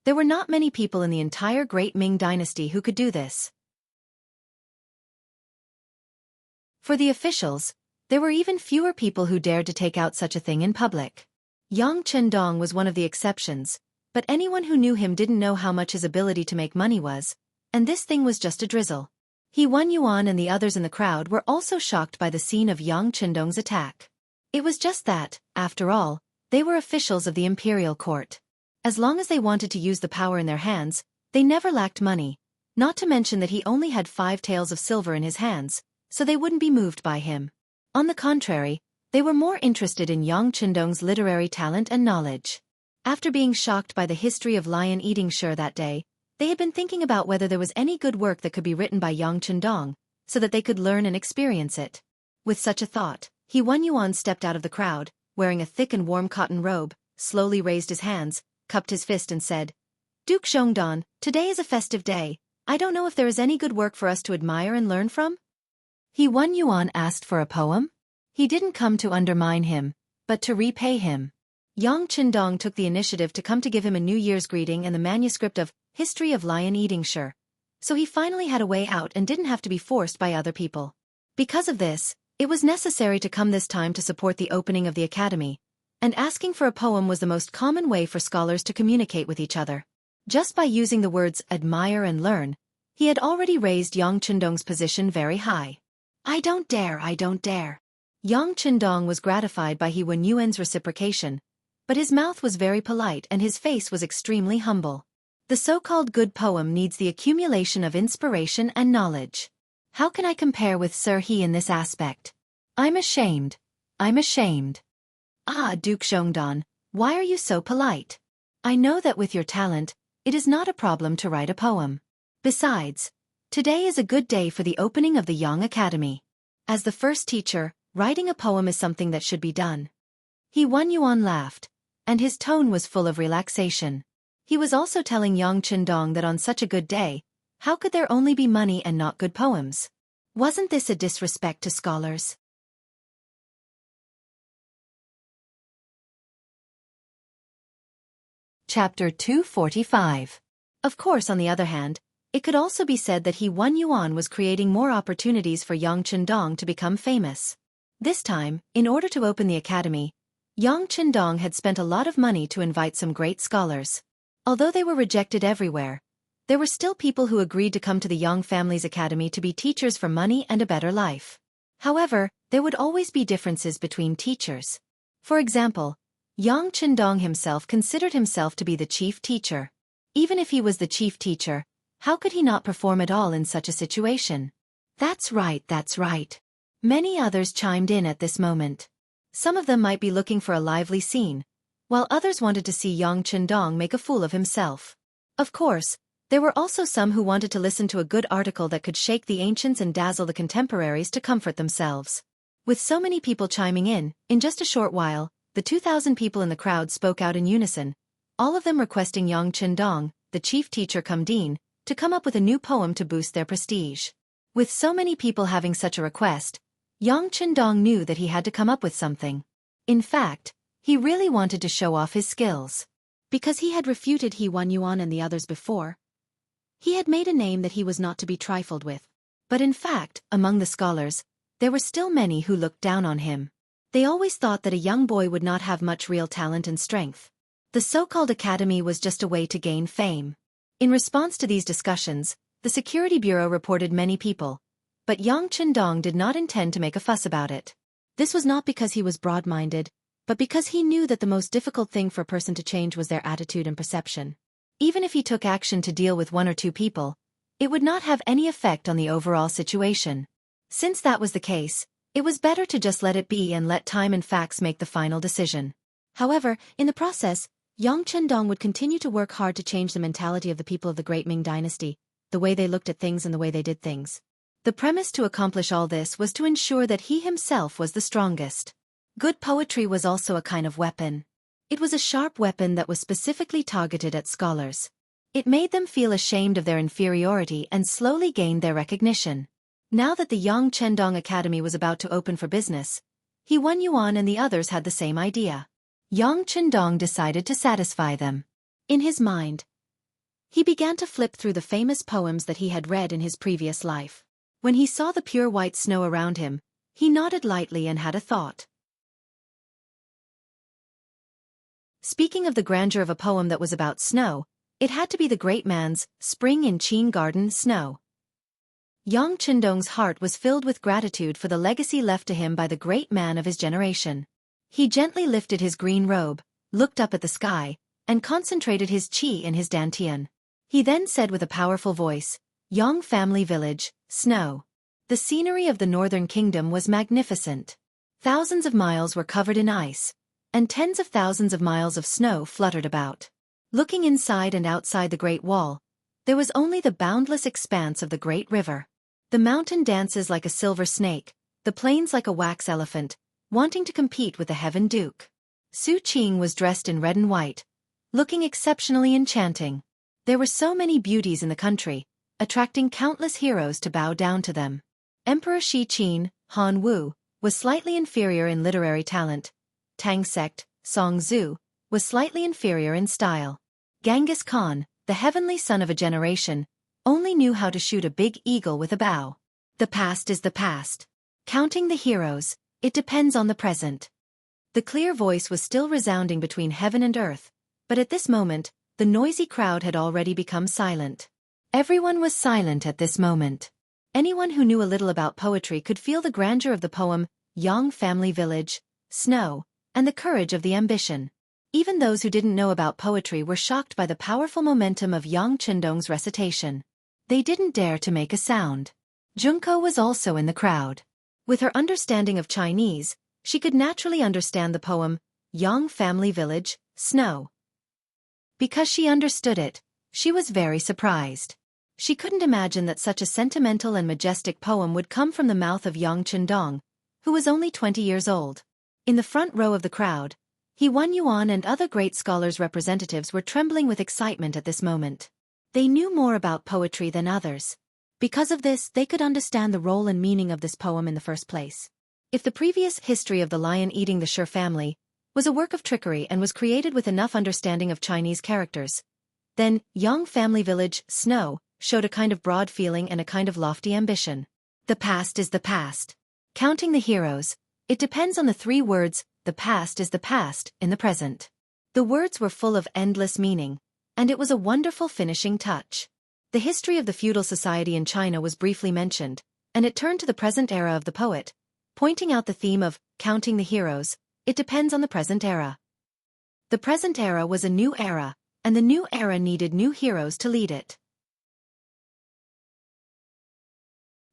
There were not many people in the entire Great Ming dynasty who could do this. For the officials, there were even fewer people who dared to take out such a thing in public. Yang Chendong was one of the exceptions, but anyone who knew him didn't know how much his ability to make money was, and this thing was just a drizzle. He Wan Yuan and the others in the crowd were also shocked by the scene of Yang Chendong's attack. It was just that, after all, they were officials of the Imperial court. As long as they wanted to use the power in their hands, they never lacked money, not to mention that he only had 5 taels of silver in his hands, so they wouldn't be moved by him. On the contrary, they were more interested in Yang Chendong's literary talent and knowledge. After being shocked by the history of lion-eating Shur that day, They had been thinking about whether there was any good work that could be written by Yang Chendong, so that they could learn and experience it. With such a thought, Wan Yuan stepped out of the crowd, wearing a thick and warm cotton robe, slowly raised his hands, cupped his fist and said, Duke Zhongdan, today is a festive day. I don't know if there is any good work for us to admire and learn from? Wan Yuan asked for a poem? He didn't come to undermine him, but to repay him. Yang Chendong took the initiative to come to give him a New Year's greeting and the manuscript of History of Lion Eating Sure. So he finally had a way out and didn't have to be forced by other people. Because of this, it was necessary to come this time to support the opening of the academy, and asking for a poem was the most common way for scholars to communicate with each other. Just by using the words admire and learn, he had already raised Yang Chendong's position very high. I don't dare. Yang Chendong was gratified by Wan Yuan's reciprocation, but his mouth was very polite and his face was extremely humble. The so-called good poem needs the accumulation of inspiration and knowledge. How can I compare with Sir He in this aspect? I'm ashamed. Ah, Duke Zhongdan, why are you so polite? I know that with your talent, it is not a problem to write a poem. Besides, today is a good day for the opening of the Yang Academy. As the first teacher, writing a poem is something that should be done. Wan Yuan laughed, and his tone was full of relaxation. He was also telling Yang Chendong that on such a good day, how could there only be money and not good poems? Wasn't this a disrespect to scholars? Chapter 245. Of course, on the other hand, it could also be said that Wan Yuan was creating more opportunities for Yang Chendong to become famous. This time, in order to open the academy, Yang Chendong had spent a lot of money to invite some great scholars. Although they were rejected everywhere, there were still people who agreed to come to the Yang family's academy to be teachers for money and a better life. However, there would always be differences between teachers. For example, Yang Chendong himself considered himself to be the chief teacher. Even if he was the chief teacher, how could he not perform at all in such a situation? That's right. Many others chimed in at this moment. Some of them might be looking for a lively scene, while others wanted to see Yang Chendong make a fool of himself. Of course, there were also some who wanted to listen to a good article that could shake the ancients and dazzle the contemporaries to comfort themselves. With so many people chiming in just a short while, the 2,000 people in the crowd spoke out in unison, all of them requesting Yang Chendong, the chief teacher cum dean, to come up with a new poem to boost their prestige. With so many people having such a request, Yang Chendong knew that he had to come up with something. In fact, he really wanted to show off his skills. Because he had refuted Wan Yuan and the others before, he had made a name that he was not to be trifled with. But in fact, among the scholars, there were still many who looked down on him. They always thought that a young boy would not have much real talent and strength. The so-called academy was just a way to gain fame. In response to these discussions, the Security Bureau reported many people, but Yang Chendong did not intend to make a fuss about it. This was not because he was broad-minded, but because he knew that the most difficult thing for a person to change was their attitude and perception. Even if he took action to deal with one or two people, it would not have any effect on the overall situation. Since that was the case, it was better to just let it be and let time and facts make the final decision. However, in the process, Yang Chendong would continue to work hard to change the mentality of the people of the Great Ming Dynasty, the way they looked at things and the way they did things. The premise to accomplish all this was to ensure that he himself was the strongest. Good poetry was also a kind of weapon. It was a sharp weapon that was specifically targeted at scholars. It made them feel ashamed of their inferiority and slowly gained their recognition. Now that the Yang Chendong Academy was about to open for business, Wan Yuan and the others had the same idea. Yang Chendong decided to satisfy them. In his mind, he began to flip through the famous poems that he had read in his previous life. When he saw the pure white snow around him, he nodded lightly and had a thought. Speaking of the grandeur of a poem that was about snow, it had to be the great man's Spring in Qin Garden Snow. Yang Chendong's heart was filled with gratitude for the legacy left to him by the great man of his generation. He gently lifted his green robe, looked up at the sky, and concentrated his qi in his dantian. He then said with a powerful voice, Yang Family Village, Snow. The scenery of the northern kingdom was magnificent. Thousands of miles were covered in ice, and tens of thousands of miles of snow fluttered about. Looking inside and outside the Great Wall, There was only the boundless expanse of the great river. The mountain dances like a silver snake, the plains like a wax elephant, wanting to compete with the Heaven Duke. Su Qing was dressed in red and white, looking exceptionally enchanting. There were so many beauties in the country, attracting countless heroes to bow down to them. Emperor Shi Qin, Han Wu, was slightly inferior in literary talent. Tang sect, Song Zhu, was slightly inferior in style. Genghis Khan, the heavenly son of a generation, only knew how to shoot a big eagle with a bow. The past is the past. Counting the heroes, it depends on the present. The clear voice was still resounding between heaven and earth, but at this moment, the noisy crowd had already become silent. Everyone was silent at this moment. Anyone who knew a little about poetry could feel the grandeur of the poem, Yang Family Village, Snow, and the courage of the ambition. Even those who didn't know about poetry were shocked by the powerful momentum of Yang Qindong's recitation. They didn't dare to make a sound. Junko was also in the crowd. With her understanding of Chinese, she could naturally understand the poem, Yang Family Village, Snow. Because she understood it, she was very surprised. She couldn't imagine that such a sentimental and majestic poem would come from the mouth of Yang Qindong, who was only 20 years old. In the front row of the crowd, He Wan Yuan and other great scholars' representatives were trembling with excitement at this moment. They knew more about poetry than others. Because of this, they could understand the role and meaning of this poem in the first place. If the previous history of the lion eating the Shi family was a work of trickery and was created with enough understanding of Chinese characters, then Yang Family Village, Snow, showed a kind of broad feeling and a kind of lofty ambition. The past is the past. Counting the heroes, it depends on the three words, the past is the past, in the present. The words were full of endless meaning, and it was a wonderful finishing touch. The history of the feudal society in China was briefly mentioned, and it turned to the present era of the poet, pointing out the theme of counting the heroes. It depends on the present era. The present era was a new era, and the new era needed new heroes to lead it.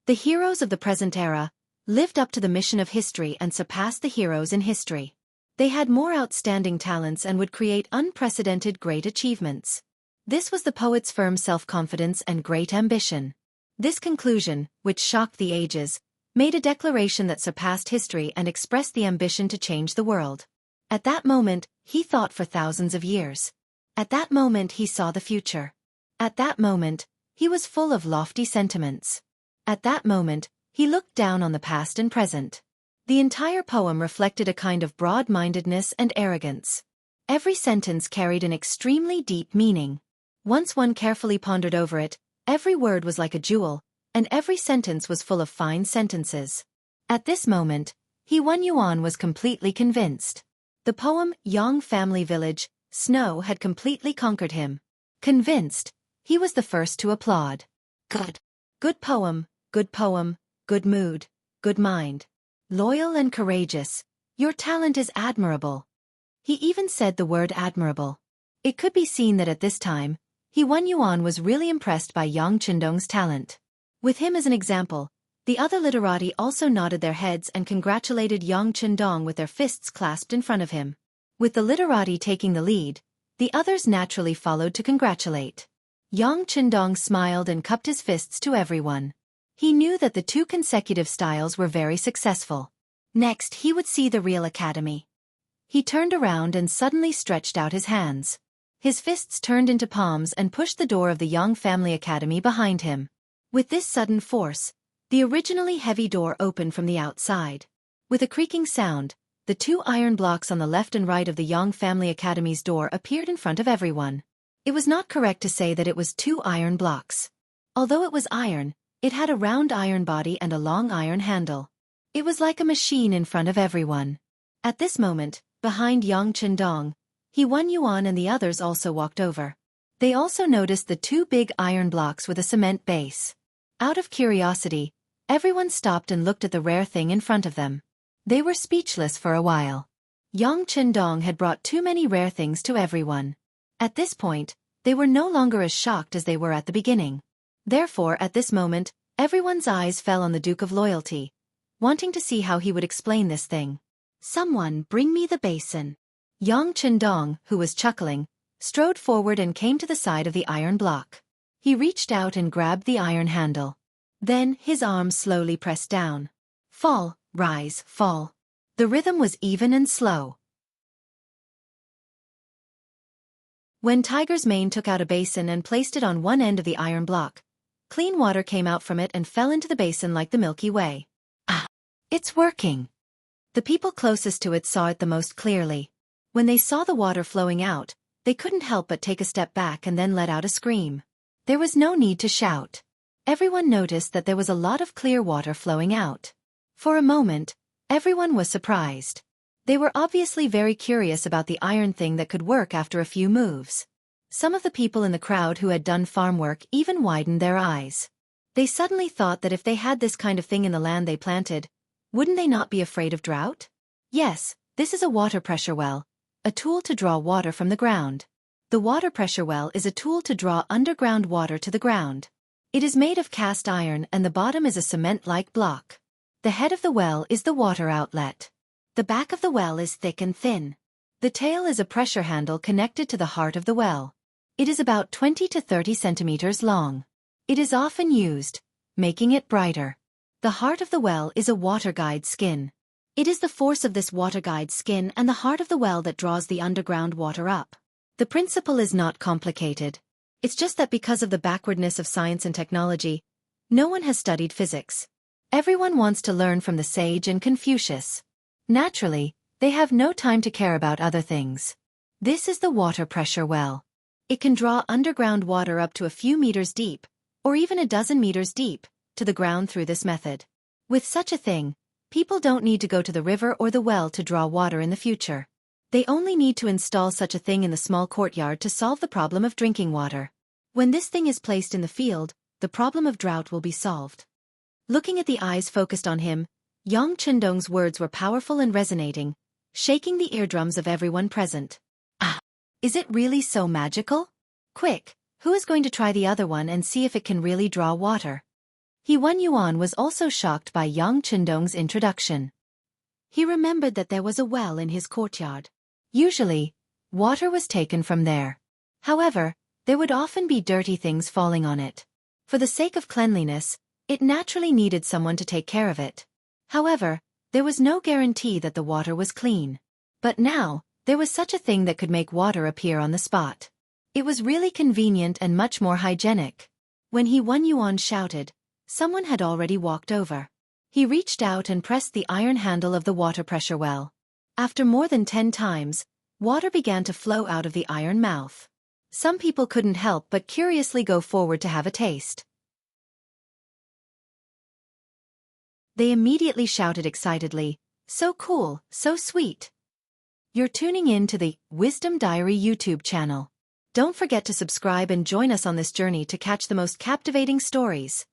The heroes of the present era lived up to the mission of history and surpassed the heroes in history. They had more outstanding talents and would create unprecedented great achievements. This was the poet's firm self-confidence and great ambition. This conclusion, which shocked the ages, made a declaration that surpassed history and expressed the ambition to change the world. At that moment, he thought for thousands of years. At that moment he saw the future. At that moment, he was full of lofty sentiments. At that moment, he looked down on the past and present. The entire poem reflected a kind of broad-mindedness and arrogance. Every sentence carried an extremely deep meaning. Once one carefully pondered over it, every word was like a jewel, and every sentence was full of fine sentences. At this moment, He Wan Yuan was completely convinced. The poem, Yang Family Village, Snow, had completely conquered him. Convinced, he was the first to applaud. Good. Good poem, good mood, good mind. Loyal and courageous, your talent is admirable. He even said the word admirable. It could be seen that at this time, He Wan Yuan was really impressed by Yang Qindong's talent. With him as an example, the other literati also nodded their heads and congratulated Yang Qindong with their fists clasped in front of him. With the literati taking the lead, the others naturally followed to congratulate. Yang Qindong smiled and cupped his fists to everyone. He knew that the two consecutive styles were very successful. Next he would see the real academy. He turned around and suddenly stretched out his hands. His fists turned into palms and pushed the door of the Yang Family Academy behind him. With this sudden force, the originally heavy door opened from the outside. With a creaking sound, the two iron blocks on the left and right of the Yang Family Academy's door appeared in front of everyone. It was not correct to say that it was two iron blocks. Although it was iron, it had a round iron body and a long iron handle. It was like a machine in front of everyone. At this moment, behind Yang Qindong, He Wan Yuan and the others also walked over. They also noticed the two big iron blocks with a cement base. Out of curiosity, everyone stopped and looked at the rare thing in front of them. They were speechless for a while. Yang Qindong had brought too many rare things to everyone. At this point, they were no longer as shocked as they were at the beginning. Therefore, at this moment, everyone's eyes fell on the Duke of Loyalty, wanting to see how he would explain this thing. Someone bring me the basin. Yang Qindong, who was chuckling, strode forward and came to the side of the iron block. He reached out and grabbed the iron handle. Then, his arms slowly pressed down. Fall, rise, fall. The rhythm was even and slow. When Tiger's Mane took out a basin and placed it on one end of the iron block, clean water came out from it and fell into the basin like the Milky Way. Ah! It's working! The people closest to it saw it the most clearly. When they saw the water flowing out, they couldn't help but take a step back and then let out a scream. There was no need to shout. Everyone noticed that there was a lot of clear water flowing out. For a moment, everyone was surprised. They were obviously very curious about the iron thing that could work after a few moves. Some of the people in the crowd who had done farm work even widened their eyes. They suddenly thought that if they had this kind of thing in the land they planted, wouldn't they not be afraid of drought? Yes, this is a water pressure well, a tool to draw water from the ground. The water pressure well is a tool to draw underground water to the ground. It is made of cast iron and the bottom is a cement-like block. The head of the well is the water outlet. The back of the well is thick and thin. The tail is a pressure handle connected to the heart of the well. It is about 20 to 30 centimeters long. It is often used, making it brighter. The heart of the well is a water guide skin. It is the force of this water guide skin and the heart of the well that draws the underground water up. The principle is not complicated. It's just that because of the backwardness of science and technology, no one has studied physics. Everyone wants to learn from the sage and Confucius. Naturally, they have no time to care about other things. This is the water pressure well. It can draw underground water up to a few meters deep, or even a dozen meters deep, to the ground through this method. With such a thing, people don't need to go to the river or the well to draw water in the future. They only need to install such a thing in the small courtyard to solve the problem of drinking water. When this thing is placed in the field, the problem of drought will be solved. Looking at the eyes focused on him, Yang Qindong's words were powerful and resonating, shaking the eardrums of everyone present. Ah! Is it really so magical? Quick, who is going to try the other one and see if it can really draw water? Wan Yuan was also shocked by Yang Qindong's introduction. He remembered that there was a well in his courtyard. Usually, water was taken from there. However, there would often be dirty things falling on it. For the sake of cleanliness, it naturally needed someone to take care of it. However, there was no guarantee that the water was clean. But now, there was such a thing that could make water appear on the spot. It was really convenient and much more hygienic. When Wan Yuan shouted, someone had already walked over. He reached out and pressed the iron handle of the water pressure well. After more than 10 times, water began to flow out of the iron mouth. Some people couldn't help but curiously go forward to have a taste. They immediately shouted excitedly, "So cool, so sweet." You're tuning in to the Wisdom Diary YouTube channel. Don't forget to subscribe and join us on this journey to catch the most captivating stories.